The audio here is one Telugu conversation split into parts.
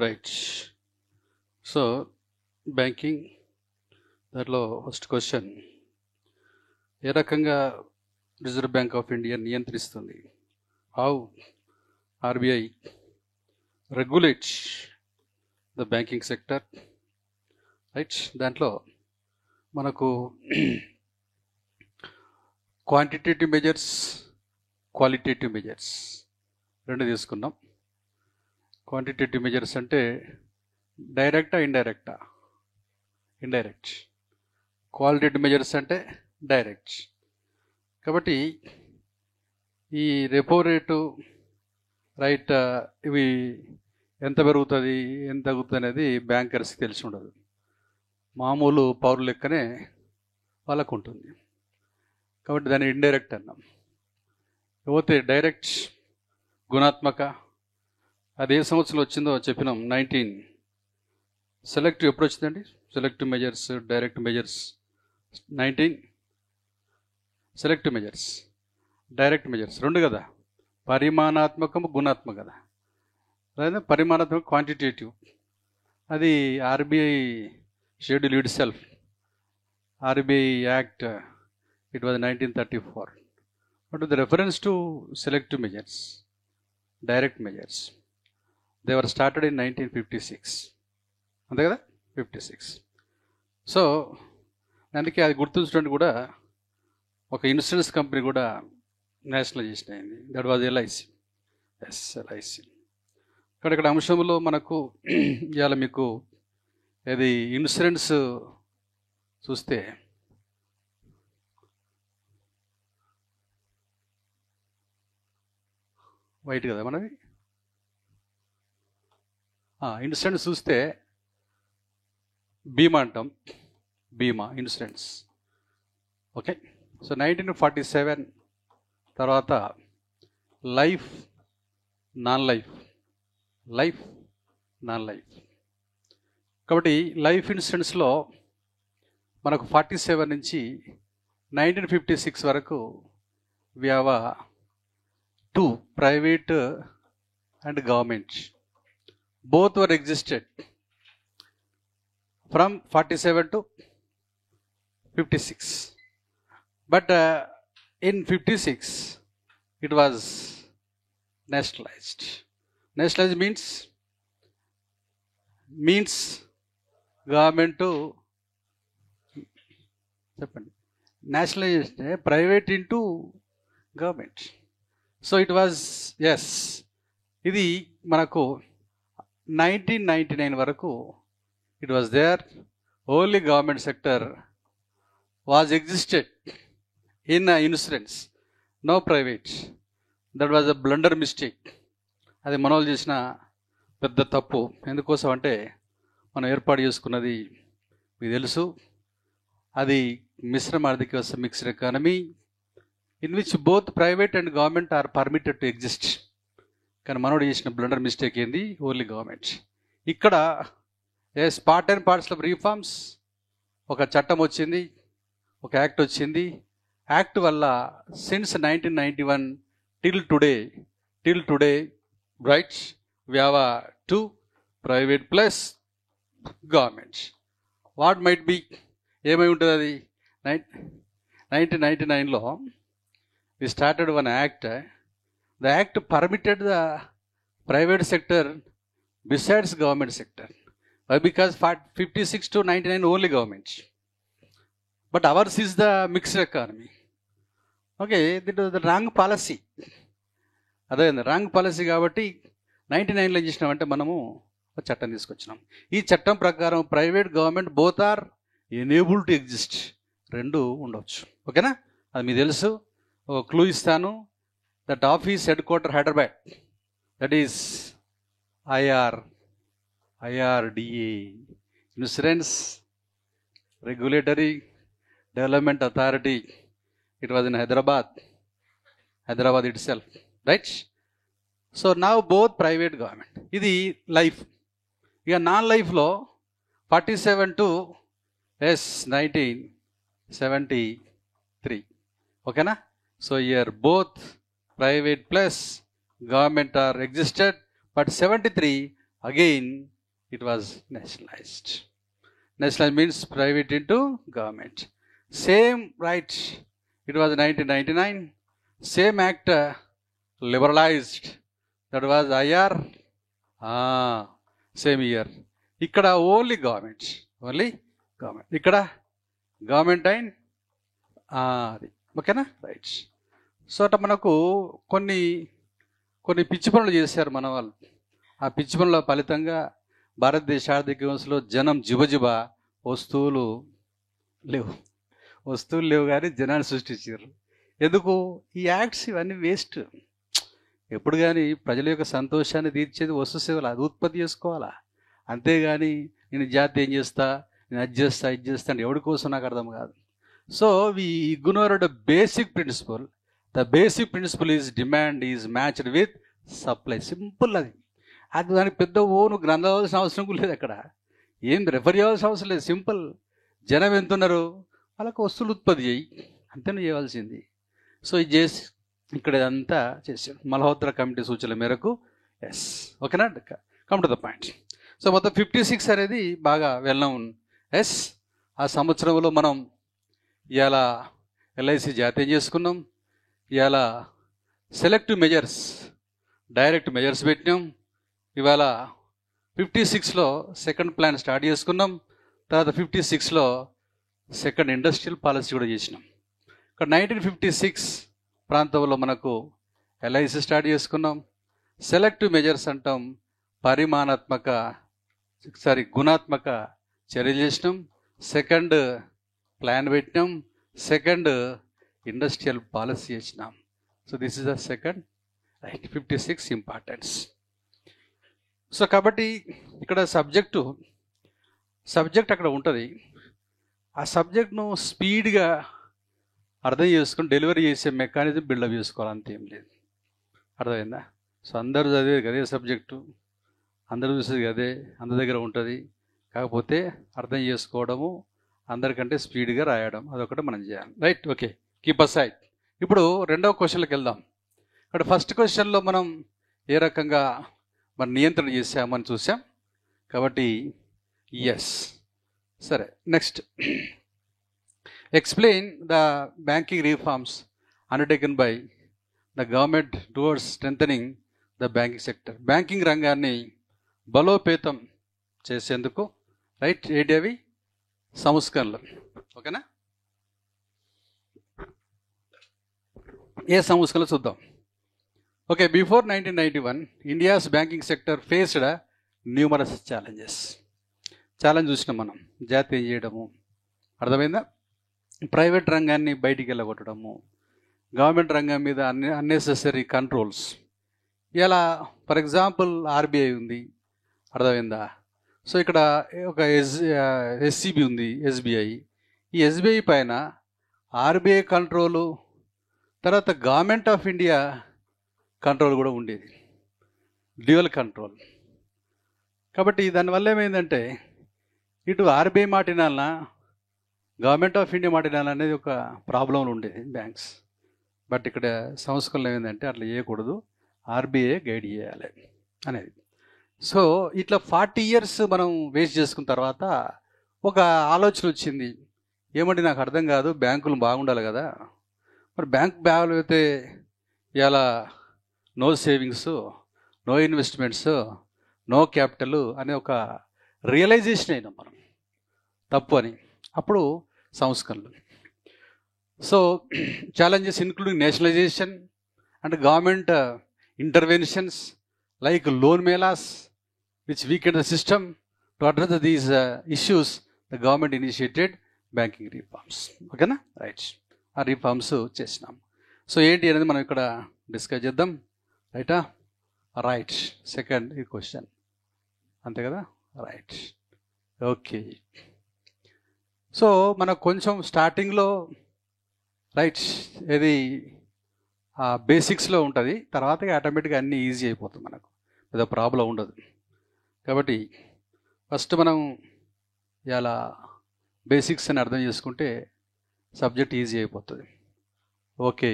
రైట్. సో బ్యాంకింగ్ దాంట్లో ఫస్ట్ క్వశ్చన్, ఏ రకంగా రిజర్వ్ బ్యాంక్ ఆఫ్ ఇండియా నియంత్రిస్తుంది? How RBI regulates the banking sector? Right. దాంట్లో మనకు క్వాంటిటేటివ్ మెజర్స్, క్వాలిటేటివ్ మెజర్స్ రెండు తీసుకున్నాం. క్వాంటిటేటివ్ మెజర్స్ అంటే డైరెక్టా ఇండైరెక్టా? ఇండైరెక్ట్. క్వాలిటేటివ్ మెజర్స్ అంటే డైరెక్ట్. కాబట్టి ఈ రెపో రేటు, రైట్, ఇవి ఎంత పెరుగుతుంది ఎంత తగ్గుతుంది అనేది బ్యాంకర్స్కి తెలిసి ఉండదు. మామూలు పౌరుల లెక్కనే వాళ్ళకు ఉంటుంది. కాబట్టి దాన్ని ఇండైరెక్ట్ అన్నాం. పోతే డైరెక్ట్, గుణాత్మక. అది ఏ సంవత్సరంలో వచ్చిందో చెప్పినాం. 19. సెలెక్టివ్ ఎప్పుడు వచ్చిందండి? Selective measures, direct measures. 19 selective measures, direct measures రెండు కదా. పరిమాణాత్మకము, గుణాత్మక కదా. అదే పరిమాణాత్మక క్వాంటిటేటివ్. అది RBI schedule it self, RBI act, it was 1934. But with reference to selective measures, direct measures, they were started in 1956. అంతే కదా, 56. సో అందుకే అది గుర్తుంచడానికి కూడా ఒక ఇన్సూరెన్స్ కంపెనీ కూడా నేషనలైజేషన్ అయింది. That was LIC. ఎల్ఐసి. ఇక్కడ అంశంలో మనకు ఇవాళ మీకు ఇది ఇన్సూరెన్స్ చూస్తే వైట్ కదా మనది. ఇన్సూరెన్స్ చూస్తే బీమా అంటాం, బీమా ఇన్సూరెన్స్. ఓకే. సో 1947 తర్వాత life, non life, life, non life. కాబట్టి లైఫ్ ఇన్సూరెన్స్లో మనకు 47 నుంచి 1956 వరకు we have 2, private and government. Both were existed from 47 to 56. But in 56, it was nationalized. Nationalized means government to nationalized, private into government. So it was, yes, ఇది మనకు 1999 వరకు it was there. Only government sector was existed in insurance, no private. That was a blunder mistake. అది మనోళ్ళు చేసిన పెద్ద తప్పు. ఎందుకోసం అంటే మనం ఏర్పాటు చేసుకున్నది మీకు తెలుసు, అది మిశ్రమ ఆర్థిక వ్యవస్థ, mixed economy, in which both private and government are permitted to exist. కానీ మనోడు చేసిన బ్లండర్ మిస్టేక్ ఏంది? Only government. ఇక్కడ part and parts of reforms, ఒక చట్టం వచ్చింది, ఒక యాక్ట్ వచ్చింది. యాక్ట్ వల్ల since 1991 till today right we have 2, private plus government. What might be, ఏమై ఉంటుంది అది? 1999లో we started one act. The act permitted the private sector besides government sector. Why? Because 56 to 99 only government. But ours is the mixed economy. Okay, that was the wrong policy. అదే రాంగ్ పాలసీ. కాబట్టి 99లో ఏం చేసినామంటే మనము ఒక చట్టం తీసుకొచ్చినాం. ఈ చట్టం ప్రకారం private government both are enable to exist, రెండు ఉండవచ్చు. ఓకేనా? అది మీకు తెలుసు. ఒక క్లూ ఇస్తాను. That office head quarter Hyderabad, that is IRDA, Insurance Regulatory Development Authority. It was in Hyderabad itself, right? So now both private government. ఇది లైఫ్. ఇక నాన్ లైఫ్లో 47 to 1973. ఓకేనా? So year both private plus government are existed, but 73 Again, it was nationalized. Nationalized means private into government. Same right, it was 1999. Same act liberalized. That was IR. Same year. ఇక్కడ ఓన్లీ గవర్నమెంట్, ఇక్కడ గవర్నమెంట్ అయిన అది ఓకేనా, రైట్. సో అట్లా మనకు కొన్ని పిచ్చి పనులు చేశారు మన వాళ్ళు. ఆ పిచ్చి పనుల ఫలితంగా భారతదేశ ఆర్థిక వ్యవస్థలో జనం జిబజిబ, వస్తువులు లేవు కానీ జనాన్ని సృష్టించారు. ఎందుకు? ఈ యాక్ట్స్ ఇవన్నీ వేస్ట్. ఎప్పుడు కానీ ప్రజల యొక్క సంతోషాన్ని తీర్చేది వస్తు సేవలు, అది ఉత్పత్తి చేసుకోవాలా. అంతేగాని నేను జాతి ఏం చేస్తా, నేను అది చేస్తా ఇది చేస్తా అంటే ఎవరి కోసం నాకు అర్థం కాదు. So we ignored basic principle. The basic principle is demand is matched with supply. Simple అది. దానికి పెద్ద నువ్వు గ్రంథం అవ్వాల్సిన అవసరం కూడా లేదు, అక్కడ ఏం రెఫర్ చేయాల్సిన అవసరం లేదు. సింపుల్. జనం ఎంతున్నారు, వాళ్ళకు వస్తువులు ఉత్పత్తి చేయి, అంతే నువ్వు చేయవలసింది. సో ఇది చేసి ఇక్కడ ఇదంతా చేశాడు మల్హోత్రా కమిటీ సూచనల మేరకు. ఎస్, ఓకేనా, come to the point. So మొత్తం 56 అనేది బాగా వెల్ నౌన్. ఎస్, ఆ సంవత్సరంలో మనం ఇవాళ ఎల్ఐసి జాతీయం చేసుకున్నాం. ఇవాళ సెలెక్టివ్ మెజర్స్, డైరెక్ట్ మెజర్స్ పెట్టినాం. ఇవాళ 56లో సెకండ్ ప్లాన్ స్టార్ట్ చేసుకున్నాం. తర్వాత 56లో సెకండ్ ఇండస్ట్రియల్ పాలసీ కూడా చేసినాం. ఇక్కడ 1956 ప్రాంతంలో మనకు ఎల్ఐసి స్టార్ట్ చేసుకున్నాం. సెలెక్టివ్ మెజర్స్ అంటాం, గుణాత్మక చర్యలు చేసినాం. సెకండ్ ప్లాన్ పెట్టినాం. సెకండ్ ఇండస్ట్రియల్ పాలసీ చేసినాం. So this is the second, right, 56 importance. So కాబట్టి ఇక్కడ సబ్జెక్ట్ అక్కడ ఉంటుంది. ఆ సబ్జెక్ట్ను స్పీడ్గా అర్థం చేసుకుని డెలివరీ చేసే మెకానిజం బిల్డప్ చేసుకోవాలి, అంతేం లేదు. అర్థమైందా? సో అందరూ చదివేది అదే సబ్జెక్టు, అందరూ చూసేది అదే, అందరి దగ్గర ఉంటుంది. కాకపోతే అర్థం చేసుకోవడము, అందరికంటే స్పీడ్గా రాయడం, అదొకటి మనం చేయాలి, రైట్. Okay, keep aside. ఇప్పుడు రెండవ క్వశ్చన్కి వెళ్దాం. ఇక్కడ ఫస్ట్ క్వశ్చన్లో మనం ఏ రకంగా మనం నియంత్రణ చేసామని చూసాం కాబట్టి ఎస్. సరే, next, explain the banking reforms undertaken by the government towards strengthening the banking sector. Banking రంగాన్ని బలోపేతం చేసేందుకు, రైట్, ఏంటి అవి సంస్కరణలు, ఓకేనా. ఏ సంస్కరణలు చూద్దాం. Okay, before 1991 India's banking sector faced numerous challenges. Challenge చూసినాం మనం, జాతీయం చేయడము, అర్థమైందా, ప్రైవేట్ రంగాన్ని బయటికి వెళ్ళగొట్టడము, గవర్నమెంట్ రంగం మీద అన్నెసెసరీ కంట్రోల్స్. ఇలా ఫర్ ఎగ్జాంపుల్ ఆర్బీఐ ఉంది, అర్థమైందా. సో ఇక్కడ ఒక ఎస్సిబి ఉంది, ఎస్బీఐ. ఈ ఎస్బీఐ పైన ఆర్బీఐ కంట్రోలు, తర్వాత గవర్నమెంట్ ఆఫ్ ఇండియా కంట్రోల్ కూడా ఉండేది, డ్యూయల్ కంట్రోల్. కాబట్టి దానివల్ల ఏమైందంటే ఇటు ఆర్బీఐ మాట వినాలన్నా, గవర్నమెంట్ ఆఫ్ ఇండియా మాట వినాలన్నా అనేది ఒక ప్రాబ్లంలో ఉండేది బ్యాంక్స్. బట్ ఇక్కడ సంస్కరణలు ఏమైందంటే అట్లా చేయకూడదు, ఆర్బీఐ గైడ్ చేయాలి అనేది. సో ఇట్లా 40 years మనం వేస్ట్ చేసుకున్న తర్వాత ఒక ఆలోచన వచ్చింది. ఏమంటే నాకు అర్థం కాదు, బ్యాంకులు బాగుండాలి కదా, మరి బ్యాంక్ బ్యాగులు అయితే ఇలా no savings, no investments, no capital అనే ఒక రియలైజేషన్ అయినాం మనం తప్పు అని. అప్పుడు సంస్కరణలు. So challenges including nationalisation and government interventions like loan melas which weakened the system. To address these issues, the government initiated banking reforms. ఓకేనా, రైట్. ఆ రిఫార్మ్స్ చేసినాం. సో ఏంటి అనేది మనం ఇక్కడ డిస్కస్ చేద్దాం, రైటా, రైట్. సెకండ్ ఈ క్వశ్చన్, అంతే కదా, రైట్. ఓకే, సో మనకు కొంచెం స్టార్టింగ్లో రైట్ ఇది బేసిక్స్లో ఉంటుంది, తర్వాత ఆటోమేటిక్గా అన్నీ ఈజీ అయిపోతుంది, మనకు పెద్ద ప్రాబ్లం ఉండదు. కాబట్టి ఫస్ట్ మనం ఇలా బేసిక్స్ అని అర్థం చేసుకుంటే సబ్జెక్ట్ ఈజీ అయిపోతుంది. Okay,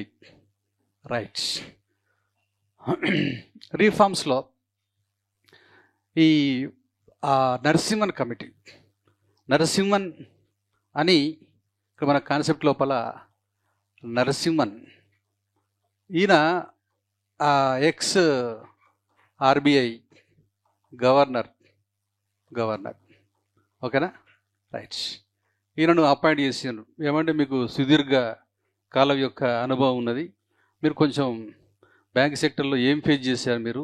right. రిఫార్మ్స్లో ఈ నరసింహన్ కమిటీ, నరసింహన్ అని ఇక్కడ మన కాన్సెప్ట్ లోపల నరసింహన్ ఈయన ఎక్స్ ఆర్బీఐ గవర్నర్, ఓకేనా, రైట్. ఈయనను అపాయింట్ చేసాను. ఏమంటే మీకు సుదీర్ఘ కాలం యొక్క అనుభవం ఉన్నది, మీరు కొంచెం బ్యాంక్ సెక్టర్లో ఏం ఫేస్ చేశారు మీరు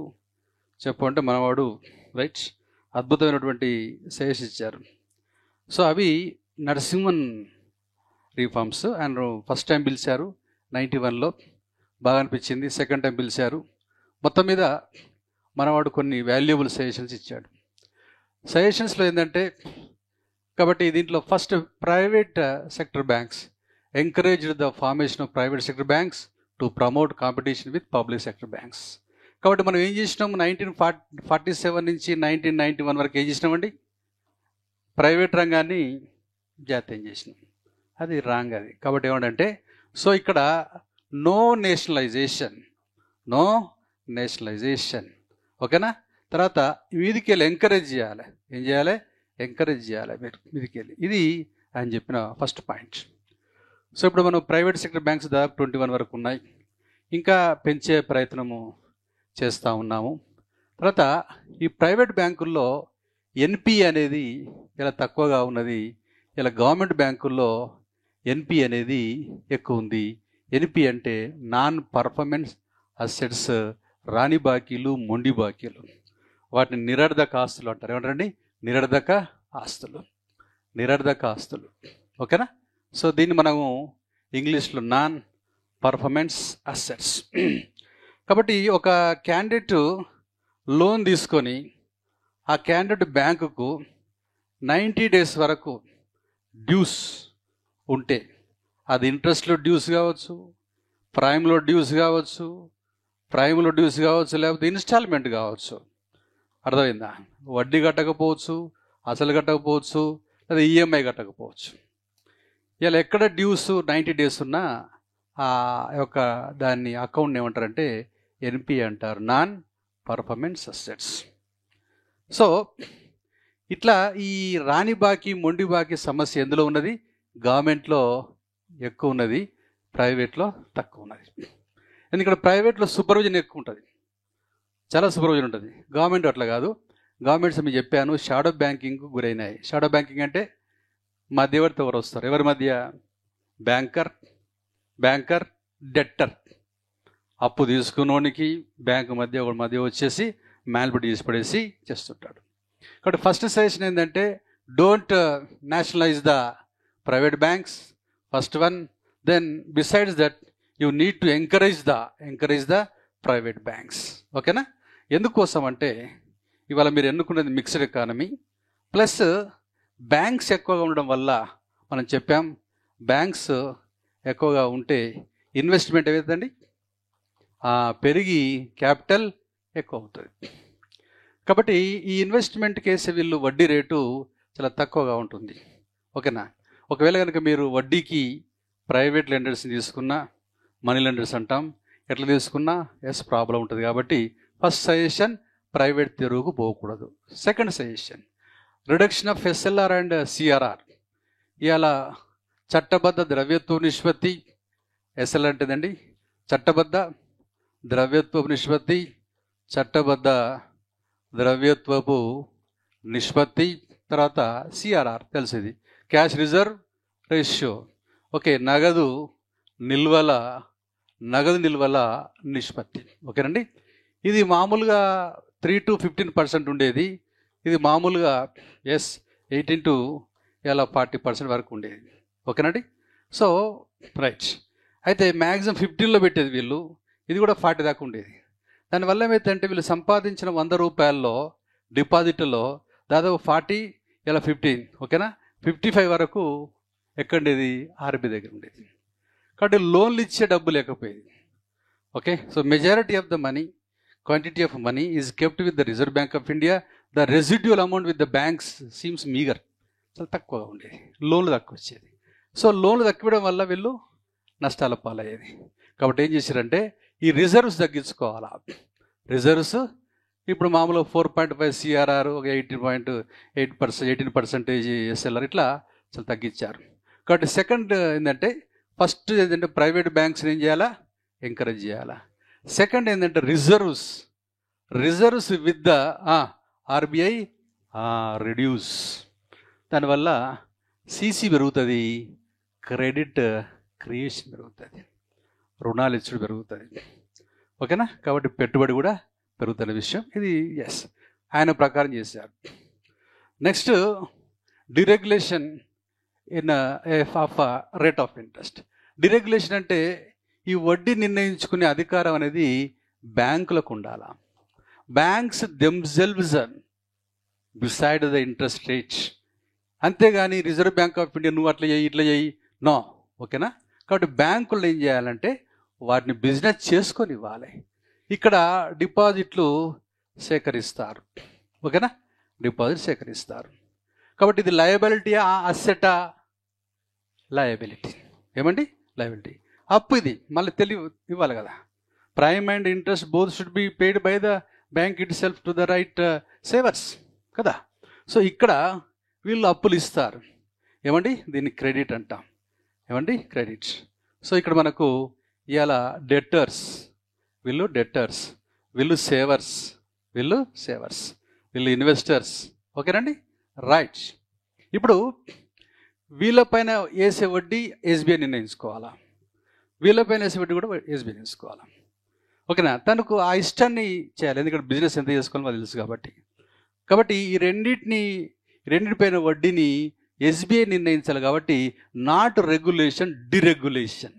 చెప్పంటే మనవాడు రైట్ అద్భుతమైనటువంటి సజెషన్ ఇచ్చారు. సో అవి Narasimhan reforms. And first time పిలిచారు 91లో, బాగా అనిపించింది. సెకండ్ టైం పిలిచారు. మొత్తం మీద మనవాడు కొన్ని వాల్యుబుల్ సజెషన్స్ ఇచ్చాడు. సజెషన్స్లో ఏంటంటే, కాబట్టి దీంట్లో first private sector banks encouraged the formation of private sector banks to promote competition with public sector banks. కాబట్టి మనం ఏం చేసినాము, 1947 నుంచి 1991 వరకు ఏం చేసినామండి, ప్రైవేట్ రంగాన్ని జాతీయం చేసినాం. అది రాంగ్ అది. కాబట్టి ఏమంటే, సో ఇక్కడ నో నేషనలైజేషన్, ఓకేనా. తర్వాత మీదికి వెళ్ళి ఎంకరేజ్ చేయాలి. ఏం చేయాలి, ఎంకరేజ్ చేయాలి మీరు మీదికి వెళ్ళి. ఇది ఆయన చెప్పిన ఫస్ట్ పాయింట్. సో ఇప్పుడు మనం ప్రైవేట్ సెక్టర్ బ్యాంక్స్ దాదాపు 21 వరకు ఉన్నాయి, ఇంకా పెంచే ప్రయత్నము చేస్తూ ఉన్నాము. తర్వాత ఈ ప్రైవేట్ బ్యాంకుల్లో ఎన్పి అనేది ఇలా తక్కువగా ఉన్నది, ఇలా గవర్నమెంట్ బ్యాంకుల్లో ఎన్పి అనేది ఎక్కువ ఉంది. ఎన్పి అంటే నాన్ పర్ఫార్మెన్స్ అసెట్స్, రాని బాకీలు, మొండి బాకీలు, వాటిని నిరర్ధక ఆస్తులు అంటారు. ఏమంటారండి, నిరర్ధక ఆస్తులు, ఓకేనా. సో దీన్ని మనము ఇంగ్లీష్లో నాన్ పర్ఫార్మెన్స్ అసెట్స్. కాబట్టి ఒక క్యాండిడేట్ లోన్ తీసుకొని ఆ క్యాండిడేట్ బ్యాంకుకు 90 డేస్ వరకు డ్యూస్ ఉంటే, అది ఇంట్రెస్ట్లో డ్యూస్ కావచ్చు, ప్రైమ్లో డ్యూస్ కావచ్చు, లేకపోతే ఇన్స్టాల్మెంట్ కావచ్చు. అర్థమైందా, వడ్డీ కట్టకపోవచ్చు, అసలు కట్టకపోవచ్చు, లేదా ఈఎంఐ కట్టకపోవచ్చు. ఇలా ఎక్కడ డ్యూస్ 90 డేస్ ఉన్నా ఆ యొక్క దాన్ని అకౌంట్ ఏమంటారంటే ఎన్పి అంటారు, నాన్ పర్ఫార్మెన్స్ అసెట్స్. సో ఇట్లా ఈ రాని బాకీ, మొండి బాకీ సమస్య ఎందులో ఉన్నది, గవర్నమెంట్లో ఎక్కువ ఉన్నది, ప్రైవేట్లో తక్కువ ఉన్నది. ఎందుకంటే ప్రైవేట్లో సూపర్విజన్ ఎక్కువ ఉంటుంది, చాలా సూపర్విజన్ ఉంటుంది. గవర్నమెంట్ అట్లా కాదు. గవర్నమెంట్స్ మీకు చెప్పాను షాడో బ్యాంకింగ్కు గురైనాయి. షాడో బ్యాంకింగ్ అంటే మధ్యవర్తి ఎవరు వస్తారు, ఎవరి మధ్య, బ్యాంకర్ డెట్టర్, అప్పు తీసుకున్నోనికి బ్యాంకు మధ్య ఒకటి మధ్య వచ్చేసి మ్యాల్బిట్ చేసి పడేసి చేస్తుంటాడు. కాబట్టి ఫస్ట్ సజెషన్ ఏంటంటే, don't nationalise the private banks, first one. Then besides that you need to encourage the private banks, ఓకేనా. ఎందుకోసం అంటే, ఇవాళ మీరు ఎన్నుకున్నది మిక్స్డ్ ఎకానమీ ప్లస్ బ్యాంక్స్ ఎక్కువగా ఉండడం వల్ల మనం చెప్పాం, బ్యాంక్స్ ఎక్కువగా ఉంటే ఇన్వెస్ట్మెంట్ ఏమవుతుందండి, పెరిగి క్యాపిటల్ ఎక్కువ అవుతుంది. కాబట్టి ఈ ఇన్వెస్ట్మెంట్ కేసు వీళ్ళు వడ్డీ రేటు చాలా తక్కువగా ఉంటుంది, ఓకేనా. ఒకవేళ కనుక మీరు వడ్డీకి ప్రైవేట్ లెండర్స్ని తీసుకున్నా, మనీ లెండర్స్ అంటాం, ఎట్లా తీసుకున్నా ప్రాబ్లం ఉంటుంది. కాబట్టి ఫస్ట్ సజెషన్ ప్రైవేట్ తెరువుకు పోకూడదు. Second suggestion reduction of SLR and CRR. ఇవాళ చట్టబద్ధ ద్రవ్యత్వ నిష్పత్తి, ఎస్ఎల్ఆర్ అంటేదండి చట్టబద్ధ ద్రవ్యత్వపు నిష్పత్తి, చట్టబద్ధ ద్రవ్యత్వపు నిష్పత్తి. తర్వాత సిఆర్ఆర్ తెలిసేది క్యాష్ రిజర్వ్ రేషియో, ఓకే, నగదు నిల్వల నిష్పత్తి, ఓకేనండి. ఇది మామూలుగా 3 to 15% ఉండేది, ఇది మామూలుగా 18 to 40% వరకు ఉండేది, ఓకేనండి. సో రైట్, అయితే మ్యాక్సిమం 15లో పెట్టేది వీళ్ళు, ఇది కూడా 40 దాకా ఉండేది. దానివల్ల ఏమైతే వీళ్ళు సంపాదించిన 100 రూపాయల్లో డిపాజిట్లో దాదాపు 40, 15, ఓకేనా, 55 వరకు ఎక్కడేది, ఆర్బీ దగ్గర ఉండేది. కాబట్టి లోన్లు ఇచ్చే డబ్బు లేకపోయేది, okay. So majority of the money, quantity of money is kept with the reserve bank of India. The residual amount with the banks seems meagre, చాలా తక్కువగా ఉండేది, లోన్లు తక్కువ వచ్చేది. సో లోన్లు తక్కువడం వల్ల వీళ్ళు నష్టాల పాలయ్యేది. కాబట్టి ఏం చేశారంటే, ఈ రిజర్వ్స్ తగ్గించుకోవాలా, రిజర్వ్స్ ఇప్పుడు మామూలుగా 4.5 సిఆర్ఆర్, ఒక 18% ఎస్ఎల్ఆర్ ఇట్లా చాలా తగ్గించారు. కాబట్టి సెకండ్ ఏంటంటే, ఫస్ట్ ఏంటంటే ప్రైవేట్ బ్యాంక్స్ని ఏం చేయాలా, ఎంకరేజ్ చేయాలా. సెకండ్ ఏంటంటే reserves with the RBI reduce. దానివల్ల సిసి పెరుగుతుంది, క్రెడిట్ క్రియేషన్ పెరుగుతుంది, రుణాలు ఇచ్చుడు పెరుగుతుంది. ఓకేనా? కాబట్టి పెట్టుబడి కూడా పెరుగుతున్న విషయం ఇది. ఎస్, ఆయన ప్రకారం చేశారు. Next, deregulation in of rate of interest. Deregulation అంటే ఈ వడ్డీ నిర్ణయించుకునే అధికారం అనేది బ్యాంకులకు ఉండాలా. Banks themselves decide the interest rate. అంతేగాని రిజర్వ్ బ్యాంక్ ఆఫ్ ఇండియా నువ్వు అట్లా చేయి ఇట్లా చేయి నో. ఓకేనా? కాబట్టి బ్యాంకులు ఏం చేయాలంటే వాటిని బిజినెస్ చేసుకొని ఇవ్వాలి. ఇక్కడ డిపాజిట్లు సేకరిస్తారు. ఓకేనా? డిపాజిట్ సేకరిస్తారు. కాబట్టి ఇది లయబిలిటీయా, అసెటా? లయబిలిటీ. ఏమండి? లయబిలిటీ. అప్పు ఇది మళ్ళీ ఇవ్వాలి కదా. Prime and interest both should be paid by the bank it self to the right savours కదా. సో ఇక్కడ వీళ్ళు అప్పులు ఇస్తారు. ఏమండి? దీన్ని క్రెడిట్ అంటాం. ఏమండి? క్రెడిట్. సో ఇక్కడ మనకు ఇవాళ డెటర్స్, వీళ్ళు సేవర్స్, వీళ్ళు ఇన్వెస్టర్స్. ఓకేనండి? రైట్. ఇప్పుడు వీళ్ళపైన వేసే వడ్డీ ఎస్బీఐ నిర్ణయించుకోవాలా, వీళ్ళపైన వేసే వడ్డీ కూడా ఎస్బీఐ నిర్ణయించుకోవాలా. ఓకేనా? తనకు ఆ ఇష్టాన్ని చేయాలి, ఎందుకంటే బిజినెస్ ఎంత చేసుకోవాలో అది తెలుసు కాబట్టి ఈ రెండింటిపైన వడ్డీని ఎస్బీఐ నిర్ణయించాలి. కాబట్టి నాట్ రెగ్యులేషన్, డిరెగ్యులేషన్.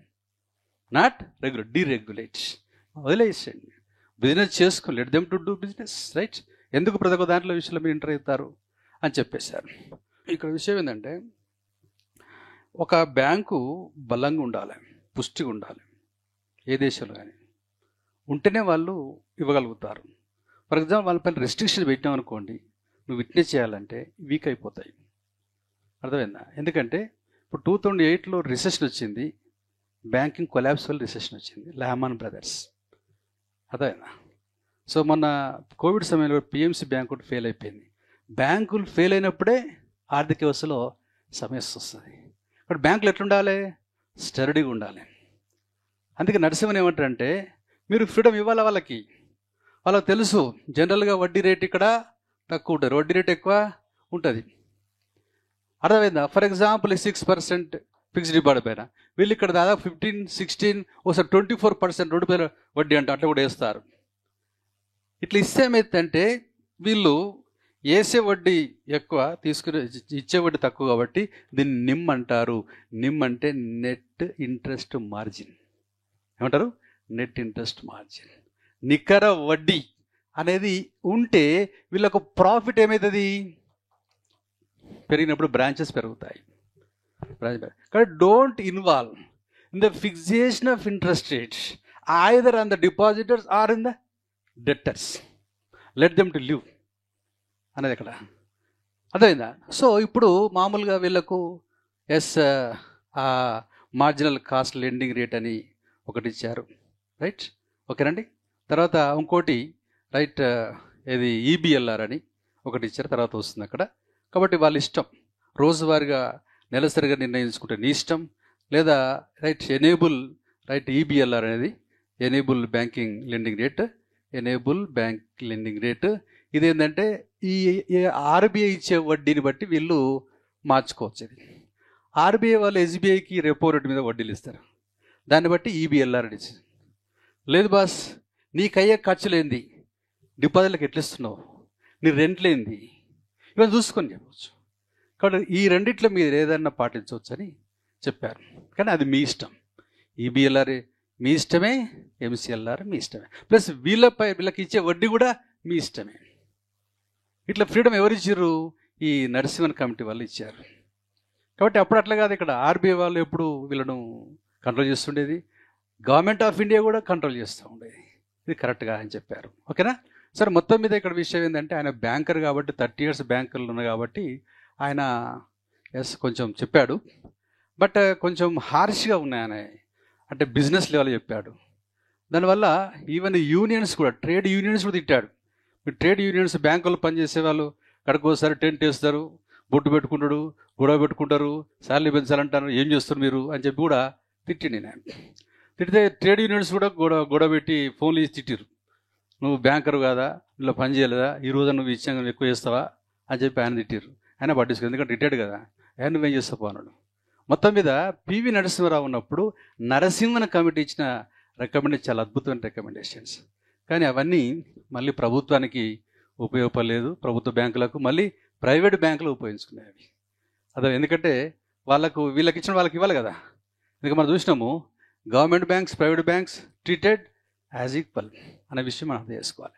డిరెగ్యులేట్. వదిలేసండి, బిజినెస్ చేసుకుని let them to do business. Right? ఎందుకు ప్రతి ఒక్క దాంట్లో విషయంలో మీరు ఎంటర్ అవుతారు అని చెప్పేశారు. ఇక్కడ విషయం ఏంటంటే, ఒక బ్యాంకు బలంగా ఉండాలి, పుష్టిగా ఉండాలి. ఏ దేశంలో కానీ ఉంటేనే వాళ్ళు ఇవ్వగలుగుతారు. ఫర్ ఎగ్జాంపుల్ వాళ్ళపైన రెస్ట్రిక్షన్ పెట్టినాం అనుకోండి, నువ్వు విట్నెస్ చేయాలంటే వీక్ అయిపోతాయి. అర్థమైందా? ఎందుకంటే ఇప్పుడు 2008లో రిసెషన్ వచ్చింది, బ్యాంకింగ్ కొలాప్స్ వల్ల రిసెషన్ వచ్చింది, లెహమాన్ బ్రదర్స్. అర్థమైందా? సో మొన్న కోవిడ్ సమయంలో పిఎంసి బ్యాంక్ ఒకటి ఫెయిల్ అయిపోయింది. బ్యాంకులు ఫెయిల్ అయినప్పుడే ఆర్థిక వ్యవస్థలో సమస్య వస్తుంది. ఇప్పుడు బ్యాంకులు ఎట్లుండాలి? స్టడీగా ఉండాలి. అందుకే నరసింహన్ ఏమంటారంటే, మీరు ఫ్రీడమ్ ఇవ్వాలి వాళ్ళకి తెలుసు జనరల్గా వడ్డీ రేట్ ఇక్కడ తక్కువ ఉంటుంది, వడ్డీ రేట్ ఎక్కువ ఉంటుంది. అర్థమైందా? ఫర్ ఎగ్జాంపుల్ 6% ఫిక్స్డ్ డిపాజిట్ పైన వీళ్ళు ఇక్కడ దాదాపు 15, 16, ఒకసారి 24% 2% వడ్డీ అంటే అట్లా కూడా వేస్తారు. ఇట్లా ఇస్తే ఏమైందంటే వీళ్ళు వేసే వడ్డీ ఎక్కువ, తీసుకునే ఇచ్చే వడ్డీ తక్కువ. కాబట్టి దీన్ని నిమ్ అంటారు. నిమ్ అంటే నెట్ ఇంట్రెస్ట్ మార్జిన్. ఏమంటారు? Net interest margin. నికర వడ్డీ అనేది ఉంటే వీళ్ళకు ప్రాఫిట్ ఏమవుతుంది? పెరిగినప్పుడు బ్రాంచెస్ పెరుగుతాయి. కాబట్టి don't involve in the fixation of interest rates either on the depositors or in the debtors. Let them to live అనేది అక్కడ అర్థమైందా? సో ఇప్పుడు మామూలుగా వీళ్ళకు మార్జినల్ కాస్ట్ లెండింగ్ రేట్ అని ఒకటి ఇచ్చారు. రైట్? ఓకేనండి. తర్వాత ఇంకోటి రైట్ ఇది ఈబిఎల్ఆర్ అని ఒకటి ఇచ్చారు, తర్వాత వస్తుంది అక్కడ. కాబట్టి వాళ్ళ ఇష్టం, రోజువారీగా నెలసరిగా నిర్ణయించుకుంటే నీ ఇష్టం. లేదా రైట్ ఎనేబుల్ రైట్ ఈబిఎల్ఆర్ అనేది ఎనేబుల్ బ్యాంకింగ్ లెండింగ్ రేట్. ఇదేంటంటే ఈ ఆర్బీఐ ఇచ్చే వడ్డీని బట్టి వీళ్ళు మార్చుకోవచ్చు. ఇది ఆర్బీఐ వాళ్ళు ఎస్బీఐకి రెపో రేట్ మీద వడ్డీలు ఇస్తారు, దాన్ని బట్టి ఈబిఎల్ఆర్ అని ఇచ్చింది. లేదు బాస్, నీకయ్యే ఖర్చులేంది, డిపాజిట్లకు ఎట్లా ఇస్తున్నావు, నీ రెంట్లేంది, ఇవన్నీ చూసుకొని చెప్పవచ్చు. కాబట్టి ఈ రెండిట్లో మీరు ఏదన్నా పాటించవచ్చు అని చెప్పారు. కానీ అది మీ ఇష్టం. ఈబిఎల్ఆర్ మీ ఇష్టమే, ఎంసీఎల్ఆర్ మీ ఇష్టమే, ప్లస్ వీళ్ళకి ఇచ్చే వడ్డీ కూడా మీ ఇష్టమే. ఇట్లా ఫ్రీడమ్ ఎవరు ఇచ్చారు? ఈ నరసింహన్ కమిటీ వాళ్ళు ఇచ్చారు. కాబట్టి అప్పుడు అట్లా కాదు, ఇక్కడ ఆర్బీఐ వాళ్ళు ఎప్పుడు వీళ్ళను కంట్రోల్ చేస్తుండేది, గవర్నమెంట్ ఆఫ్ ఇండియా కూడా కంట్రోల్ చేస్తూ ఉండేది. ఇది కరెక్ట్గా అని చెప్పారు. ఓకేనా? సరే, మొత్తం మీద ఇక్కడ విషయం ఏంటంటే, ఆయన బ్యాంకర్ కాబట్టి 30 years బ్యాంకర్లు ఉన్నాయి కాబట్టి ఆయన కొంచెం చెప్పాడు. బట్ కొంచెం హార్ష్గా ఉన్నాయి ఆయన, అంటే బిజినెస్ లెవెల్ చెప్పాడు. దానివల్ల ఈవెన్ యూనియన్స్ కూడా, ట్రేడ్ యూనియన్స్ కూడా తిట్టాడు. ట్రేడ్ యూనియన్స్ బ్యాంకులు పనిచేసే వాళ్ళు అక్కడికోసారి టెంట్ వేస్తారు, బొట్టు పెట్టుకుంటాడు, గొడవ పెట్టుకుంటారు, శాలరీ పెంచాలంటారు, ఏం చేస్తారు మీరు అని చెప్పి కూడా తిట్టిండి నేను. తిడితే ట్రేడ్ యూనియన్స్ కూడా గొడవ పెట్టి ఫోన్లు ఇచ్చి తిట్టిరు. నువ్వు బ్యాంకరు కాదా, ఇలా పని చేయలేదా, ఈ రోజు నువ్వు ఇచ్చాను ఎక్కువ చేస్తావా అని చెప్పి ఆయన తిట్టిరు. ఆయన పట్టించుకో, ఎందుకంటే రిటైర్డ్ కదా, ఆయన నువ్వేం చేస్తావు అన్నాడు. మొత్తం మీద పివి నరసింహారావు ఉన్నప్పుడు నరసింహన్ కమిటీ ఇచ్చిన రికమెండేషన్ చాలా అద్భుతమైన రికమెండేషన్స్. కానీ అవన్నీ మళ్ళీ ప్రభుత్వానికి ఉపయోగపడలేదు, ప్రభుత్వ బ్యాంకులకు, మళ్ళీ ప్రైవేట్ బ్యాంకులు ఉపయోగించుకునేవి. అదే ఎందుకంటే వీళ్ళకి ఇచ్చిన వాళ్ళకి ఇవ్వాలి కదా. ఇంకా మనం చూసినాము, government banks, private banks treated as equal అనే విషయం మనం అర్థం చేసుకోవాలి.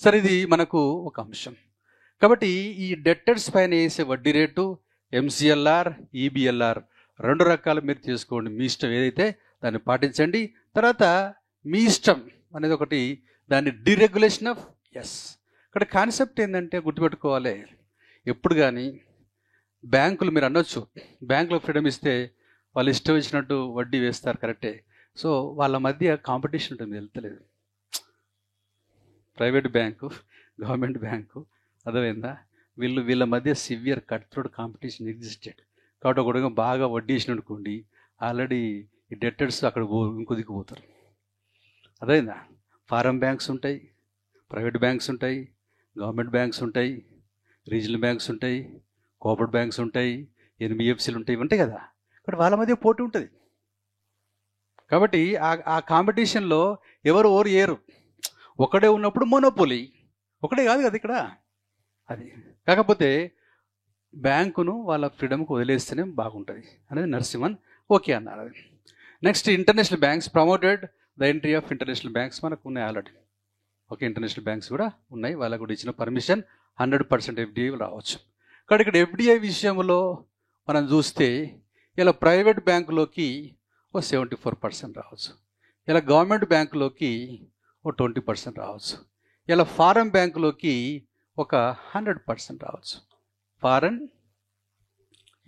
సరే, ఇది మనకు ఒక అంశం. కాబట్టి ఈ డెట్టర్స్ పైన వేసే వడ్డీ రేటు ఎంసీఎల్ఆర్, ఈబిఎల్ఆర్ 2 రకాలు మీరు తీసుకోండి, మీ ఇష్టం ఏదైతే దాన్ని పాటించండి. తర్వాత మీ ఇష్టం అనేది ఒకటి, దాన్ని డిరెగ్యులేషన్ ఆఫ్ ఎస్. ఇక్కడ కాన్సెప్ట్ ఏంటంటే గుర్తుపెట్టుకోవాలి, ఎప్పుడు కానీ బ్యాంకులు మీరు అనొచ్చు, బ్యాంకులో ఫ్రీడమ్ ఇస్తే వాళ్ళు ఇష్టం వచ్చినట్టు వడ్డీ వేస్తారు, కరెక్టే. సో వాళ్ళ మధ్య కాంపిటీషన్ ఉంటుంది, వెళ్తలేదు. ప్రైవేట్ బ్యాంకు, గవర్నమెంట్ బ్యాంకు, అర్థమైందా? వీళ్ళ మధ్య severe cut throat competition existed. కాబట్టి ఒకటిగా బాగా వడ్డీ వేసిన అనుకోండి, ఆల్రెడీ ఈ డెట్టర్స్ అక్కడ ఇంకో దిక్కుపోతారు. అదైందా? ఫారం బ్యాంక్స్ ఉంటాయి, ప్రైవేట్ బ్యాంక్స్ ఉంటాయి, గవర్నమెంట్ బ్యాంక్స్ ఉంటాయి, రీజనల్ బ్యాంక్స్ ఉంటాయి, కోఆపరేటివ్ బ్యాంక్స్ ఉంటాయి, ఎన్బిఎఫ్సీలు ఉంటాయి, ఇవి ఉంటాయి కదా. ఇక్కడ వాళ్ళ మధ్య పోటీ ఉంటుంది. కాబట్టి ఆ కాంపిటీషన్లో ఎవరు ఏరు. ఒకడే ఉన్నప్పుడు మోనోపోలీ, ఒకటే కాదు కదా ఇక్కడ అది. కాకపోతే బ్యాంకును వాళ్ళ ఫ్రీడమ్కి వదిలేస్తేనే బాగుంటుంది అనేది నరసింహన్ ఓకే అన్నారు. అది next, international banks promoted the entry of international banks. మనకు ఉన్నాయి ఆల్రెడీ. ఓకే, ఇంటర్నేషనల్ బ్యాంక్స్ కూడా ఉన్నాయి, వాళ్ళకు కూడా ఇచ్చిన పర్మిషన్ 100% ఎఫ్డిఐ రావచ్చు. కానీ ఇక్కడ ఎఫ్డిఐ విషయంలో మనం చూస్తే ఇలా ప్రైవేట్ బ్యాంకులోకి 74% రావచ్చు, ఇలా గవర్నమెంట్ బ్యాంకులోకి 20% రావచ్చు, ఇలా ఫారెన్ బ్యాంకులోకి 100% రావచ్చు. ఫారెన్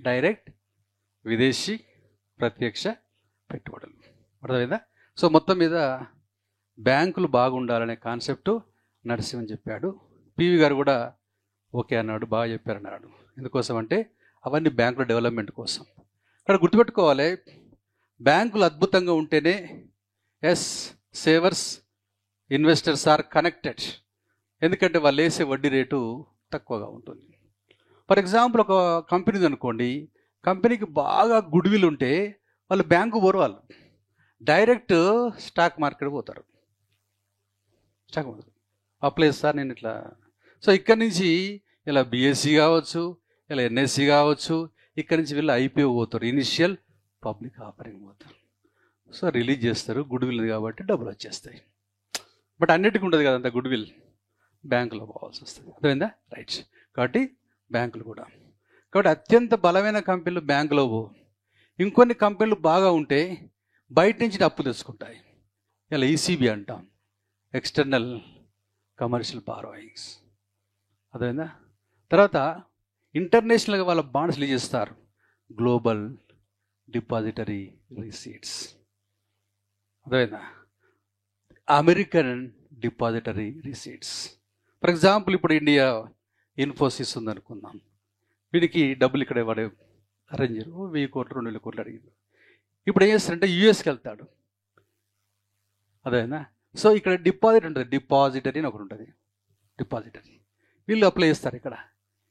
డైరెక్ట్, విదేశీ ప్రత్యక్ష పెట్టుబడులు, అర్థమైందా? సో మొత్తం మీద బ్యాంకులు బాగుండాలనే కాన్సెప్టు నరసింహన్ చెప్పాడు. పివి గారు కూడా ఓకే అన్నాడు, బాగా చెప్పారన్నాడు. ఎందుకోసం అంటే అవన్నీ బ్యాంకుల డెవలప్మెంట్ కోసం. ఇక్కడ గుర్తుపెట్టుకోవాలి, బ్యాంకులు అద్భుతంగా ఉంటేనే as savers, investors are connected. ఎందుకంటే వాళ్ళు వేసే వడ్డీ రేటు తక్కువగా ఉంటుంది. ఫర్ ఎగ్జాంపుల్, ఒక కంపెనీ అనుకోండి, కంపెనీకి బాగా గుడ్ విల్ ఉంటే వాళ్ళు బ్యాంకు పోరు, వాళ్ళు డైరెక్ట్ స్టాక్ మార్కెట్ పోతారు. స్టాక్ మార్కెట్ అప్లై చేస్తారు, నేను ఇట్లా. సో ఇక్కడి నుంచి ఇలా బిఎస్సి కావచ్చు, ఇలా ఎన్ఎస్సి కావచ్చు, ఇక్కడి నుంచి వీళ్ళు ఐపీఓ పోతారు, ఇనిషియల్ పబ్లిక్ ఆఫరింగ్ పోతారు. సో రిలీజ్ చేస్తారు, గుడ్ విల్ కాబట్టి డబ్బులు వచ్చేస్తాయి. బట్ అన్నిటికీ ఉండదు కదా అంత గుడ్ విల్, బ్యాంకులో పోవాల్సి వస్తుంది, అర్థమైందా? రైట్. కాబట్టి బ్యాంకులు కూడా, కాబట్టి అత్యంత బలమైన కంపెనీలు బ్యాంకులో పో. ఇంకొన్ని కంపెనీలు బాగా ఉంటే బయట నుంచి అప్పు తెచ్చుకుంటాయి, ఇలా ఈసీబీ అంటాం, ఎక్స్టర్నల్ కమర్షియల్ బారోయింగ్స్, అర్థమైందా? తర్వాత ఇంటర్నేషనల్గా వాళ్ళ బాండ్స్ రిలీజ్ చేస్తారు, గ్లోబల్ డిపాజిటరీ రిసీట్స్, అర్థమైందా? American depositary receipts. For example, ఇప్పుడు ఇండియా ఇన్ఫోసిస్ ఉందనుకుందాం, వీడికి డబ్బులు ఇక్కడ వాడే అరేంజర్ 1000 కోట్లు 2000 కోట్లు అడిగింది. ఇప్పుడు ఏం చేస్తారంటే యూఎస్కి వెళ్తాడు, అదేనా? సో ఇక్కడ డిపాజిట్ ఉంటుంది, డిపాజిటరీ అని ఒకటి ఉంటుంది, డిపాజిటరీ. వీళ్ళు అప్లై చేస్తారు ఇక్కడ.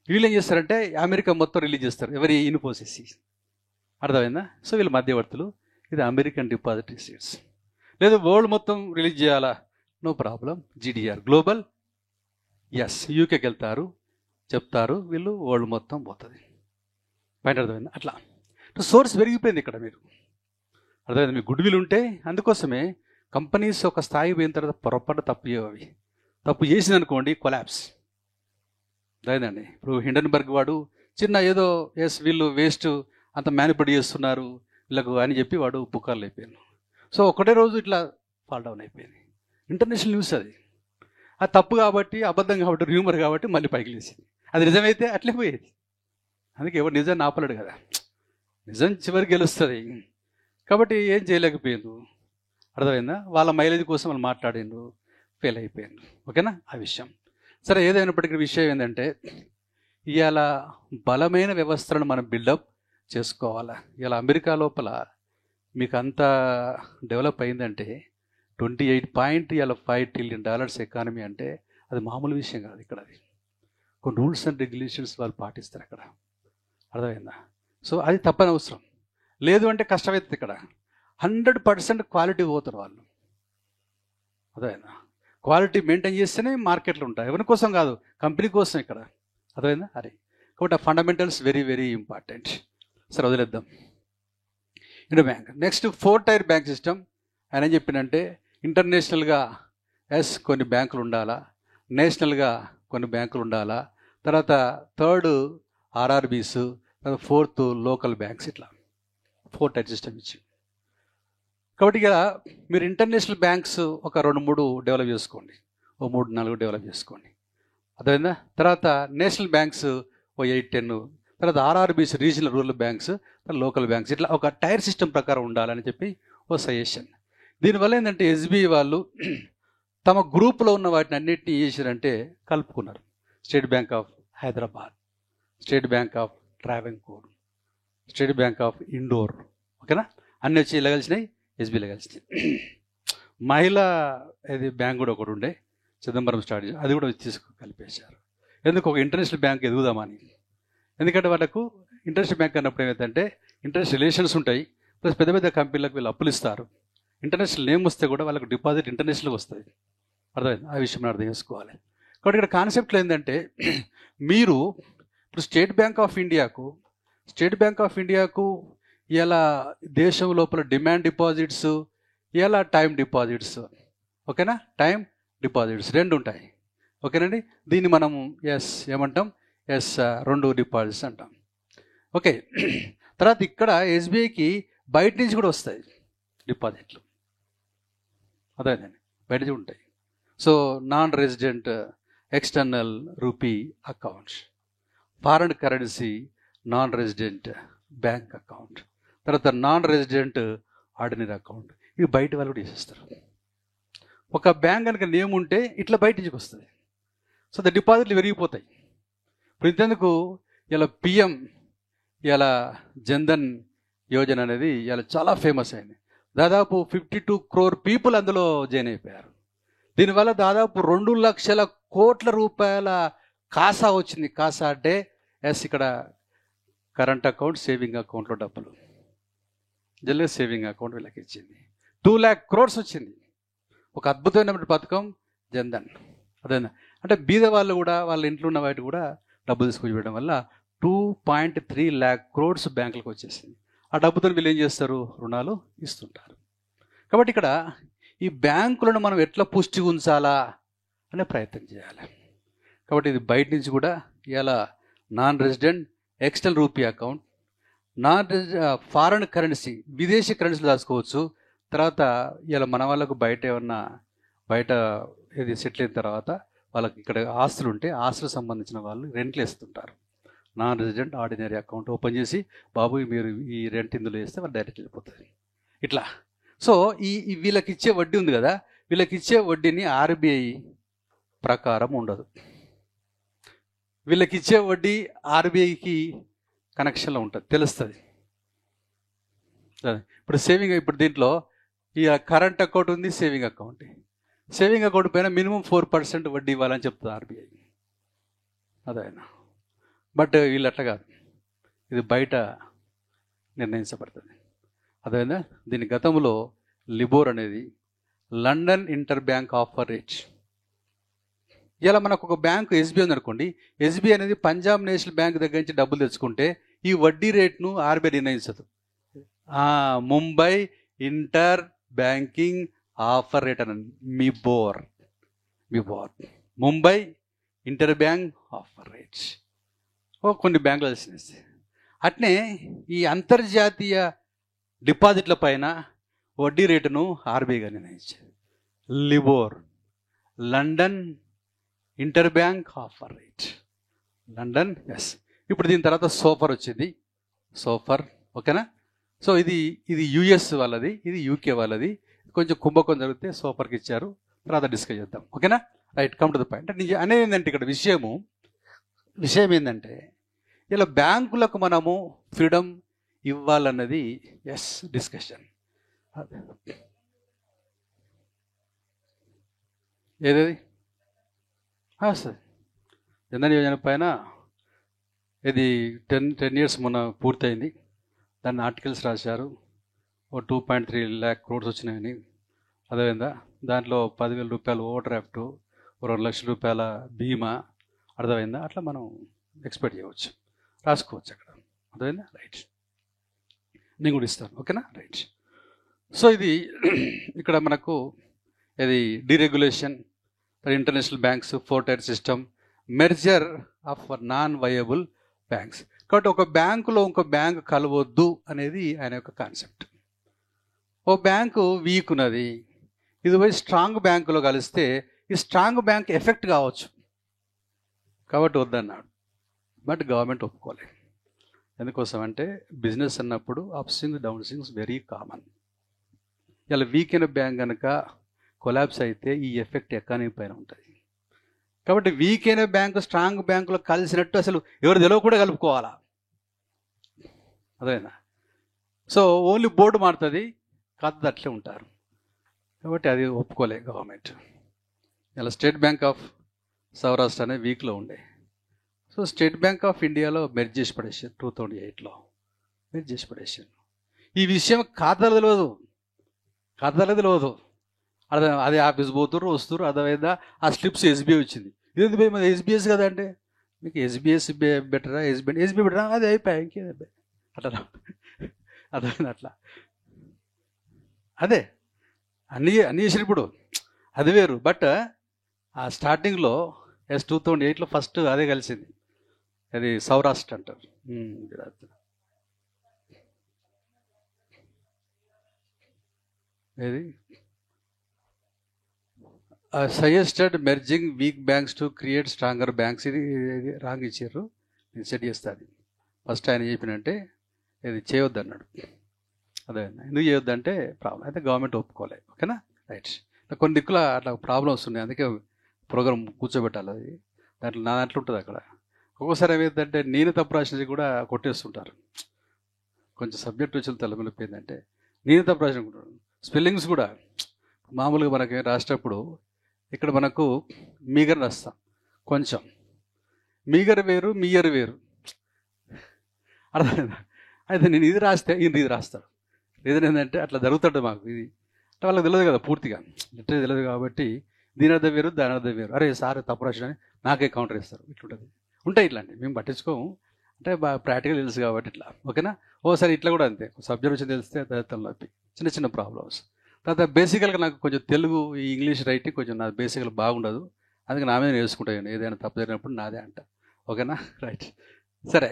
వీళ్ళు ఏం చేస్తారంటే అమెరికా మొత్తం రిలీజ్ చేస్తారు, ఎవరి ఇన్ఫోసిస్, అర్థమైందా? సో వీళ్ళు మధ్యవర్తులు. ఇది అమెరికన్ డిపాజిటరీ రిసీట్స్. లేదు వరల్డ్ మొత్తం రిలీజ్ చేయాలా, no problem, GDR global, yes యూకేకి వెళ్తారు, చెప్తారు, వీళ్ళు వరల్డ్ మొత్తం పోతుంది. పాయింట్ అర్థమైంది? అట్లా సోర్స్ పెరిగిపోయింది ఇక్కడ. మీరు అర్థమైంది? మీకు గుడ్ విల్ ఉంటే, అందుకోసమే కంపెనీస్ ఒక స్థాయి పోయిన తర్వాత పొరపాటు తప్పు చేసింది అనుకోండి, కొలాప్స్ అదేనండి. ఇప్పుడు హిండన్బర్గ్ వాడు చిన్న ఏదో ఎస్ వీళ్ళు వేస్ట్ అంత మ్యానిపులేట్ చేస్తున్నారు వీళ్ళకు అని చెప్పి వాడు పుకార్లు అయిపోయాను. సో ఒకటే రోజు ఇట్లా ఫాల్ డౌన్ అయిపోయింది. ఇంటర్నేషనల్ న్యూస్ అది తప్పు కాబట్టి, అబద్ధం కాబట్టి, హ్యూమర్ కాబట్టి మళ్ళీ పైకి లేచింది. అది నిజమైతే అట్లే పోయేది. అందుకే ఎవరు నిజాన్ని ఆపలేడు కదా, నిజం చివరికి గెలుస్తుంది. కాబట్టి ఏం చేయలేకపోయిండు, అర్థమైందా? వాళ్ళ మైలేజ్ కోసం వాళ్ళు మాట్లాడిండు, ఫెయిల్ అయిపోయిండు. ఓకేనా ఆ విషయం. సరే, ఏదైనప్పటికీ విషయం ఏంటంటే ఇవాళ బలమైన వ్యవస్థలను మనం బిల్డప్ చేసుకోవాలి. ఇలా అమెరికా లోపల మీకు అంత డెవలప్ అయిందంటే 28.5 ట్రిలియన్ డాలర్స్ ఎకానమీ అంటే అది మామూలు విషయం కాదు. ఇక్కడ అది కొన్ని రూల్స్ అండ్ రెగ్యులేషన్స్ వాళ్ళు పాటిస్తారు అక్కడ. అర్థమైందా? సో అది తప్పని అవసరం లేదు. అంటే కష్టమవుతుంది. ఇక్కడ 100% క్వాలిటీ పోతారు వాళ్ళు. అర్థమైందా? క్వాలిటీ మెయింటైన్ చేస్తేనే మార్కెట్లు ఉంటాయి. ఎవరి కోసం కాదు, కంపెనీ కోసం ఇక్కడ. అర్థమైందా? అది కాబట్టి ఆ ఫండమెంటల్స్ వెరీ వెరీ ఇంపార్టెంట్. సరే, వదిలేద్దాం. Indian bank. Next 4 tier bank system. ఆయన ఏం చెప్పిందంటే ఇంటర్నేషనల్గా కొన్ని బ్యాంకులు ఉండాలా, నేషనల్గా కొన్ని బ్యాంకులు ఉండాలా, తర్వాత 3rd RRBs, తర్వాత 4th లోకల్ బ్యాంక్స్, ఇట్లా 4 టైర్ సిస్టమ్ ఇచ్చి. కాబట్టి ఇక మీరు ఇంటర్నేషనల్ బ్యాంక్స్ ఒక 2-3 డెవలప్ చేసుకోండి, 3-4 డెవలప్ చేసుకోండి. అర్థమైందా? తర్వాత నేషనల్ బ్యాంక్స్ 8-10, తర్వాత RRBs regional rural banks, local banks, ఇట్లా ఒక టైర్ సిస్టమ్ ప్రకారం ఉండాలని చెప్పి సజెషన్. దీనివల్ల ఏంటంటే SBI వాళ్ళు తమ గ్రూప్లో ఉన్న వాటిని అన్నింటినీ ఏం చేశారంటే కలుపుకున్నారు. State bank of Hyderabad, state bank of Travancore, state bank of Indore, ఓకేనా, అన్నీ వచ్చి ఇలా కలిసినాయి, SBIలో కలిసినాయి. మహిళా ఇది బ్యాంక్ కూడా ఒకటి ఉండే, చిదంబరం స్టార్ట్ చేసి అది కూడా కలిపేశారు. ఎందుకు? ఒక ఇంటర్నేషనల్ బ్యాంక్ ఎదుగుదామని. ఎందుకంటే వాళ్ళకు ఇంటర్నేషనల్ బ్యాంక్ అన్నప్పుడు ఏమైందంటే ఇంటర్నేషనల్ రిలేషన్స్ ఉంటాయి, ప్లస్ పెద్ద పెద్ద కంపెనీలకు వీళ్ళు అప్పులు ఇస్తారు. ఇంటర్నేషనల్ నేమ్ వస్తే కూడా వాళ్ళకు డిపాజిట్ ఇంటర్నేషనల్గా వస్తుంది. అర్థమైంది? ఆ విషయం అర్థం చేసుకోవాలి. కాబట్టి ఇక్కడ కాన్సెప్ట్లో ఏంటంటే మీరు ఇప్పుడు స్టేట్ బ్యాంక్ ఆఫ్ ఇండియాకు ఇలా దేశం లోపల డిమాండ్ డిపాజిట్స్, ఇలా టైం డిపాజిట్స్, ఓకేనా, టైం డిపాజిట్స్ 2 ఉంటాయి. ఓకేనండి? దీన్ని మనం ఏమంటాం? 2 డిపాజిట్స్ అంటాం. ఓకే. తర్వాత ఇక్కడ SBIకి బయట నుంచి కూడా వస్తాయి డిపాజిట్లు. అదేనండి, బయట నుంచి ఉంటాయి. So non resident external rupee accounts, foreign currency non resident bank account, తర్వాత నాన్ రెసిడెంట్ ఆర్డినరీ అకౌంట్, ఇవి బయట వాళ్ళు కూడా చేసేస్తారు. ఒక బ్యాంక్ కనుక నేమ్ ఉంటే ఇట్లా బయట నుంచి వస్తుంది. సో ద డిపాజిట్లు పెరిగిపోతాయి. ఇప్పుడు ఇంతెందుకు ఇలా PM ఇలా జన్ధన్ యోజన అనేది ఇలా చాలా ఫేమస్ అయింది. దాదాపు 52 crore పీపుల్ అందులో జాయిన్ అయిపోయారు. దీనివల్ల దాదాపు 2 లక్షల కోట్ల రూపాయల కాసా వచ్చింది. కాసా అంటే ఇక్కడ కరెంట్ అకౌంట్, సేవింగ్ అకౌంట్లో డబ్బులు, జనరల్ సేవింగ్ అకౌంట్ వీళ్ళకి ఇచ్చింది. 2 lakh crores వచ్చింది. ఒక అద్భుతమైన పథకం జన్ధన్. అదేనా అంటే బీద వాళ్ళు కూడా వాళ్ళ ఇంట్లో ఉన్న వాటి కూడా డబ్బులు తీసుకొచ్చి పెట్టడం వల్ల 2.3 lakh crores బ్యాంకులకు వచ్చేసింది. ఆ డబ్బుతో వీళ్ళు ఏం చేస్తారు? రుణాలు ఇస్తుంటారు. కాబట్టి ఇక్కడ ఈ బ్యాంకులను మనం ఎట్లా పుష్టి ఉంచాలా అనే ప్రయత్నం చేయాలి. కాబట్టి ఇది బయట నుంచి కూడా ఇలా non resident external rupee account, foreign currency విదేశీ కరెన్సీలు దాచుకోవచ్చు. తర్వాత ఇలా మన వాళ్ళకు బయట ఏది సెటిల్ అయిన తర్వాత వాళ్ళకి ఇక్కడ ఆస్తులు ఉంటే ఆస్తులకు సంబంధించిన వాళ్ళు రెంట్లు వేస్తుంటారు. Non resident ordinary account open చేసి, బాబు మీరు ఈ రెంట్ ఇందులో వేస్తే వాళ్ళు డైరెక్ట్ వెళ్ళిపోతుంది. ఇట్లా. సో వీళ్ళకి ఇచ్చే వడ్డీ ఉంది కదా, వీళ్ళకి ఇచ్చే వడ్డీని RBI ప్రకారం ఉండదు. వీళ్ళకి ఇచ్చే వడ్డీ RBIకి కనెక్షన్లో ఉంటుంది, తెలుస్తుంది. ఇప్పుడు దీంట్లో ఈ కరెంట్ అకౌంట్ ఉంది, సేవింగ్ అకౌంట్. సేవింగ్ అకౌంట్ పైన మినిమం 4% వడ్డీ ఇవ్వాలని చెప్తుంది RBI. అదైనా బట్ వీళ్ళు అట్లా కాదు, ఇది బయట నిర్ణయించబడుతుంది. అదైనా దీని గతంలో లిబోర్ అనేది London inter bank offer rate. ఇలా మనకు ఒక బ్యాంకు SBI ఉందనుకోండి, SBI అనేది పంజాబ్ నేషనల్ బ్యాంక్ దగ్గర నుంచి డబ్బులు తెచ్చుకుంటే ఈ వడ్డీ రేట్ను RBI నిర్ణయించదు. Mumbai inter banking offer rate అని MIBOR, Mumbai inter bank offer rates కొన్ని బ్యాంకులు తెలిసినవి. అట్నే ఈ అంతర్జాతీయ డిపాజిట్ల పైన వడ్డీ రేటును RBIగా నిర్ణయించారు. LIBOR London inter bank offer rate, London. ఇప్పుడు దీని తర్వాత సోఫర్ వచ్చింది, సోఫర్. ఓకేనా? సో ఇది US వాళ్ళది, ఇది UK వాళ్ళది. కొంచెం కుంభకోణం జరిగితే సోఫర్కి ఇచ్చారు, తర్వాత డిస్కస్ చేద్దాం. ఓకేనా? Right, come to the point. అంటే అనేది ఏంటంటే ఇక్కడ విషయం ఏంటంటే ఇలా బ్యాంకులకు మనము ఫ్రీడమ్ ఇవ్వాలన్నది ఎస్ డిస్కషన్. ఏదేది సార్ జన్ధన్ యోజన పైన ఇది 10 years మొన్న పూర్తయింది. దాన్ని ఆర్టికల్స్ రాశారు. ఓ 2.3 lakh crores వచ్చినాయని. అర్థమైందా? దాంట్లో 10,000 రూపాయలు ఓవర్ డ్రాఫ్ట్, 2 లక్షల రూపాయల బీమా. అర్థమైందా? అట్లా మనం ఎక్స్పెక్ట్ చేయవచ్చు, రాసుకోవచ్చు అక్కడ. అర్థమైందా? రైట్, నేను కూడా ఇస్తాను. ఓకేనా? రైట్. సో ఇది ఇక్కడ మనకు ఇది deregulation, international banks, 4-tier system, merger of non viable banks. కాబట్టి ఒక బ్యాంకులో ఇంకో బ్యాంకు కలవద్దు అనేది ఆయన యొక్క కాన్సెప్ట్. ఓ బ్యాంకు వీక్ ఉన్నది, ఇది పోయి స్ట్రాంగ్ బ్యాంకులో కలిస్తే ఈ స్ట్రాంగ్ బ్యాంక్ ఎఫెక్ట్ కావచ్చు, కాబట్టి వద్దన్నాడు. బట్ గవర్నమెంట్ ఒప్పుకోలేదు. ఎందుకోసం అంటే బిజినెస్ అన్నప్పుడు up swings down swings very common. ఇలా వీక్ అయిన బ్యాంక్ కనుక కొలాప్స్ అయితే ఈ ఎఫెక్ట్ ఎకానమీ పైన ఉంటుంది. కాబట్టి వీక్ అయిన బ్యాంకు స్ట్రాంగ్ బ్యాంకులో కలిసినట్టు అసలు ఎవరు తెలియకుండా కలుపుకోవాలా. అదేనా? సో ఓన్లీ బోర్డు మారుతుంది, కాదు అట్లే ఉంటారు. కాబట్టి అది ఒప్పుకోలే గవర్నమెంట్. ఇలా స్టేట్ బ్యాంక్ ఆఫ్ సౌరాష్ట్ర అనే వీక్లో ఉండే. సో స్టేట్ బ్యాంక్ ఆఫ్ ఇండియాలో మెర్జ్ చేసి పడేసారు 2008లో. మెర్జ్ చేసి పడేసారు. ఈ విషయం ఖాతాలో తెలియదు. అదే ఆఫీస్ పోతుర్రు వస్తుర్రు. అర్థమైందా? ఆ స్లిప్స్ ఎస్బీఐ వచ్చింది. ఇది పోయి మరి ఎస్బీఎస్ కదా అంటే మీకు ఎస్బీఎస్ బెటరా, ఎస్బీఐ బెటరా, అది అయిపోయాయి ఇంకేది అట్లా. అర్థమైంది? అట్లా అదే అన్నీ చేసిన ఇప్పుడు అది వేరు. బట్ ఆ స్టార్టింగ్లో 2008లో ఫస్ట్ అదే కలిసింది. అది సౌరాష్ట్ర అంటారు. ఏది suggested merging week banks to create stronger banks. ఇది రాంగ్ ఇచ్చారు, నేను సెట్ చేస్తాను. ఫస్ట్ ఆయన చెప్పినంటే ఇది చేయొద్దు అన్నాడు. అదే ఎందుకు చేయొద్దంటే ప్రాబ్లం అయితే గవర్నమెంట్ ఒప్పుకోలే. ఓకేనా? రైట్. కొన్ని దిక్కుల అట్లా ప్రాబ్లమ్స్ ఉన్నాయి, అందుకే ప్రోగ్రామ్ కూర్చోబెట్టాలి. అది నా దాంట్లో ఉంటుంది అక్కడ. ఒక్కోసారి ఏమైందంటే నేను తప్పు రాసినది కూడా కొట్టేస్తుంటారు. కొంచెం సబ్జెక్ట్ వచ్చిన తలమలిపోయిందంటే నేను తప్పు రాసినకుంటాను. స్పెల్లింగ్స్ కూడా మామూలుగా మనకి రాసేటప్పుడు ఇక్కడ మనకు మీగర్ రాస్తాం, కొంచెం మీగర్ వేరు, మీయర్ వేరు. అర్థమైందా? అయితే నేను ఇది రాస్తే ఈయన ఇది రాస్తాడు. రీజన్ ఏంటంటే అట్లా జరుగుతుంటుంది మాకు. ఇది అంటే వాళ్ళకి తెలియదు కదా పూర్తిగా, లిటరీ తెలియదు. కాబట్టి దీని అర్థం వేరు, దాని అర్థం వేరు. అరే సార్ తప్పు రాసినని నాకే కౌంటర్ ఇస్తారు. ఇట్లుంటుంది. ఉంటాయి ఇట్లాంటి, మేము పట్టించుకోము. అంటే ప్రాక్టికల్ తెలుసు కాబట్టి ఇట్లా. ఓకేనా? ఓసారి ఇట్లా కూడా అంతే, సబ్జెక్ట్ వచ్చి తెలిస్తే తలనొప్పి, చిన్న ప్రాబ్లమ్స్. తర్వాత బేసికల్గా నాకు కొంచెం తెలుగు, ఈ ఇంగ్లీష్ రైటింగ్ కొంచెం నాకు బేసికల్ బాగుండదు. అందుకే నా మీద నేర్చుకుంటాను. ఏదైనా తప్పు జరిగినప్పుడు నాదే అంట. ఓకేనా? రైట్. సరే,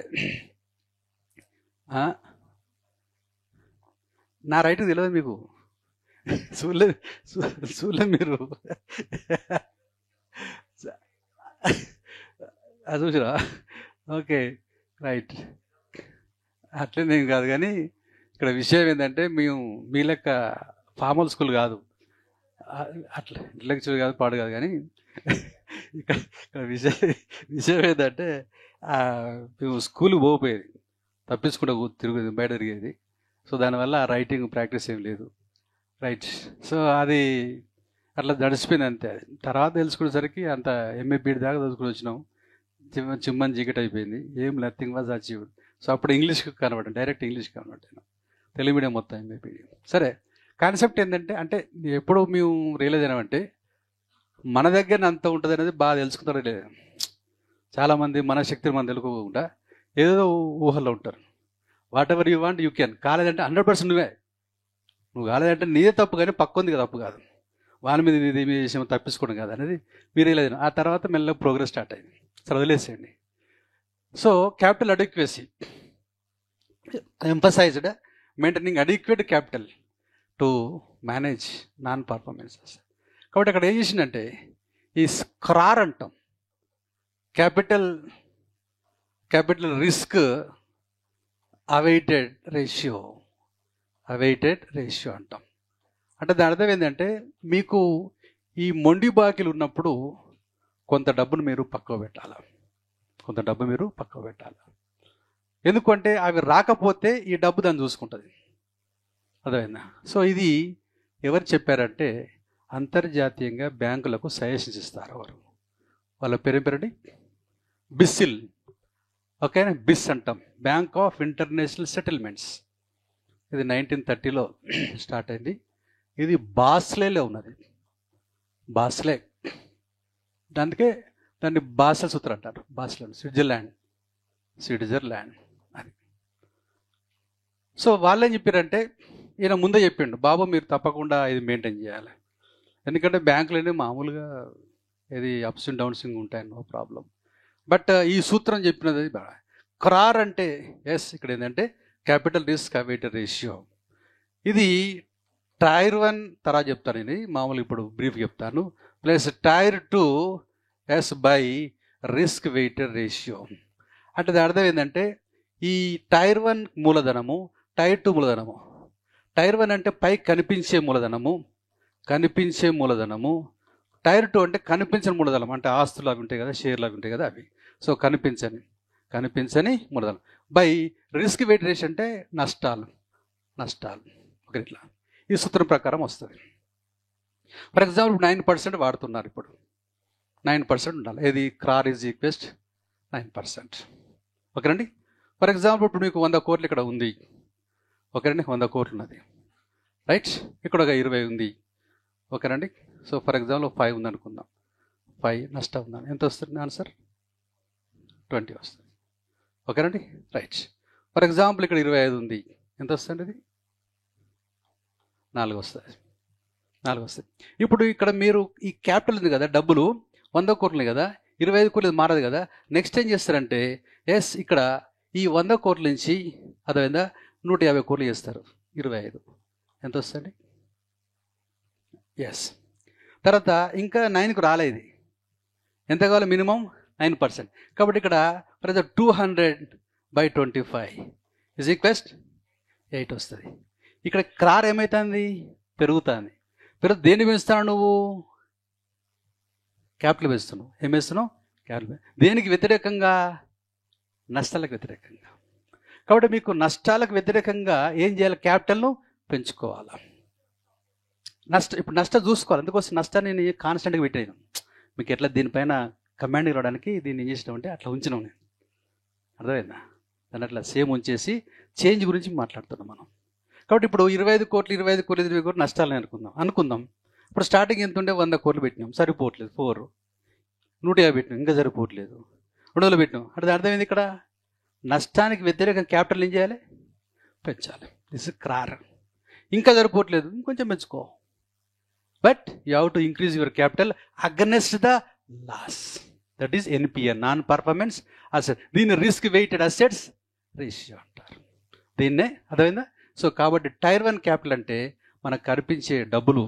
నా రైటింగ్ తెలియదు మీకు, చూడలే మీరు. అది చూసిరా? Okay, right. అట్లే నేను కాదు, కానీ ఇక్కడ విషయం ఏంటంటే మేము మీ లెక్క ఫార్మల్ స్కూల్ కాదు, అట్లా ఇంటలెక్చువల్ కాదు, పాడు కాదు. కానీ ఇక్కడ విషయం ఏంటంటే మేము స్కూల్కి పోకపోయేది, తప్పించుకుంటూ తిరుగుతుంది, బయట తిరిగేది. సో దానివల్ల రైటింగ్ ప్రాక్టీస్ ఏం లేదు. రైట్. సో అది అట్లా నడిచిపోయింది అంతే. తర్వాత తెలుసుకునేసరికి అంత ఎంఏ బీడ్ దాకా తెలుసుకుని వచ్చినాం. చిమ్మని చీకటి అయిపోయింది. ఏం నథింగ్ వాజ్ అచీవ్డ్. సో అప్పుడు ఇంగ్లీష్కి కన్వర్ట్, డైరెక్ట్ ఇంగ్లీష్కి కన్వర్ట్ అయినా, తెలుగు మీడియం మొత్తం ఎంఏ బీడీ. సరే, కాన్సెప్ట్ ఏంటంటే అంటే ఎప్పుడు మేము రియలైజ్ అయినామంటే మన దగ్గర అంత ఉంటుంది అనేది బాగా తెలుసుకుంటారో లేదు. చాలామంది మన శక్తిని మనం తెలుసుకోకుండా ఏదో ఊహల్లో ఉంటారు. Whatever you want you can. కాలేదంటే 100% నువ్వు కాలేదంటే నీదే తప్పు, కానీ పక్కొంది కదా తప్పు కాదు, వాళ్ళ మీద ఇది మీ విషయం తప్పించుకోవడం కాదు అనేది మీరు రియలైజ్. ఆ తర్వాత మెల్లగా ప్రోగ్రెస్ స్టార్ట్ అయింది. సరే, వదిలేసేయండి. So capital adequacy emphasised maintaining adequate capital to manage non performances. కాబట్టి అక్కడ ఏం చేసిందంటే ఈ స్క్రార్ అంటాం, క్యాపిటల్ రిస్క్ అవైటెడ్ రేషియో అంటాం. అంటే దాని అర్థం ఏంటంటే మీకు ఈ మొండి బాకీలు ఉన్నప్పుడు కొంత డబ్బును మీరు పక్కకు పెట్టాలి. కొంత డబ్బు మీరు పక్కకు పెట్టాలి. ఎందుకంటే అవి రాకపోతే ఈ డబ్బు దాన్ని చూసుకుంటుంది. అర్థమైందా? సో ఇది ఎవరు చెప్పారంటే అంతర్జాతీయంగా బ్యాంకులకు సజెషన్స్ ఇస్తారు. వారు వాళ్ళ పేరేంటి? బిస్సిల్. ఓకేనా? బిస్ అంటాం, బ్యాంక్ ఆఫ్ ఇంటర్నేషనల్ సెటిల్మెంట్స్. ఇది 1930లో స్టార్ట్ అయింది. ఇది బాస్లేలో ఉన్నది. బాస్లే, అందుకే దాన్ని బాసల్ సూత్రం అంటారు. బాస్లే, స్విట్జర్లాండ్ అది. సో వాళ్ళేం చెప్పారంటే, ఈయన ముందే చెప్పిండు, బాబు మీరు తప్పకుండా ఇది మెయింటైన్ చేయాలి. ఎందుకంటే బ్యాంకులు మామూలుగా ఇది అప్స్ అండ్ డౌన్స్ ఉంటాయి, నో ప్రాబ్లం. బట్ ఈ సూత్రం చెప్పినది క్రార్ అంటే ఇక్కడ ఏంటంటే క్యాపిటల్ రిస్క్ అవైటర్ రేషియో. ఇది టైర్ 1 తర్వాత చెప్తాను, ఇది మామూలు ఇప్పుడు బ్రీఫ్ చెప్తాను. Plus tier 2 by risk weighted ratio. అంటే దాని అర్థం ఏంటంటే ఈ టైర్ 1 మూలధనము, టైర్ 2 మూలధనము. టైర్ 1 అంటే పైకి కనిపించే మూలధనము, టైర్ 2 అంటే కనిపించని మూలధనం, అంటే ఆస్తులు అవి ఉంటాయి కదా, షేర్లు అవి ఉంటాయి కదా అవి. సో కనిపించని మూలధనం బై రిస్క్ వెయిట్ రేషియో అంటే నష్టాలు. ఓకే, ఇట్లా ఈ సూత్రం ప్రకారం వస్తుంది. ఫర్ ఎగ్జాంపుల్ 9% వాడుతున్నారు, ఇప్పుడు 9% ఉండాలి. ఏది? క్రార్ ఈజ్ ఈక్వెస్ట్ 9%. ఓకేనండి. ఫర్ ఎగ్జాంపుల్ ఇప్పుడు మీకు 100 కోట్లు ఇక్కడ ఉంది. ఓకేనండి, 100 కోట్లు ఉన్నది, రైట్. ఇక్కడ ఒక 20 ఉంది. ఓకేనండి. సో ఫర్ ఎగ్జాంపుల్ 5 ఉంది అనుకుందాం. 5 నష్టం ఉందని ఎంత వస్తుంది ఆన్సర్? 20 వస్తుంది. ఓకేనండి, రైట్. ఫర్ ఎగ్జాంపుల్ ఇక్కడ 25 ఉంది, ఎంత వస్తుంది? ఇది 4 వస్తుంది. ఇప్పుడు ఇక్కడ మీరు ఈ క్యాపిటల్ ఉంది కదా, డబ్బులు 100 కోట్లు కదా, 25 కోట్లు మారదు కదా. నెక్స్ట్ ఏం చేస్తారంటే ఇక్కడ ఈ 100 కోట్ల నుంచి అదేవిధంగా 150 కోట్లు చేస్తారు. 25 ఎంత వస్తుంది? తర్వాత ఇంకా 9కు రాలేదు. ఎంత కావాలి? మినిమం 9%. కాబట్టి ఇక్కడ ఫర్ ఎగ్జాంపుల్ 200/25 ఈజ్ ఈక్వెస్ట్ 8 వస్తుంది. ఇక్కడ క్రార్ ఏమవుతుంది? పెరుగుతుంది. దేన్ని పెంచుతావు నువ్వు? క్యాపిటల్ పెంచుతున్నావు. ఏం పెంచుతున్నావు? క్యాపిటల్. దేనికి వ్యతిరేకంగా? నష్టాలకు వ్యతిరేకంగా. కాబట్టి మీకు నష్టాలకు వ్యతిరేకంగా ఏం చేయాలి? క్యాపిటల్ను పెంచుకోవాలి. ఇప్పుడు నష్టం చూసుకోవాలి. అందుకోసం నష్టాన్ని నేను కాన్స్టెంట్గా పెట్టాను. మీకు ఎట్లా దీనిపైన కమాండ్ రావడానికి దీన్ని ఏం చేసినాం అంటే అట్లా ఉంచినాం నేను. అర్థమైందా? దాన్ని అట్లా సేమ్ ఉంచేసి చేంజ్ గురించి మాట్లాడుతున్నాం మనం. కాబట్టి ఇప్పుడు 25 కోట్లు నష్టాలని అనుకుందాం. ఇప్పుడు స్టార్టింగ్ ఎంత ఉండే? 100 కోట్లు పెట్టినాం, సరిపోవట్లేదు. 4 150 పెట్టినాం, ఇంకా సరిపోవట్లేదు. 200 పెట్టినాం. అంటే అర్థం ఏంది? ఇక్కడ నష్టానికి వ్యతిరేకంగా క్యాపిటల్ ఏం చేయాలి? పెంచాలి. This CRAR. ఇంకా సరిపోవట్లేదు, ఇంకొంచెం పెంచుకో. But you have to increase your capital against the loss. That is NPN, non performance asset. దీన్ని రిస్క్ వెయిటెడ్ అసెట్స్ రేషియో అంటారు. దీన్నే అర్థమైందా? సో కాబట్టి టైర్ 1 క్యాపిటల్ అంటే మనకు కనిపించే డబ్బులు,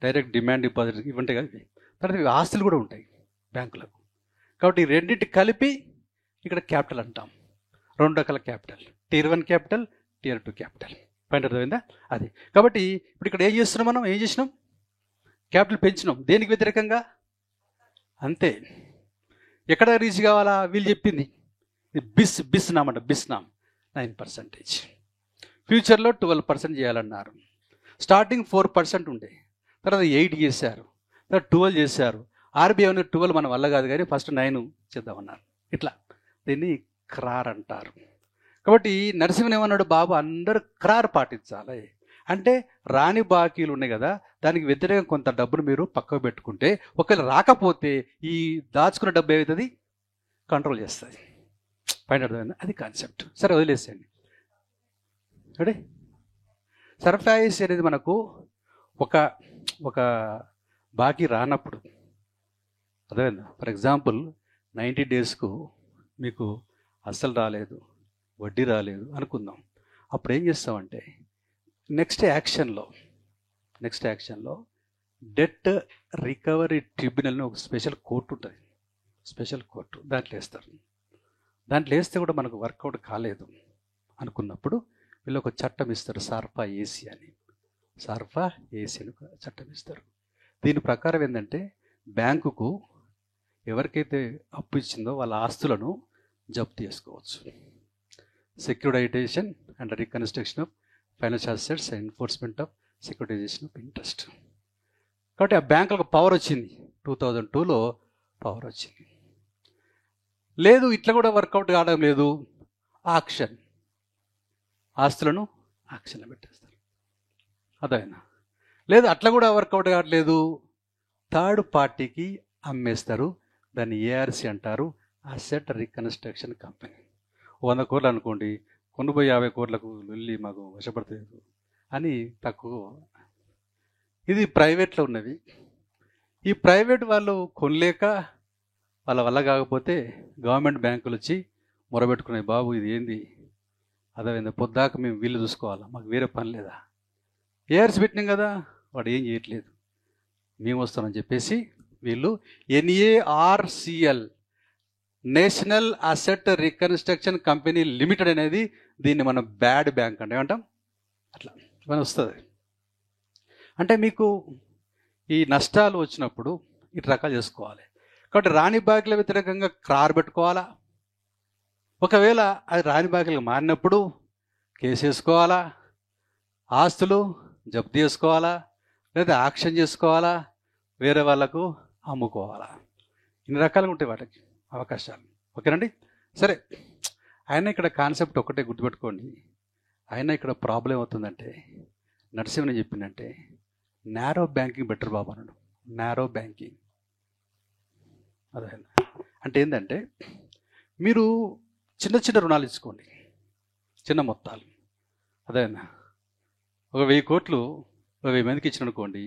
డైరెక్ట్ డిమాండ్ డిపాజిట్ ఇవి ఉంటాయి కదా. తర్వాత ఇవి ఆస్తులు కూడా ఉంటాయి బ్యాంకులకు. కాబట్టి ఈ రెండింటి కలిపి ఇక్కడ క్యాపిటల్ అంటాం. 2 రకాల capital, tier 1 capital, tier 2 capital. Point అర్థమైందా? అది. కాబట్టి ఇప్పుడు ఇక్కడ ఏం చేస్తున్నాం మనం? ఏం చేసినాం? క్యాపిటల్ పెంచినాం. దేనికి వ్యతిరేకంగా? అంతే. ఎక్కడ రీచ్ కావాలా? వీళ్ళు చెప్పింది బిస్నామ్ 9%. ఫ్యూచర్లో 12% చేయాలన్నారు. స్టార్టింగ్ 4% ఉండే, తర్వాత 8 చేశారు, తర్వాత 12 చేశారు. ఆర్బీఐ 12 మన వల్ల కాదు కానీ ఫస్ట్ 9 చేద్దామన్నారు. ఇట్లా దీన్ని క్రార్ అంటారు. కాబట్టి నరసింహన్ ఏమన్నాడు? బాబు అందరూ క్రార్ పాటించాలి. అంటే రాని బాకీలు ఉన్నాయి కదా, దానికి వ్యతిరేకంగా కొంత డబ్బును మీరు పక్కకు పెట్టుకుంటే ఒకవేళ రాకపోతే ఈ దాచుకున్న డబ్బు ఏమవుతుంది? కంట్రోల్ చేస్తుంది. పాయింట్ అర్థమైందా? అది కాన్సెప్ట్. సరే వదిలేసేయండి. అంటే సర్ప్రైజ్ అనేది మనకు ఒక బాకీ రానప్పుడు అర్థమైందా? ఫర్ ఎగ్జాంపుల్ 90 డేస్కు మీకు అస్సలు రాలేదు, వడ్డీ రాలేదు అనుకుందాం. అప్పుడు ఏం చేస్తామంటే నెక్స్ట్ యాక్షన్లో డెట్ రికవరీ ట్రిబ్యునల్ని ఒక స్పెషల్ కోర్టు ఉంటుంది. దాంట్లో వేస్తారు. దాంట్లో వేస్తే కూడా మనకు వర్కౌట్ కాలేదు అనుకున్నప్పుడు వీళ్ళు ఒక చట్టం ఇస్తారు, సార్ఫా ఏసీ అని ఒక చట్టం ఇస్తారు. దీని ప్రకారం ఏంటంటే బ్యాంకుకు ఎవరికైతే అప్పు ఇచ్చిందో వాళ్ళ ఆస్తులను జప్తు చేసుకోవచ్చు. Securitisation and reconstruction of financial assets and enforcement of securitisation of interest. కాబట్టి ఆ బ్యాంకులకు పవర్ వచ్చింది, 2002లో పవర్ వచ్చింది. లేదు ఇట్లా కూడా వర్కౌట్ కావడం లేదు, ఆక్షన్, ఆస్తులను ఆక్షన్లో పెట్టేస్తారు. అదైనా లేదు అట్లా కూడా వర్కౌట్ కావట్లేదు, థర్డ్ పార్టీకి అమ్మేస్తారు. దాన్ని ఏఆర్సి అంటారు, అసెట్ రీకన్స్ట్రక్షన్ కంపెనీ. 100 కోట్లు అనుకోండి, కొనుపోయి 50 కోట్లకు వెళ్ళి మాకు వశపడలేదు అని తక్కువ. ఇది ప్రైవేట్లో ఉన్నవి. ఈ ప్రైవేట్ వాళ్ళు కొనలేక వాళ్ళ వల్ల కాకపోతే గవర్నమెంట్ బ్యాంకులు వచ్చి మొరబెట్టుకున్నాయి, బాబు ఇది ఏంది అదేంది పొద్దాక మేము వీళ్ళు చూసుకోవాలా, మాకు వేరే పని లేదా, ఏఆర్సి పెట్టినాం కదా వాడు ఏం చేయట్లేదు మేము వస్తామని చెప్పేసి వీళ్ళు NARCL, national asset reconstruction company limited అనేది, దీన్ని మనం బ్యాడ్ బ్యాంక్ అంటే ఏమంటాం, అట్లా ఇవన్నీ వస్తుంది. అంటే మీకు ఈ నష్టాలు వచ్చినప్పుడు ఇటు రకాలు చేసుకోవాలి. కాబట్టి రాణి బాకీల వ్యతిరేకంగా క్రార్ పెట్టుకోవాలా, ఒకవేళ అది రాణి బాకీలకు మారినప్పుడు కేసు వేసుకోవాలా, ఆస్తులు జప్తు చేసుకోవాలా, లేదా యాక్షన్ చేసుకోవాలా, వేరే వాళ్ళకు అమ్ముకోవాలా. ఇన్ని రకాలుగా ఉంటాయి వాటికి అవకాశాలు. ఓకేనండి. సరే, ఆయన ఇక్కడ కాన్సెప్ట్ ఒకటే గుర్తుపెట్టుకోండి. ఆయన ఇక్కడ ప్రాబ్లం అవుతుందంటే నరసింహన్ చెప్పిందంటే నారో బ్యాంకింగ్ బెటర్ బాబు అన్నాడు. నారో బ్యాంకింగ్ అదే అంటే ఏంటంటే మీరు చిన్న చిన్న రుణాలు ఇచ్చుకోండి, చిన్న మొత్తాలు. అదేనా ఒక 1000 కోట్లు 1000 మందికి ఇచ్చిననుకోండి,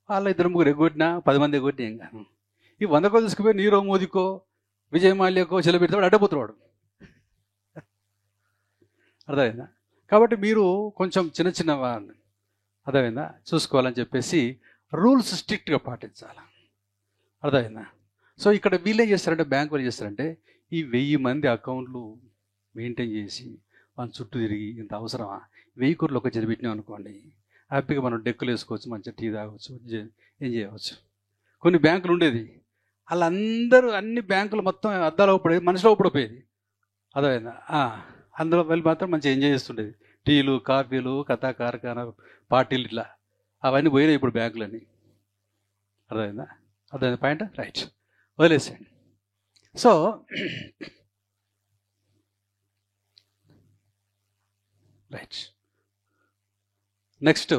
వాళ్ళ 2-3 ఎగ్గొట్టినా 10 మంది ఎగ్గొట్టినా ఏం కాదు. ఈ 100 కోట్లు తీసుకుపోయి నీరవ్ మోదీకో విజయ్ మాల్యాకో చెలబెడతాడు, అడ్డపోతున్నాడు. అర్థమైందా? కాబట్టి మీరు కొంచెం చిన్న చిన్న అర్థమైందా చూసుకోవాలని చెప్పేసి రూల్స్ స్ట్రిక్ట్గా పాటించాలి. అర్థమైందా? సో ఇక్కడ వీళ్ళు ఏం చేస్తారంటే, బ్యాంకు వాళ్ళు చేస్తారంటే ఈ 1000 మంది అకౌంట్లు మెయింటైన్ చేసి మన చుట్టూ తిరిగి ఇంత అవసరమా, 1000 కోట్లు ఒక జరిపెట్టినాం అనుకోండి, హ్యాపీగా మనం డెక్కులు వేసుకోవచ్చు, మంచిగా టీ తాగవచ్చు, ఏం చేయవచ్చు. కొన్ని బ్యాంకులు ఉండేది వాళ్ళందరూ అన్ని బ్యాంకులు మొత్తం అద్దాలో పడేది, మనిషిలో పడిపోయేది. అర్థమైందా? అందులో వెళ్ళి మాత్రం మంచిగా ఎంజాయ్ చేస్తుండేది, టీలు కాఫీలు కథా కార్ఖానా పార్టీలు ఇట్లా అవన్నీ పోయినాయి ఇప్పుడు బ్యాంకులన్నీ. అర్థమైందా? అర్థమైంది పాయింట్? రైట్, వదిలేసేయండి. సో రైట్, నెక్స్ట్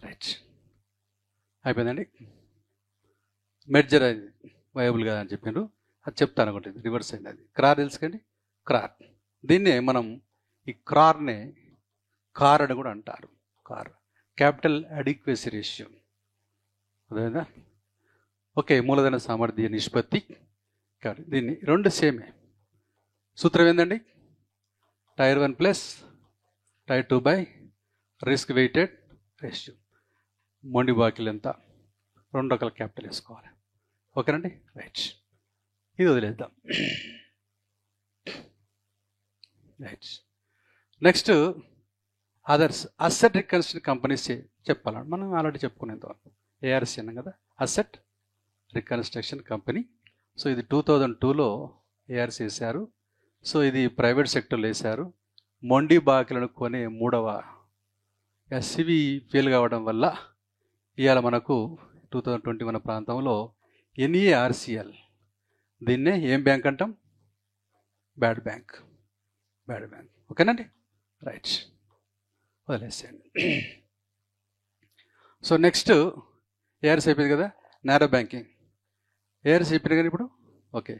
రైట్ అయిపోయిందండి. మెర్జర్ అది వైబుల్ కదా అని చెప్పిండ్రు, అది చెప్తాను ఒకటి రివర్స్ అయింది. అది క్రార్ తెలుసుకండి, క్రార్. దీన్నే మనం ఈ క్రార్నే కార్ అని కూడా అంటారు. CAR capital adequacy ratio. అదేదా? ఓకే, మూలధన సామర్థ్య నిష్పత్తి. కాబట్టి దీన్ని రెండు సేమే. సూత్రం ఏందండి? Tier 1 plus tier 2 by risk weighted ratio. మొండి బాకీలు ఎంత, 2 రకాల క్యాపిటల్ వేసుకోవాలి. ఓకేనండి. రైట్, ఇది వదిలేద్దాం. Right, next others asset reconstruction companies చెప్పాలండి. మనం ఆల్రెడీ చెప్పుకునేంతవరకు ఏఆర్సి అన్నాం కదా, అసెట్ రికన్స్ట్రక్షన్ కంపెనీ. సో ఇది 2002లో ఏఆర్సి వేశారు. సో ఇది ప్రైవేట్ సెక్టర్లో వేశారు. మొండి బాకీలను కొనే 3వ ఎస్సివి ఫెయిల్ కావడం వల్ల ఇవాళ మనకు 2021 ప్రాంతంలో ఎన్ఏఆర్సిఎల్, దీన్నే ఏం బ్యాంక్ అంటాం? Bad bank. Bad bank. ఓకేనండి. రైట్, వదిలేసేయండి. సో నెక్స్ట్ ఏఆర్సి అయిపోయింది కదా, నారో బ్యాంకింగ్. ఏఆర్సి అయిపోయింది కానీ ఇప్పుడు okay,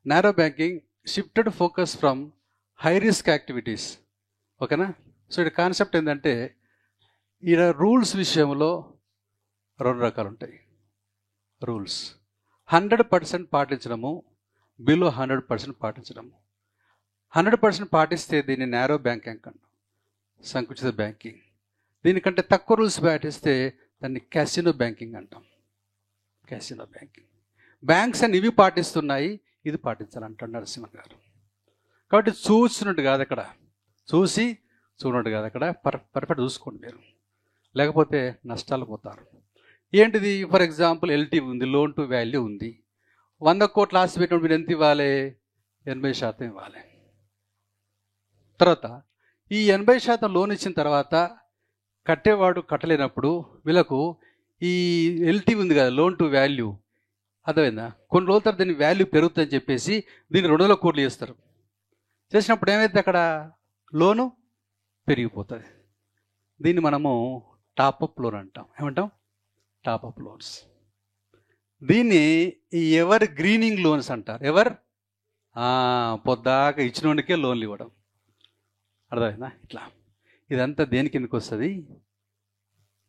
narrow banking shifted focus from high risk activities. ఓకేనా? సో ఇక్కడ కాన్సెప్ట్ ఏంటంటే, ఈడ రూల్స్ విషయంలో 2 రకాలు ఉంటాయి. Rules 100% పాటించడము, below 100% పాటించడము. 100% పాటిస్తే దీన్ని నారో బ్యాంకింగ్ అంటాం, సంకుచిత బ్యాంకింగ్. దీనికంటే తక్కువ రూల్స్ పాటిస్తే దాన్ని క్యాసినో బ్యాంకింగ్ అంటాం. Casino banking. బ్యాంక్స్ అని ఇవి పాటిస్తున్నాయి, ఇది పాటించాలంటాడు నరసింహన్ గారు. కాబట్టి చూసినట్టు కాదు, అక్కడ చూసి చూడండి కదా అక్కడ పర్ఫెక్ట్ చూసుకోండి మీరు, లేకపోతే నష్టాలు పోతారు. ఏంటిది? ఫర్ ఎగ్జాంపుల్ ఎల్టీ ఉంది, లోన్ టు వాల్యూ ఉంది. 100 కోట్లు ఆస్తి పెట్టినప్పుడు మీరు ఎంత ఇవ్వాలి? 80% ఇవ్వాలి. తర్వాత ఈ 80% లోన్ ఇచ్చిన తర్వాత కట్టేవాడు కట్టలేనప్పుడు వీళ్ళకు ఈ ఎల్టీ ఉంది కదా, లోన్ టు వాల్యూ, అర్థమైందా? కొన్ని రోజుల తర్వాత దీని వాల్యూ పెరుగుతుందని చెప్పేసి దీన్ని 200 కోట్లు చేస్తారు. చేసినప్పుడు ఏమైతే అక్కడ లోను పెరిగిపోతుంది. దీన్ని మనము టాపప్ లోన్ అంటాం. ఏమంటాం? Top up loans. దీన్ని ఎవర్ గ్రీనింగ్ లోన్స్ అంటారు. పొద్దాక ఇచ్చినోడికే లోన్లు ఇవ్వడం. అర్థమైందా? ఇట్లా ఇదంతా దేని కిందకి వస్తుంది?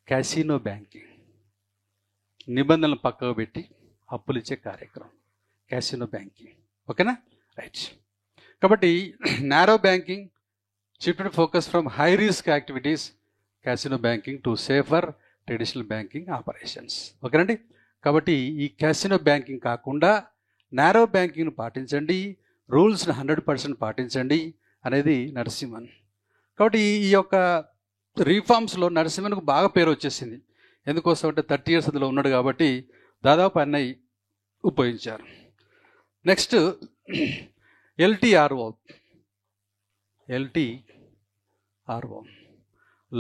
Casino banking. నిబంధనలు పక్కకు పెట్టి అప్పులు ఇచ్చే కార్యక్రమం క్యాసినో బ్యాంకింగ్. ఓకేనా? రైట్. కాబట్టి narrow banking shifted focus from high risk activities casino banking to safer traditional banking operations. ఓకేనండి? కాబట్టి ఈ క్యాసినో బ్యాంకింగ్ కాకుండా నారో బ్యాంకింగ్ను పాటించండి, రూల్స్ని 100% పాటించండి అనేది నరసింహన్. కాబట్టి ఈ యొక్క రీఫార్మ్స్లో నరసింహన్కు బాగా పేరు వచ్చేసింది. ఎందుకోసం అంటే 30 years అందులో ఉన్నాడు కాబట్టి దాదాపు అన్నీ ఉపయోగించారు. Next LTRO.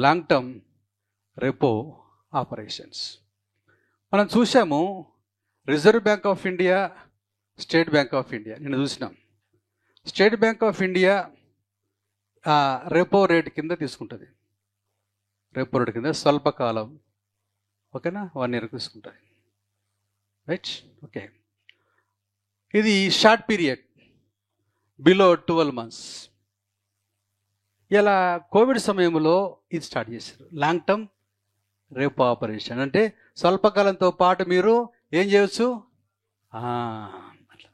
Long term repo operations. మనం చూసాము reserve bank of India, state bank of India. నిన్న చూసినాం. State bank of India repo rate కింద తీసుకుంటుంది. రెపో రేట్ కింద స్వల్పకాలం, ఓకేనా, 1 year తీసుకుంటుంది. రైట్? ఓకే. ఇది షార్ట్ పీరియడ్, బిలో 12 months. ఇలా కోవిడ్ సమయంలో ఇది స్టార్ట్ చేశారు, లాంగ్ టర్మ్ రెపో ఆపరేషన్. అంటే స్వల్పకాలంతో పాటు మీరు ఏం చేయవచ్చు? అట్లా.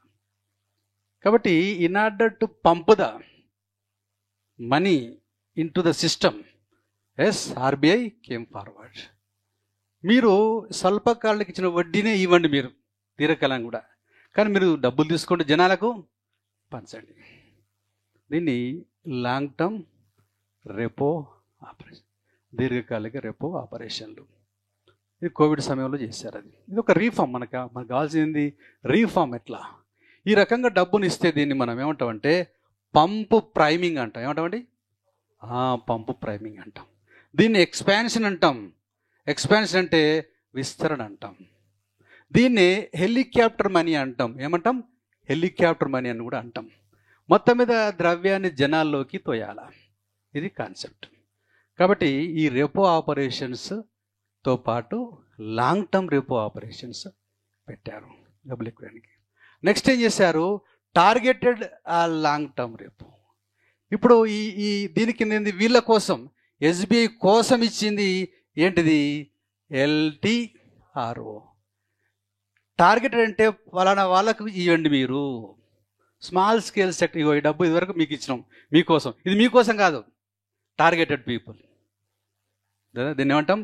కాబట్టి in order to pump the money in to the system, RBI came forward. మీరు స్వల్పకాలానికి ఇచ్చిన వడ్డీనే ఇవ్వండి మీరు, దీర్ఘకాలం కూడా, కానీ మీరు డబ్బులు తీసుకుంటే జనాలకు పంచండి. దీన్ని లాంగ్ టర్మ్ రెపో ఆపరేషన్, దీర్ఘకాలిక రెపో ఆపరేషన్లు. ఇది కోవిడ్ సమయంలో చేశారు. ఇది ఒక రీఫార్మ్. మనకు కావాల్సింది రీఫార్మ్. ఎట్లా ఈ రకంగా డబ్బుని ఇస్తే దీన్ని మనం ఏమంటామంటే పంపు ప్రైమింగ్ అంటాం. ఏమంటామండి? పంపు ప్రైమింగ్ అంటాం. దీన్ని ఎక్స్పాన్షన్ అంటాం. ఎక్స్పాన్షన్ అంటే విస్తరణ అంటాం. దీన్ని హెలికాప్టర్ మనీ అంటాం. ఏమంటాం? హెలికాప్టర్ మనీ అని కూడా అంటాం. మొత్తం మీద ద్రవ్యాన్ని జనాల్లోకి తోయాల. ఇది కాన్సెప్ట్. కాబట్టి ఈ రెపో ఆపరేషన్స్తో పాటు లాంగ్ టర్మ్ రెపో ఆపరేషన్స్ పెట్టారు డబ్బులు ఎక్కువడానికి. నెక్స్ట్ ఏం చేశారు? Targeted long term repo. ఇప్పుడు ఈ దీనికి నేను వీళ్ళ కోసం, ఎస్బీఐ కోసం ఇచ్చింది ఏంటిది? ఎల్టీఆర్ఓ. టార్గెటెడ్ అంటే ఫలానా వాళ్ళకు ఇవ్వండి మీరు, స్మాల్ స్కేల్ సెక్టర్. ఈ డబ్బు ఇదివరకు మీకు ఇచ్చినాం మీకోసం, ఇది మీకోసం కాదు, టార్గెటెడ్ పీపుల్. దీన్ని ఏమంటాం?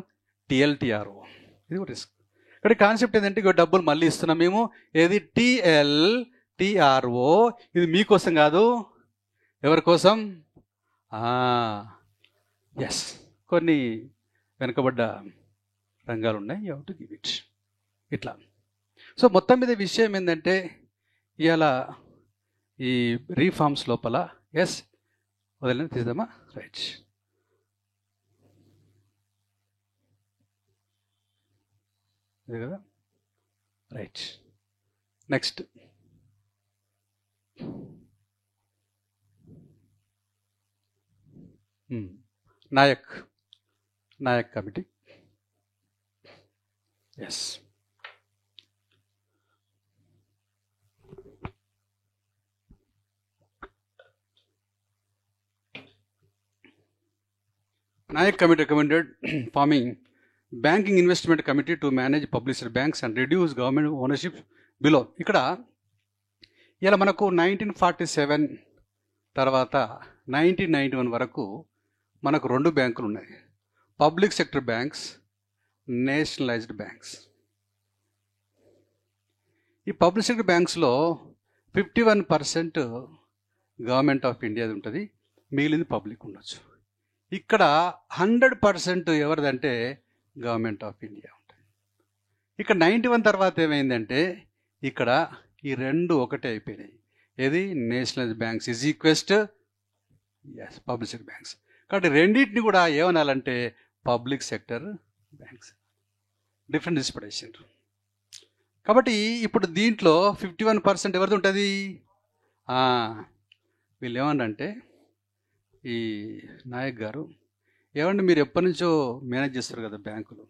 టిఎల్టీఆర్ఓ. ఇది ఒక రిస్క్. ఇక్కడ కాన్సెప్ట్ ఏంటంటే ఇక డబ్బులు మళ్ళీ ఇస్తున్నాం మేము. ఏది? టిఎల్టీఆర్ఓ. ఇది మీకోసం కాదు, ఎవరి కోసం? ఎస్, కొన్ని వెనుకబడ్డ రంగాలు ఉన్నాయి, you have to give it. ఇట్లా. సో మొత్తం మీద విషయం ఏంటంటే ఇవాళ ఈ రీఫార్మ్స్ లోపల వదిలిన తీద్దామా? రైట్. ఇదే కదా? Right. Next Nayak committee. Yes. Nayak Committee recommended forming Banking Investment Committee to manage published banks and reduce government ownership below. ఇక్కడ ఇలా మనకు 1947 తర్వాత 1991 వరకు మనకు 2 బ్యాంకులు ఉన్నాయి. Public sector banks, nationalised banks. ఈ పబ్లిక్ సెక్టర్ బ్యాంక్స్లో 51% గవర్నమెంట్ ఆఫ్ ఇండియాది ఉంటుంది, మిగిలింది పబ్లిక్ ఉండొచ్చు. ఇక్కడ 100% ఎవరిదంటే గవర్నమెంట్ ఆఫ్ ఇండియా ఉంటుంది. ఇక్కడ 91 తర్వాత ఏమైందంటే ఇక్కడ ఈ రెండు ఒకటే అయిపోయినాయి. ఏది నేషనలైజ్ బ్యాంక్స్ ఈజ్ ఈక్వెస్ట్ పబ్లిక్ సెక్టర్ బ్యాంక్స్. కాబట్టి రెండింటిని కూడా ఏమనాలంటే public sector banks. Different dispensation. కాబట్టి ఇప్పుడు దీంట్లో 51% ఎవరిది ఉంటుంది? వీళ్ళు ఏమన్నంటే ఈ నాయక్ గారు, ఏమంటే మీరు ఎప్పటి నుంచో మేనేజ్ చేస్తారు కదా బ్యాంకులు,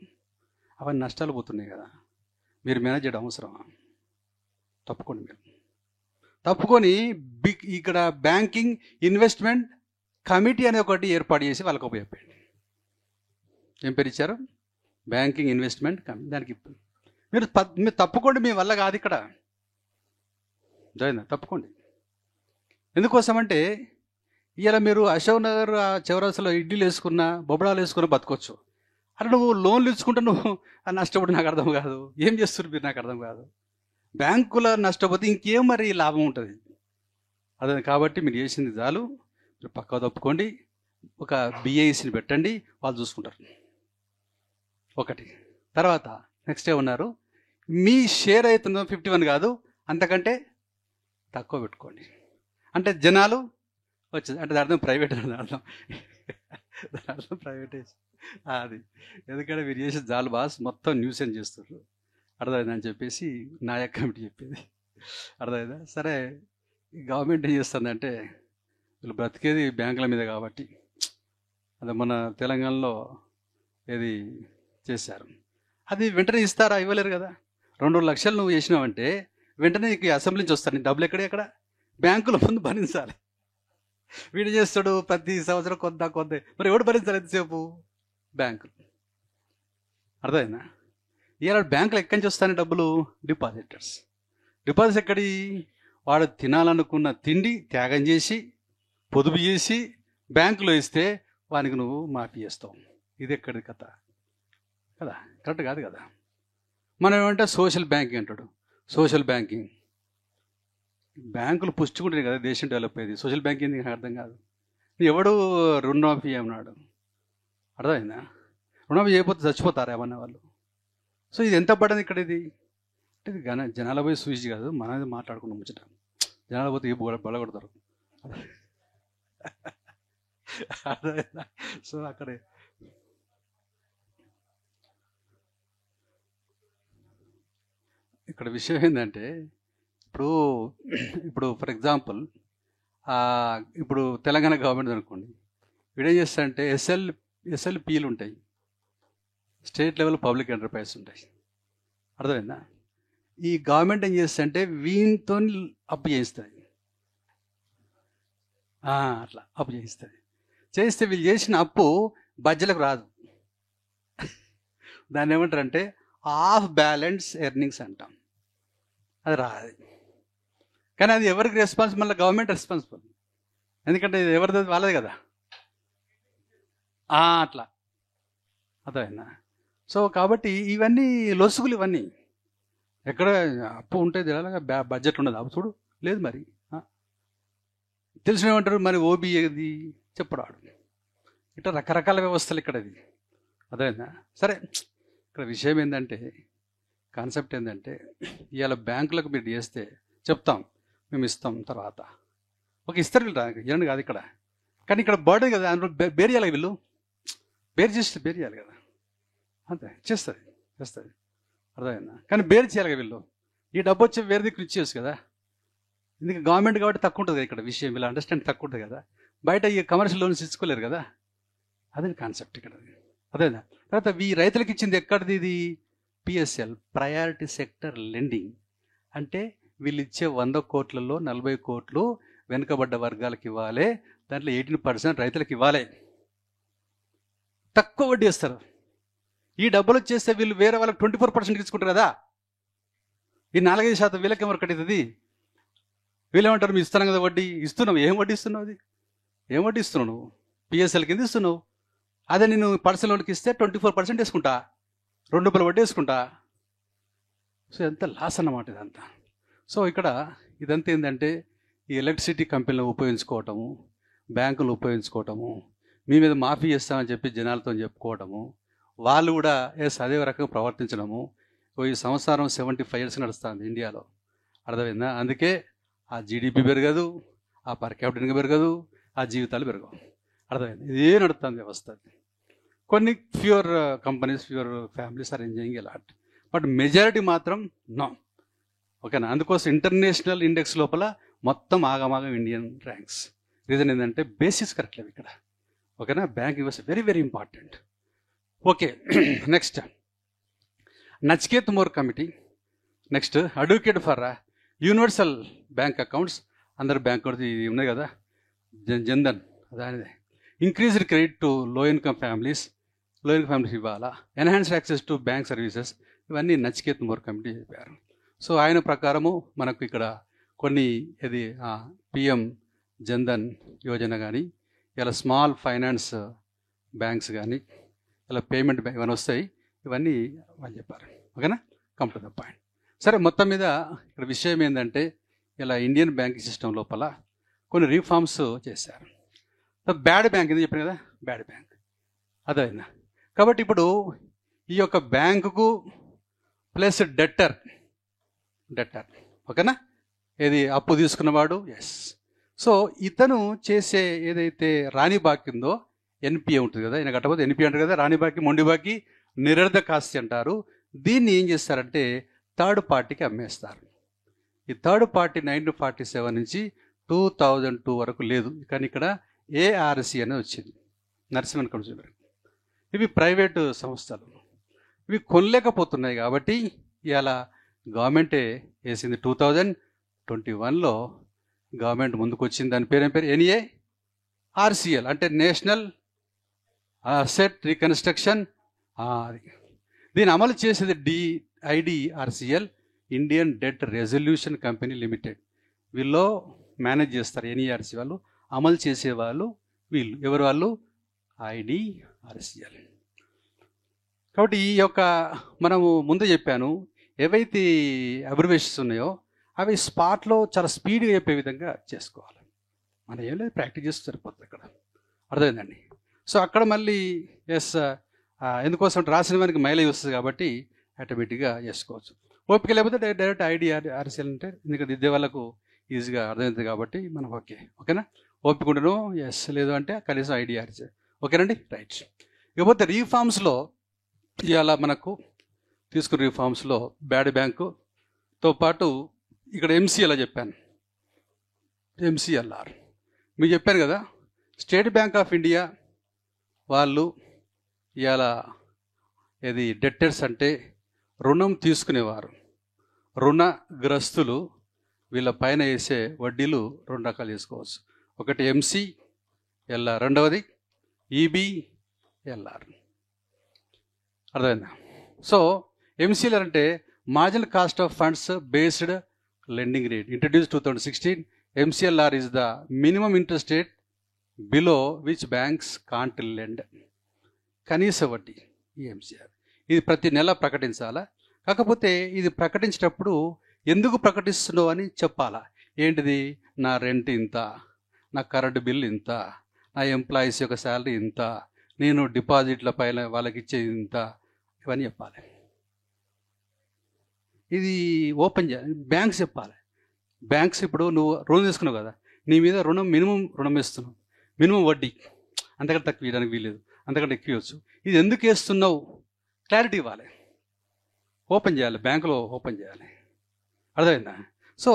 అవన్నీ నష్టాలు పోతున్నాయి కదా, మీరు మేనేజ్ చేయడం అవసరమా? తప్పుకోండి, మీరు తప్పుకొని ఇక్కడ బ్యాంకింగ్ ఇన్వెస్ట్మెంట్ కమిటీ అనే ఒకటి ఏర్పాటు చేసి వాళ్ళకి ఉపయోగపడండి. ఏం పేరు ఇచ్చారు? Banking investment committee. దానికి మీరు తప్పుకోండి, మీ వల్ల కాదు ఇక్కడ. తప్పుకోండి. ఎందుకోసం అంటే ఇలా మీరు అశోక్ నగర్ చౌరస్తాలో ఇడ్లీలు వేసుకున్నా, బొబ్బడాలు వేసుకున్నా బతకొచ్చు. అలా నువ్వు లోన్లు ఇచ్చుకుంటా నువ్వు నష్టపోతే నాకు అర్థం కాదు. ఏం చేస్తున్నారు మీరు? నాకు అర్థం కాదు. బ్యాంకుల నష్టపోతే ఇంకేం మరి లాభం ఉంటుంది? అదే కాబట్టి మీరు చేసింది చాలు, మీరు పక్కా తప్పుకోండి. ఒక బిఐసిని పెట్టండి, వాళ్ళు చూసుకుంటారు. ఒకటి. తర్వాత నెక్స్ట్ ఏమన్నారు? మీ షేర్ అవుతుందో 51 కాదు, అంతకంటే తక్కువ పెట్టుకోండి. అంటే జనాలు వచ్చింది అంటే అర్థం ప్రైవేట్ అని అర్థం. ప్రైవేటైజ్ అది. ఎందుకంటే మీరు చేసే జాలు బాస్ మొత్తం న్యూస్ అని చేస్తారు, అర్థమైందని చెప్పేసి నాయక్ కమిటీ చెప్పేది. అర్థమైందా? సరే, గవర్నమెంట్ ఏం చేస్తుందంటే వీళ్ళు బ్రతికేది బ్యాంకుల మీద కాబట్టి, అదే మన తెలంగాణలో ఏది చేశారు, అది వెంటనే ఇస్తారా? ఇవ్వలేరు కదా. 2 లక్షలు నువ్వు చేసినావంటే వెంటనే నీకు అసెంబ్లీ నుంచి వస్తాను, నీ డబ్బులు ఎక్కడ బ్యాంకుల ముందు భరించాలి. వీడు చేస్తాడు ప్రతి సంవత్సరం కొంత. మరి ఎవడు భరించాలి ఎంతసేపు? బ్యాంకులు. అర్థమైందా? ఇలా బ్యాంకులు ఎక్కడి నుంచి వస్తాయి డబ్బులు? డిపాజిటర్స్. డిపాజిట్స్ ఎక్కడి? వాడు తినాలనుకున్న తిండి త్యాగం చేసి పొదుపు చేసి బ్యాంకులో ఇస్తే వానికి నువ్వు మాఫీ చేస్తావు. ఇది ఎక్కడి కథ కదా? కరెక్ట్ కాదు కదా. మనం ఏమంటే సోషల్ బ్యాంకింగ్ అంటాడు. సోషల్ బ్యాంకింగ్, బ్యాంకులు పుచ్చుకుంటాయి కదా దేశం డెవలప్ అయ్యేది. సోషల్ బ్యాంకింగ్ నాకు అర్థం కాదు. ఎవడు రుణమాఫీ ఏమన్నాడు? అర్థమైందా? రుణమాఫీ చేయకపోతే చచ్చిపోతారా ఏమన్నా వాళ్ళు? సో ఇది ఎంత పడ్డది ఇక్కడ? ఇది అంటే ఇది జనాల పోయి సూచి కాదు, మనది మాట్లాడుకున్నాం ముచ్చట. జనాల పోతే ఈ బొలగొడతారు. అర్థమైందా? సో అక్కడే ఇక్కడ విషయం ఏంటంటే ఇప్పుడు ఫర్ ఎగ్జాంపుల్ ఇప్పుడు తెలంగాణ గవర్నమెంట్ అనుకోండి, వీడేం చేస్తారంటే ఎస్ఎల్పీలు ఉంటాయి, స్టేట్ లెవెల్ పబ్లిక్ ఎంటర్ప్రైజ్ ఉంటాయి. అర్థమైందా? ఈ గవర్నమెంట్ ఏం చేస్తుందంటే వీటితో అప్పు చేయిస్తుంది. అట్లా అప్పు చేయిస్తే వీళ్ళు చేసిన అప్పు బడ్జెట్లకు రాదు. దాన్ని ఏమంటారంటే ఆఫ్ బ్యాలెన్స్ ఎర్నింగ్స్ అంటాం. అది రాదు. కానీ అది ఎవరికి రెస్పాన్సిబుల్? మళ్ళీ గవర్నమెంట్ రెస్పాన్సిబుల్. ఎందుకంటే ఇది ఎవరిది? వాళ్ళది కదా. అట్లా అర్థమైందా? సో కాబట్టి ఇవన్నీ లొసుగులు. ఇవన్నీ ఎక్కడ అప్పు ఉంటే తెలియాలి, బడ్జెట్ ఉండదు. అప్పు చూడు లేదు. మరి తెలిసిన ఏమంటారు? మరి ఓబీ ఏది చెప్పరాడు. ఇట్లా రకరకాల వ్యవస్థలు ఇక్కడ. ఇది అర్థమైందా? సరే, ఇక్కడ విషయం ఏంటంటే, కాన్సెప్ట్ ఏంటంటే, ఇవాళ బ్యాంకులకు మీరు చేస్తే చెప్తాం మేము ఇస్తాం, తర్వాత ఒక ఇస్తారు వీళ్ళు ఇవ్వండి కాదు ఇక్కడ. కానీ ఇక్కడ బర్డే కదా, అందులో బేర్ చేయాలి. వీళ్ళు బేర్ చేయాలి కదా, అంతే. చేస్తుంది. అర్థమైందా? కానీ బేర్ చేయాలి కదా వీళ్ళు. ఈ డబ్బు వచ్చే వేరే దగ్గర ఇచ్చేయచ్చు కదా. ఎందుకు? గవర్నమెంట్ కాబట్టి తక్కువ ఉంటుంది ఇక్కడ విషయం. వీళ్ళ అండర్స్టాండ్ తక్కువ ఉంటుంది కదా. బయట ఈ కమర్షియల్ లోన్స్ ఇచ్చుకోలేరు కదా. అదే కాన్సెప్ట్ ఇక్కడ. అదేనా? తర్వాత ఈ రైతులకు ఇచ్చింది ఎక్కడిది? ఇది పిఎస్ఎల్, ప్రయారిటీ సెక్టర్ లెండింగ్. అంటే వీళ్ళు ఇచ్చే 100 కోట్లలో 40 కోట్లు వెనుకబడ్డ వర్గాలకు ఇవ్వాలి, దాంట్లో 18% రైతులకు ఇవ్వాలి. తక్కువ వడ్డీ ఇస్తారు. ఈ డబ్బులు వచ్చేస్తే వీళ్ళు వేరే వాళ్ళకి 24% తీసుకుంటారు కదా. ఈ 4-5% వీళ్ళకి ఎవరు కట్టుతుంది? వీళ్ళు ఏమంటారు? మేము ఇస్తున్నాం కదా వడ్డీ. ఇస్తున్నావు. ఏం వడ్డీ ఇస్తున్నావు? అది ఏం వడ్డీ ఇస్తున్నావు నువ్వు? పిఎస్ఎల్ కింద ఇస్తున్నావు. అదే నేను పర్సనల్ లోన్కి ఇస్తే 24% వేసుకుంటా, 2 రూపాయలు వడ్డీ వేసుకుంటా. సో ఎంత లాస్ అన్నమాట ఇదంతా. సో ఇక్కడ ఇదంతా ఏంటంటే ఈ ఎలక్ట్రిసిటీ కంపెనీలు ఉపయోగించుకోవటము, బ్యాంకులు ఉపయోగించుకోవటము, మీ మీద మాఫీ చేస్తామని చెప్పి జనాలతో చెప్పుకోవడము, వాళ్ళు కూడా అదే రకంగా ప్రవర్తించడము. ఈ సంవత్సరం 75 years నడుస్తుంది ఇండియాలో, అర్థమైందా? అందుకే ఆ జీడిపి పెరగదు, ఆ పర్ క్యాపిటల్ పెరగదు, ఆ జీవితాలు పెరగవు, అర్థమైంది? ఇదే నడుస్తుంది వ్యవస్థ. కొన్ని fewer companies, fewer families are enjoying a lot, but majority మాత్రం నో. ఓకేనా? అందుకోసం ఇంటర్నేషనల్ ఇండెక్స్ లోపల మొత్తం ఆగమాగం ఇండియన్ ర్యాంక్స్. రీజన్ ఏంటంటే బేసిక్స్ కరెక్ట్ లేవు ఇక్కడ. ఓకేనా? Bank was very very important. Okay, next Nachiket Mor committee. Next advocate for universal bank accounts. అందరు బ్యాంక్ అకౌంట్స్ ఇది ఉన్నాయి కదా, జన్ధన్, దానిదే. Increased credit to low income families ఇవ్వాలా, enhanced access to bank services, ఇవన్నీ నచికేత్ మోర్ కమిటీ చెప్పారు. సో ఆయన ప్రకారము మనకు ఇక్కడ కొన్ని ఇది పిఎం జన్ధన్ యోజన కానీ, ఇలా స్మాల్ ఫైనాన్స్ బ్యాంక్స్ కానీ, ఇలా పేమెంట్ బ్యాంక్ ఇవన్నీ వస్తాయి. ఇవన్నీ వాళ్ళు చెప్పారు. ఓకేనా? Come to the point. సరే, మొత్తం మీద ఇక్కడ విషయం ఏంటంటే ఇలా ఇండియన్ బ్యాంకింగ్ సిస్టమ్ లోపల కొన్ని రిఫార్మ్స్ చేశారు. బ్యాడ్ బ్యాంక్ ఇది చెప్పాను కదా, బ్యాడ్ బ్యాంక్ అదైనా. కాబట్టి ఇప్పుడు ఈ యొక్క బ్యాంకుకు ప్లస్ డెట్టర్, ఓకేనా, ఏది అప్పు తీసుకున్నవాడు, ఎస్. సో ఇతను చేసే ఏదైతే రాణి బాకీ ఉందో ఎన్పిఏ ఉంటుంది కదా, ఈయన కట్టకపోతే ఎన్పిఏ అంటారు కదా, రాణి బాకీ, మొండి బాకీ, నిరర్ధక ఆస్తి అంటారు. దీన్ని ఏం చేస్తారంటే థర్డ్ పార్టీకి అమ్మేస్తారు. ఈ థర్డ్ పార్టీ 1947 నుంచి 2002 వరకు లేదు, కానీ ఇక్కడ ఏఆర్సి అనేది వచ్చింది, నరసింహన్ కన్స్యూమర్. ఇవి ప్రైవేటు సంస్థలు, ఇవి కొనలేకపోతున్నాయి కాబట్టి ఇవాళ గవర్నమెంటే వేసింది. 2021లో గవర్నమెంట్ ముందుకు వచ్చింది. దాని పేరు NARCL అంటే నేషనల్ అసెట్ రీకన్స్ట్రక్షన్. దీన్ని అమలు చేసేది IDRCL, Indian debt resolution company limited. వీళ్ళు మేనేజ్ చేస్తారు, NARC వాళ్ళు. అమలు చేసేవాళ్ళు వీళ్ళు. ఎవరు వాళ్ళు? IDRCL. కాబట్టి ఈ యొక్క మనము ముందు చెప్పాను, ఏవైతే అబ్రివేషన్స్ ఉన్నాయో అవి స్పాట్లో చాలా స్పీడ్గా చెప్పే విధంగా చేసుకోవాలి. మనం ఏం లేదు, ప్రాక్టీస్ చేస్తే సరిపోతుంది అక్కడ, అర్థమైందండి? సో అక్కడ మళ్ళీ ఎందుకోసం రాసిన వారికి మైలేజ్ వస్తుంది కాబట్టి ఆటోమేటిక్గా చేసుకోవచ్చు. ఓపిక లేకపోతే డైరెక్ట్ IDRCL అంటే ఎందుకంటే దిద్దే వాళ్ళకు ఈజీగా అర్థమవుతుంది కాబట్టి మనం ఓకేనా? ఓపిక ఉండను, లేదు అంటే కనీసం IDRCL. ఓకేనండి, రైట్. ఇకపోతే రీఫార్మ్స్లో ఇవాళ మనకు తీసుకున్న రిఫార్మ్స్లో బ్యాడ్ బ్యాంకుతో పాటు ఇక్కడ MCLR చెప్పాను, MCLR మీకు చెప్పాను కదా. స్టేట్ బ్యాంక్ ఆఫ్ ఇండియా వాళ్ళు ఇవాళ ఇది డెట్టర్స్ అంటే రుణం తీసుకునేవారు, రుణగ్రస్తులు, వీళ్ళ పైన వేసే వడ్డీలు 2 రకాలు చేసుకోవచ్చు. ఒకటి MCLR, రెండవది EBLR. అర్థమైందా? సో MCLR అంటే marginal cost of funds based lending rate, introduce 2016. MCLR is the minimum interest rate below which banks can't lend. కనీస వడ్డీ ఈ MCLR. ఇది ప్రతి నెల ప్రకటించాలా. కాకపోతే ఇది ప్రకటించేటప్పుడు ఎందుకు ప్రకటిస్తున్నావు అని చెప్పాలా. ఏంటిది? నా రెంట్ ఇంత, నా కరెంటు బిల్ ఇంత, నా ఎంప్లాయీస్ యొక్క శాలరీ ఇంత, నేను డిపాజిట్ల పైన వాళ్ళకి ఇచ్చేది ఇంత, ఇవన్నీ చెప్పాలి. ఇది ఓపెన్ చేయాలి, బ్యాంక్స్ చెప్పాలి. బ్యాంక్స్ ఇప్పుడు నువ్వు రుణం తీసుకున్నావు కదా, నీ మీద మినిమం రుణం వేస్తున్నావు, మినిమం వడ్డీ, అంతకంటే తక్కువ ఇవ్వడానికి వీలేదు, అంతకంటే ఎక్కువ ఇవ్వచ్చు. ఇది ఎందుకు వేస్తున్నావు క్లారిటీ ఇవ్వాలి, ఓపెన్ చేయాలి, బ్యాంకులో ఓపెన్ చేయాలి. అర్థమైందా? సో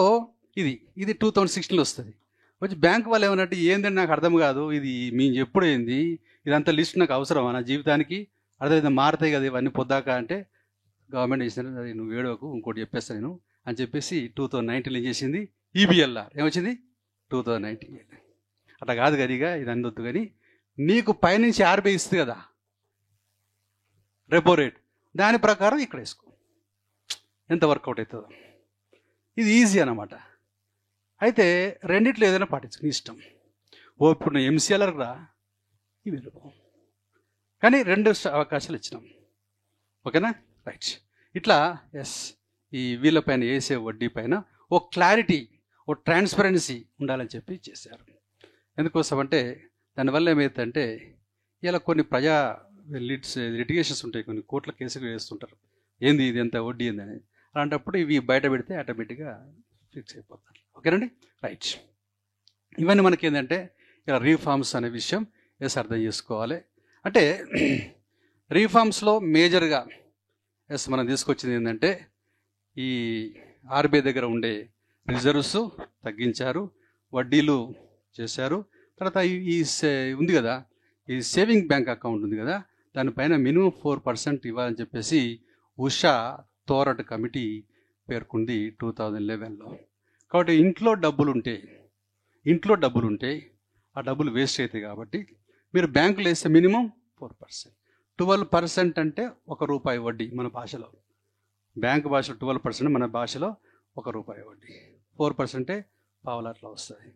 ఇది 2016లో వస్తుంది. వచ్చి బ్యాంక్ వాళ్ళు ఏమన్నట్టు ఏంటంటే నాకు అర్థం కాదు, ఇది మేము ఎప్పుడు ఏంది, ఇదంతా లిస్ట్ నాకు అవసరమా నా జీవితానికి, అర్థమైందా? మారుతాయి కదా ఇవన్నీ పొద్దాక అంటే గవర్నమెంట్ చేసిన నువ్వు వేడవకు, ఇంకోటి చెప్పేస్తాను నేను అని చెప్పేసి 2019 ఏం చేసింది? EBLR ఏమొచ్చింది? 2019. అట్లా కాదు గదిగా ఇది అందొద్దు, కానీ నీకు పైనుంచి RBI ఇస్తుంది కదా రెపో రేట్, దాని ప్రకారం ఇక్కడ వేసుకో, ఎంత వర్కౌట్ అవుతుందో. ఇది ఈజీ అన్నమాట. అయితే రెండిట్లో ఏదైనా పాటించుకుని ఇష్టం. ఇప్పుడు MCLR రా, ఇవి కానీ 2 అవకాశాలు ఇచ్చినాం. ఓకేనా, రైట్. ఇట్లా ఈ వీళ్ళపైన వేసే వడ్డీ పైన ఓ క్లారిటీ, ఓ ట్రాన్స్పరెన్సీ ఉండాలని చెప్పి చేశారు. ఎందుకోసం అంటే దానివల్ల ఏమవుతుందంటే ఇలా కొన్ని ప్రజా లిటిగేషన్స్ ఉంటాయి, కొన్ని కోర్టుల కేసులు వేస్తుంటారు, ఏంది ఇది ఎంత వడ్డీ ఏంది అనేది. అలాంటప్పుడు ఇవి బయట పెడితే ఆటోమేటిక్గా ఫిక్స్ అయిపోతారు. ఓకేనండి, రైట్. ఇవన్నీ మనకి ఏంటంటే ఇలా రీఫార్మ్స్ అనే విషయం అర్థం చేసుకోవాలి. అంటే రీఫార్మ్స్లో మేజర్గా మనం తీసుకొచ్చింది ఏంటంటే ఈ ఆర్బీఐ దగ్గర ఉండే రిజర్వ్స్ తగ్గించారు, వడ్డీలు చేశారు. తర్వాత ఈ ఉంది కదా, ఈ సేవింగ్ బ్యాంక్ అకౌంట్ ఉంది కదా, దానిపైన మినిమం 4% ఇవ్వాలని చెప్పేసి ఉషా తోరట్ కమిటీ పేర్కొంది 2011లో. కాబట్టి ఇంట్లో డబ్బులు ఉంటే ఆ డబ్బులు వేస్ట్ అవుతాయి. కాబట్టి మీరు బ్యాంకులో వేస్తే మినిమం 4%. 12% అంటే ₹1 వడ్డీ మన భాషలో, బ్యాంకు భాషలో 12%, మన భాషలో ₹1 వడ్డీ. 4% పావులాట్లా వస్తుంది.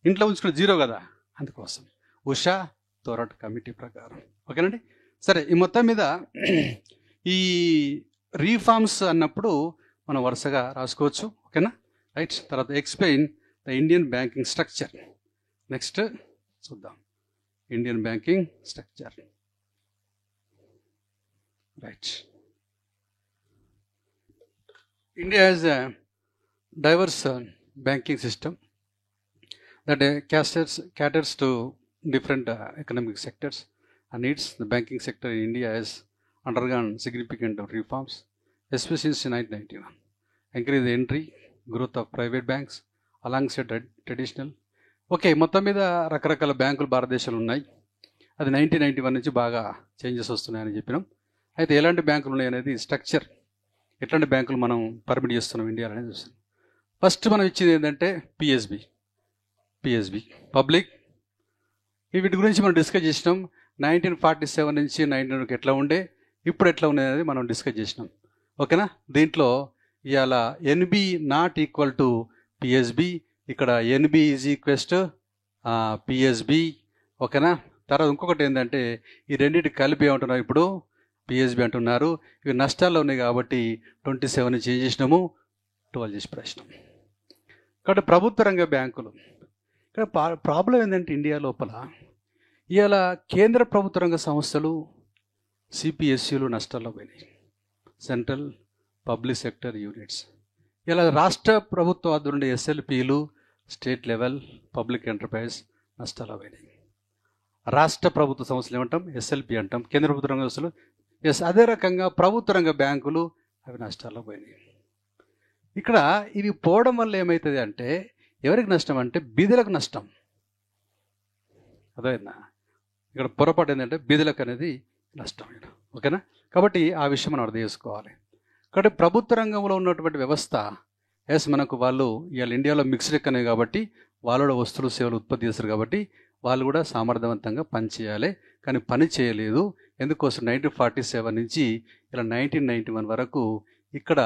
ఇంట్లో ఉంచుకుని 0 కదా, అందుకోసం ఉషా తోరట్ కమిటీ ప్రకారం. ఓకేనండి, సరే. ఈ మొత్తం మీద ఈ రీఫార్మ్స్ అన్నప్పుడు మనం వరుసగా రాసుకోవచ్చు. ఓకేనా, రైట్. తర్వాత explain the Indian banking structure. Next చూద్దాం Indian banking structure. Right. India has a diverse banking system that caters to different economic sectors and needs. The banking sector in India has undergone significant reforms, especially since 1991. Increase the entry, growth of private banks alongside traditional. Okay, మొత్తం మీద రకరకాల బ్యాంకులు భారతదేశంలో ఉన్నాయి. అది 1991 నుంచి బాగా చేంజెస్ వస్తున్నాయని చెప్పినాం. అయితే ఎలాంటి బ్యాంకులు ఉన్నాయి అనేది స్ట్రక్చర్, ఎట్లాంటి బ్యాంకులు మనం పర్మిట్ చేస్తున్నాం ఇండియాలో అనేది చూస్తాం. ఫస్ట్ మనం ఇచ్చింది ఏంటంటే పిఎస్బి పబ్లిక్. వీటి గురించి మనం డిస్కస్ చేసినాం. 1947 నుంచి 1992 ఎట్లా ఉండే, ఇప్పుడు ఎట్లా ఉన్నాయి అనేది మనం డిస్కస్ చేసినాం. ఓకేనా, దీంట్లో ఇవాళ NB not equal to PSB, ఇక్కడ ఎన్బి ఈజ్ ఈక్వెస్ట్ పిఎస్బి. ఓకేనా, తర్వాత ఇంకొకటి ఏంటంటే ఈ రెండింటి కలిపి ఏమంటున్నారు, ఇప్పుడు పిఎస్బి అంటున్నారు. ఇవి నష్టాల్లో ఉన్నాయి కాబట్టి 27 చేంజ్ చేసినాము, 12 చేసి ప్రశ్నం. కాబట్టి ప్రభుత్వ రంగ బ్యాంకులు, ఇక్కడ ప్రాబ్లం ఏంటంటే ఇండియా లోపల ఇవాళ కేంద్ర ప్రభుత్వ రంగ సంస్థలు సిపిఎస్యులు నష్టాల్లో పోయినాయి, సెంట్రల్ పబ్లిక్ సెక్టర్ యూనిట్స్. ఇలా రాష్ట్ర ప్రభుత్వ వద్ద ఉండే ఎస్ఎల్పిలు, స్టేట్ లెవెల్ పబ్లిక్ ఎంటర్ప్రైజ్ నష్టాల్లో పోయినాయి. రాష్ట్ర ప్రభుత్వ సంస్థలు ఏమంటాం, ఎస్ఎల్పి అంటాం, కేంద్ర ప్రభుత్వ రంగ సంస్థలు. అదే రకంగా ప్రభుత్వ రంగ బ్యాంకులు అవి నష్టాల్లో పోయినాయి. ఇక్కడ ఇవి పోవడం వల్ల ఏమవుతుంది అంటే ఎవరికి నష్టం అంటే బీదలకు నష్టం. అదేనా, ఇక్కడ పొరపాటు ఏంటంటే బీదలకు అనేది నష్టం. ఓకేనా, కాబట్టి ఆ విషయం మనం అర్థం చేసుకోవాలి. కాబట్టి ప్రభుత్వ రంగంలో ఉన్నటువంటి వ్యవస్థ మనకు వాళ్ళు ఇవాళ ఇండియాలో మిక్స్డ్ ఎకానమీ కాబట్టి వాళ్ళు వస్తువులు సేవలు ఉత్పత్తి చేస్తారు కాబట్టి వాళ్ళు కూడా సామర్థ్యవంతంగా పని చేయాలి. కానీ పని చేయలేదు. ఎందుకోసం 1947 నుంచి ఇలా 1991 వరకు ఇక్కడ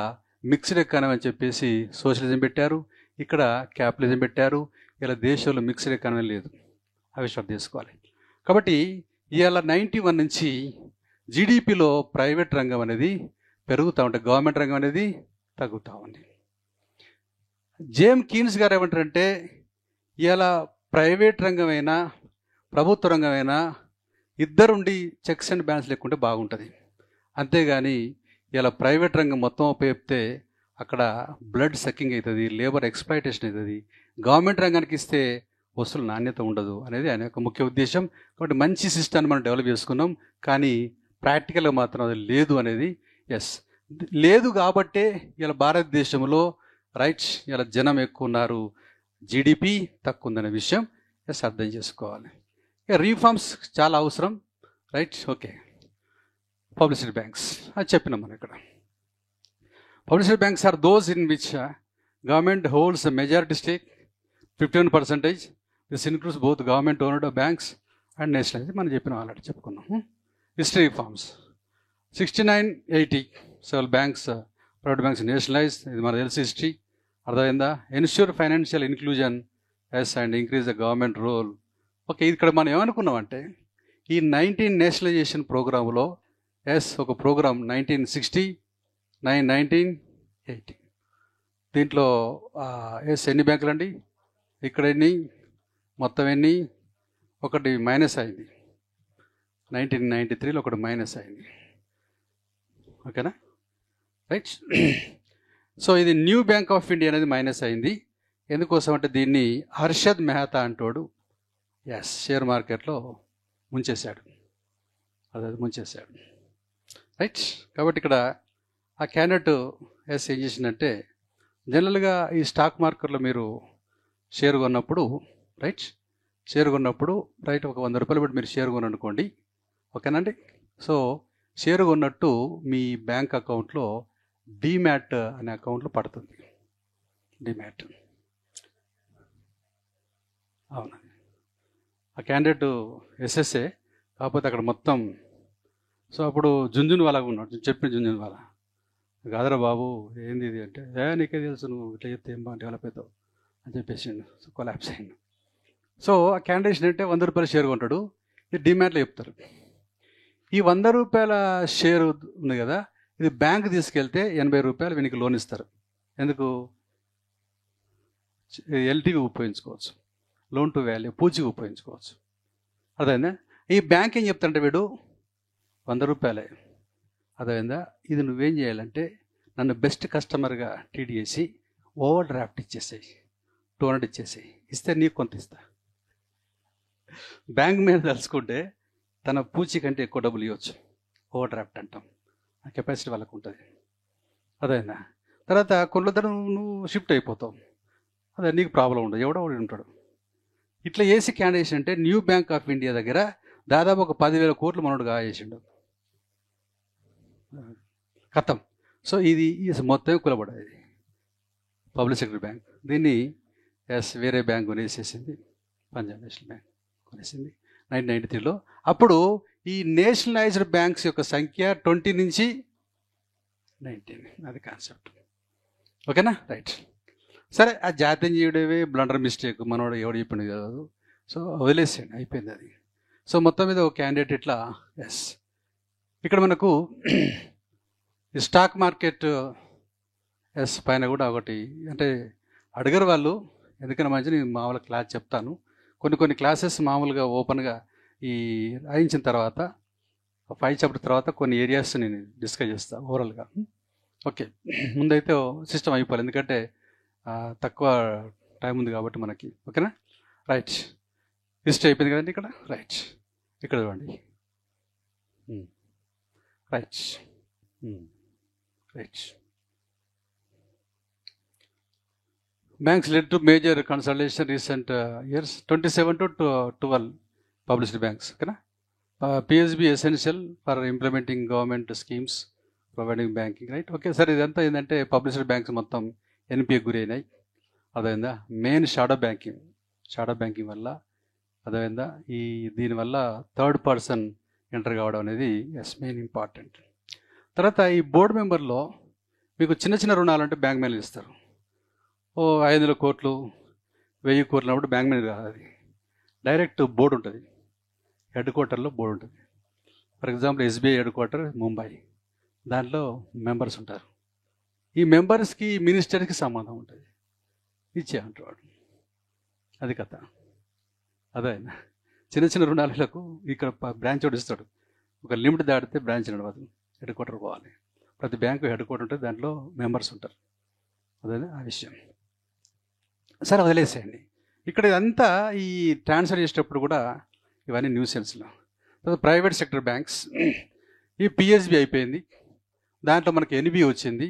మిక్స్డ్ ఎకానమీ అని చెప్పేసి సోషలిజం పెట్టారు, ఇక్కడ క్యాపిటలిజం పెట్టారు. ఇలా దేశంలో మిక్స్డ్ ఎకానమీ లేదు, ఆ విషయం తీసుకోవాలి. కాబట్టి ఇవాళ 91 నుంచి జీడిపిలో ప్రైవేట్ రంగం అనేది పెరుగుతూ ఉంటే గవర్నమెంట్ రంగం అనేది తగ్గుతూ ఉంది. జేమ్ కీన్స్ గారు ఏమంటారంటే ఇవాళ ప్రైవేట్ రంగమైనా ప్రభుత్వ రంగమైనా ఇద్దరుండి చెక్స్ అండ్ బ్యాలెన్స్ లేకుంటే బాగుంటుంది. అంతేగాని ఇలా ప్రైవేట్ రంగం మొత్తం ఉపయోగిస్తే అక్కడ బ్లడ్ సక్కింగ్ అవుతుంది, లేబర్ ఎక్స్ప్లాయిటేషన్ అవుతుంది. గవర్నమెంట్ రంగానికి ఇస్తే వస్తువుల నాణ్యత ఉండదు అనేది ఆయన యొక్క ముఖ్య ఉద్దేశం. కాబట్టి మంచి సిస్టాన్ని మనం డెవలప్ చేసుకున్నాం, కానీ ప్రాక్టికల్గా మాత్రం అది లేదు అనేది లేదు. కాబట్టే ఇలా భారతదేశంలో ఇలా జనం ఎక్కువ ఉన్నారు, జీడిపి తక్కువ ఉందనే విషయం అర్థం చేసుకోవాలి. రీఫార్మ్స్ చాలా అవసరం. ఓకే, పబ్లిసిటీ బ్యాంక్స్ అది చెప్పినాం మనం ఇక్కడ. Publicity banks are those in which government holds majority stake 51%. This includes both government owned banks and nationalise. మనం చెప్పినాం, ఆల్రెడీ చెప్పుకున్నాం. History reforms 69-80 several banks, private banks nationalise. ఇది మన తెలిసి హిస్టరీ, అర్థమైందా? Ensure financial inclusion and increase the government role. Okay, ఇక్కడ మనం ఏమనుకున్నామంటే ఈ 19 నేషనలైజేషన్ ప్రోగ్రాంలో ఒక ప్రోగ్రామ్ 1969, 1980. దీంట్లో ఎన్ని బ్యాంకులు అండి? ఇక్కడ ఎన్ని, మొత్తం ఎన్ని? ఒకటి మైనస్ అయింది. 1993లో ఒకటి మైనస్ అయింది. ఓకేనా, రైట్. సో ఇది న్యూ బ్యాంక్ ఆఫ్ ఇండియా అనేది మైనస్ అయింది. ఎందుకోసం అంటే దీన్ని హర్షద్ మెహతా అంటోడు షేర్ మార్కెట్లో ముంచేశాడు, అదే ముంచేశాడు, రైట్. కాబట్టి ఇక్కడ ఆ క్యాండిడేట్ ఏం చేసిందంటే, జనరల్గా ఈ స్టాక్ మార్కెట్లో మీరు షేర్ కొన్నప్పుడు రైట్, ఒక 100 రూపాయలు పెట్టి మీరు షేర్ కొననుకోండి, ఓకేనండి. సో షేర్ కొన్నట్టు మీ బ్యాంక్ అకౌంట్లో డీమ్యాట్ అనే అకౌంట్లో పడుతుంది. డీమ్యాట్ అవునండి. ఆ క్యాండిడేట్ ఎస్ఎస్ఏ, కాకపోతే అక్కడ మొత్తం. సో అప్పుడు జుంజున్వాలా ఉన్నాడు, చెప్పిన జుంజున్వాలా, కాదరా బాబు ఏంది ఇది అంటే, నీకే తెలుసు, నువ్వు ఇట్లా చెప్తే ఏం డెవలప్ అవుతావు అని చెప్పేసిండు. సో కొలాప్స్ అయింది. సో ఆ క్యాండిడేట్ అంటే 100 రూపాయల షేర్ కొంటాడు, ఇది డిమాట్లో చెప్తారు. ఈ 100 రూపాయల షేర్ ఉంది కదా, ఇది బ్యాంక్ తీసుకెళ్తే 80 రూపాయలు వీనికి లోన్ ఇస్తారు. ఎందుకు? ఎల్టీవీ ఉపయోగించుకోవచ్చు, లోన్ టు వాల్యూ, పూచికి ఉపయోగించుకోవచ్చు. అర్థమైందా? ఈ బ్యాంక్ ఏం చెప్తారంటే, వీడు 100 రూపాయలే, అర్థమైందా, ఇది నువ్వేం చేయాలంటే నన్ను బెస్ట్ కస్టమర్గా ట్రీట్ చేసి ఓవర్ డ్రాఫ్ట్ ఇచ్చేసాయి, 200 ఇచ్చేసాయి, ఇస్తే నీకు కొంత ఇస్తా. బ్యాంక్ మీద తలుచుకుంటే తన పూచి కంటే ఎక్కువ డబ్బులు ఇవ్వచ్చు, ఓవర్ డ్రాఫ్ట్ అంటాం. ఆ కెపాసిటీ వాళ్ళకు ఉంటుంది, అదైందా. తర్వాత కొన్నిద్దరు నువ్వు షిఫ్ట్ అయిపోతావు, అదే నీకు ప్రాబ్లం ఉండదు, ఎవడో ఉంటాడు. ఇట్లా ఏసీ క్యాండిడేట్ అంటే న్యూ బ్యాంక్ ఆఫ్ ఇండియా దగ్గర దాదాపు ఒక 10,000 కోట్లు మనోడు కాజేసిండు, కథం. సో ఇది మొత్తం కులబడేది పబ్లిక్ సెక్టర్ బ్యాంక్. దీన్ని వేరే బ్యాంక్ కొనేసేసింది, పంజాబ్ నేషనల్ బ్యాంక్ కొనేసింది 1993లో. అప్పుడు ఈ నేషనలైజ్డ్ బ్యాంక్స్ యొక్క సంఖ్య 20 నుంచి 19, అది కాన్సెప్ట్. ఓకేనా, రైట్. సరే, ఆ జాతీయం చేయడమే బ్లండర్ మిస్టేక్, మనోడు ఎవడు చెప్పింది కాదు. సో వదిలేసేయండి, అయిపోయింది అది. సో మొత్తం మీద ఒక క్యాండిడేట్ ఇట్లా ఇక్కడ మనకు ఈ స్టాక్ మార్కెట్ పైన కూడా ఒకటి అంటే అడగరు వాళ్ళు, ఎందుకని మంచి నేను మామూలుగా క్లాస్ చెప్తాను. కొన్ని క్లాసెస్ మామూలుగా ఓపెన్గా ఈ రాయించిన తర్వాత 5 చాప్టర్ తర్వాత కొన్ని ఏరియాస్ నేను డిస్కస్ చేస్తాను ఓవరాల్గా. ఓకే, ముందైతే సిస్టమ్ అయిపోవాలి, ఎందుకంటే తక్కువ టైం ఉంది కాబట్టి మనకి. ఓకేనా, రైట్. హిస్టరీ అయిపోయింది కదండి ఇక్కడ, రైట్. ఇక్కడ చూడండి, right right. Banks led to major consolidation recent years. 27 to 12 published banks. PSB essential for implementing government schemes, providing banking, right? Okay, sir, ఇదంతా ఏంటంటే పబ్లిష్డ్ బ్యాంక్స్ మొత్తం ఎన్పిఏ గురైనాయి, అదైందా. మెయిన్ షాడో బ్యాంకింగ్ వల్ల, అదైందా. దీనివల్ల థర్డ్ పర్సన్ ఎంటర్ కావడం అనేది మెయిన్ ఇంపార్టెంట్. తర్వాత ఈ బోర్డు మెంబర్లో మీకు చిన్న రుణాలు అంటే బ్యాంక్ మేనేజర్ ఇస్తారు. 500 కోట్లు 1000 కోట్లు అన్నప్పుడు బ్యాంక్ మేనేజర్ కాదు, అది డైరెక్ట్ బోర్డు ఉంటుంది, హెడ్ క్వార్టర్లో బోర్డు ఉంటుంది. For example SBI head quarter Mumbai, దాంట్లో మెంబర్స్ ఉంటారు. ఈ మెంబర్స్కి మినిస్టర్కి సంబంధం ఉంటుంది, ఇచ్చే అంటాడు, అది కథ. అదే చిన్న రుణాలకు ఇక్కడ బ్రాంచ్ ఒకటి ఇస్తాడు, ఒక లిమిట్ దాటితే బ్రాంచ్ నడవదు, హెడ్ క్వార్టర్ పోవాలి. ప్రతి బ్యాంకు హెడ్ క్వార్టర్ ఉంటుంది, దాంట్లో మెంబర్స్ ఉంటారు, అదే ఆ విషయం. సరే, వదిలేసేయండి. ఇక్కడ ఇదంతా ఈ ట్రాన్స్ఫర్ చేసేటప్పుడు కూడా ఇవన్నీ న్యూసెన్స్లో. ప్రైవేట్ సెక్టర్ బ్యాంక్స్, ఈ పిఎస్బి అయిపోయింది, దాంట్లో మనకి ఎన్బిఏ వచ్చింది,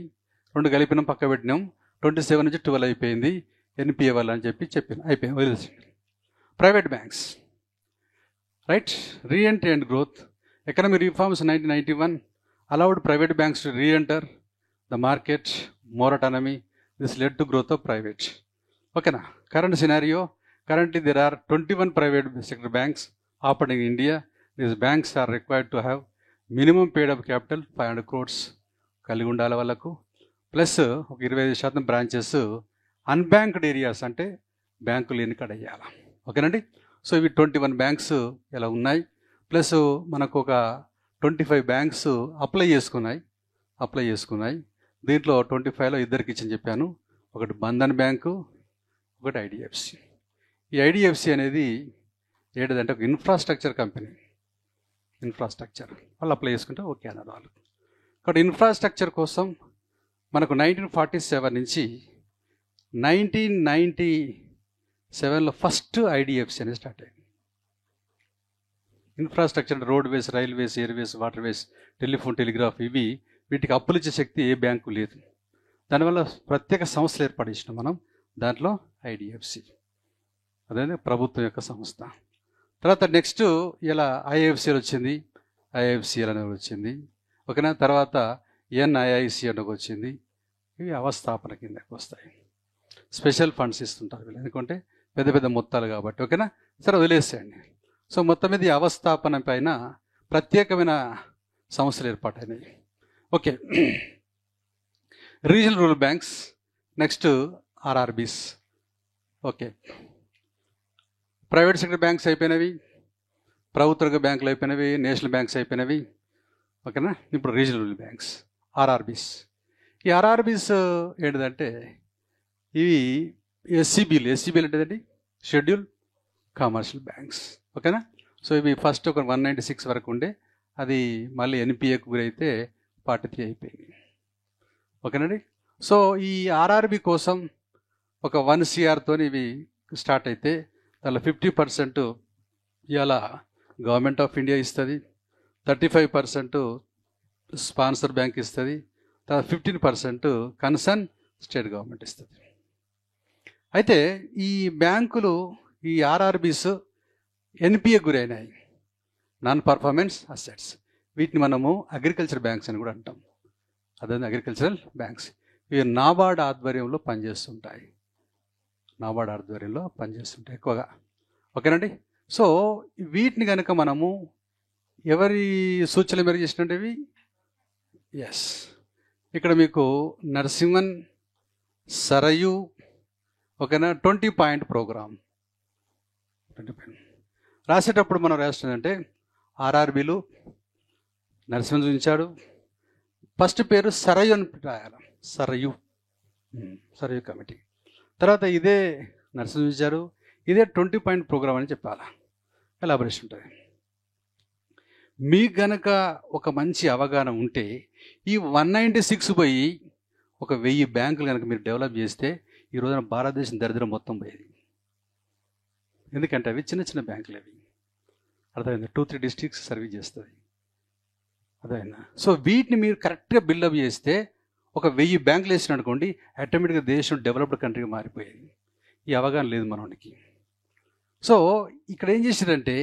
2 కలిపినాం, పక్క పెట్టినాం, 27 నుంచి 12 అయిపోయింది, ఎన్పిఏ వల్ల అని చెప్పిన అయిపోయింది, వదిలేసేయండి. Private banks, right. Reentry and growth. Economic reforms 1991 allowed private banks to re-enter the market, more autonomy. This led to growth of private. Okay, na current scenario. Currently, there are 21 private sector banks operating in India. These banks are required to have minimum paid up capital 500 crores కలిగి ఉండాలి వాళ్ళకు, ప్లస్ ఒక 25% బ్రాంచెస్ అన్బ్యాంక్డ్ ఏరియాస్ అంటే బ్యాంకులు లేని కాడ వేయాలి. ఓకేనండి. సో ఇవి 21 బ్యాంక్స్ ఇలా ఉన్నాయి, ప్లస్ మనకు ఒక 25 బ్యాంక్స్ అప్లై చేసుకున్నాయి. దీంట్లో 25లో ఇద్దరికి ఇచ్చని చెప్పాను, ఒకటి బంధన్ బ్యాంకు, ఒకటి ఐడిఎఫ్సి. ఈ ఐడిఎఫ్సి అనేది ఏంటిదంటే ఒక ఇన్ఫ్రాస్ట్రక్చర్ కంపెనీ. ఇన్ఫ్రాస్ట్రక్చర్ వాళ్ళు అప్లై చేసుకుంటే ఓకే అన్నారు వాళ్ళు. కాబట్టి ఇన్ఫ్రాస్ట్రక్చర్ కోసం మనకు 1947 నుంచి 1997లో ఫస్ట్ ఐడిఎఫ్సి అనేది స్టార్ట్ అయింది. Infrastructure roadways, railways, Airways, waterways, telephone, telegraph వీటికి అప్పులు ఇచ్చే శక్తి ఏ బ్యాంకు లేదు. దానివల్ల ప్రత్యేక సంస్థలు ఏర్పాటు చేసినాం మనం. దాంట్లో ఐడిఎఫ్సి అదే ప్రభుత్వం యొక్క సంస్థ. తర్వాత నెక్స్ట్ ఇలా ఐఎఫ్సిఎల్ వచ్చింది, ఐఎఫ్సిఎల్ అనేది వచ్చింది, ఓకేనా. తర్వాత ఎన్ఐఐసి అనేది వచ్చింది. ఇవి అవస్థాపన కిందకి వస్తాయి. స్పెషల్ ఫండ్స్ ఇస్తుంటారు వీళ్ళు, ఎందుకంటే పెద్ద పెద్ద మొత్తాలు కాబట్టి, ఓకేనా. సరే వదిలేసేయండి. సో మొత్తం మీద ఈ అవస్థాపన పైన ప్రత్యేకమైన సంస్థలు ఏర్పాటైనాయి. Okay, regional rural banks, next RRBs. Okay, private sector banks అయిపోయినవి, ప్రభుత్వ బ్యాంకులు అయిపోయినవి, నేషనల్ బ్యాంక్స్ అయిపోయినవి, ఓకేనా. ఇప్పుడు రీజనల్ రూరల్ బ్యాంక్స్, ఆర్ఆర్బీస్. ఈ ఆర్ఆర్బీస్ ఏంటిదంటే ఇవి ఎస్సీబీలు ఏంటిదండి, షెడ్యూల్ కమర్షియల్ బ్యాంక్స్, ఓకేనా. సో ఇవి ఫస్ట్ ఒక 196 వరకు ఉండే, అది మళ్ళీ ఎన్పిఏకు గురైతే 43 అయిపోయింది, ఓకేనండి. సో ఈ ఆర్ఆర్బి కోసం ఒక 1 CRతో ఇవి స్టార్ట్ అయితే దానిలో 50% ఇవాళ గవర్నమెంట్ ఆఫ్ ఇండియా ఇస్తుంది, 35% స్పాన్సర్ బ్యాంక్ ఇస్తుంది, తర్వాత 15% కన్సర్న్ స్టేట్ గవర్నమెంట్ ఇస్తుంది. అయితే ఈ బ్యాంకులు, ఈ ఆర్ఆర్బీస్ ఎన్పిఏ గురైనాయి, నాన్ పర్ఫార్మెన్స్ అసెట్స్. వీటిని మనము అగ్రికల్చర్ బ్యాంక్స్ అని కూడా అంటాం. అదే అగ్రికల్చరల్ బ్యాంక్స్. ఇవి నాబార్డ్ ఆధ్వర్యంలో పనిచేస్తుంటాయి, నాబార్డ్ ఆధ్వర్యంలో పనిచేస్తుంటాయి ఎక్కువగా, ఓకేనండి. సో వీటిని కనుక మనము ఎవరి సూచనలు మేరకు చేసినట్టు ఇవి, ఎస్, ఇక్కడ మీకు నరసింహన్, సరయు, ఓకేనా, 20 పాయింట్ ప్రోగ్రామ్. 20 పాయింట్ రాసేటప్పుడు మనం రాస్తుందంటే ఆర్ఆర్బీలు నరసింహన్ చూపించాడు. ఫస్ట్ పేరు సరయు అని రాయాలి, సరయు కమిటీ. తర్వాత ఇదే నరసింహన్ చూపించారు, ఇదే 20 పాయింట్ ప్రోగ్రామ్ అని చెప్పాలి, ఎలాబరేషన్ ఉంటుంది. మీకు గనక ఒక మంచి అవగాహన ఉంటే ఈ 196 పోయి ఒక 1000 బ్యాంకులు కనుక మీరు డెవలప్ చేస్తే ఈ రోజున భారతదేశం దరిద్రం మొత్తం పోయేది. ఎందుకంటే అవి చిన్న చిన్న బ్యాంకులు, అవి అర్థమైంది, 2-3 డిస్ట్రిక్ట్స్ సర్వీస్ చేస్తుంది, అర్థమైందా. సో వీటిని మీరు కరెక్ట్గా బిల్డప్ చేస్తే ఒక 1000 బ్యాంకులు వేసిన అనుకోండి, ఆటోమేటిక్గా దేశం డెవలప్డ్ కంట్రీగా మారిపోయేది. ఈ అవగాహన లేదు మనకి. సో ఇక్కడ ఏం చేశారంటే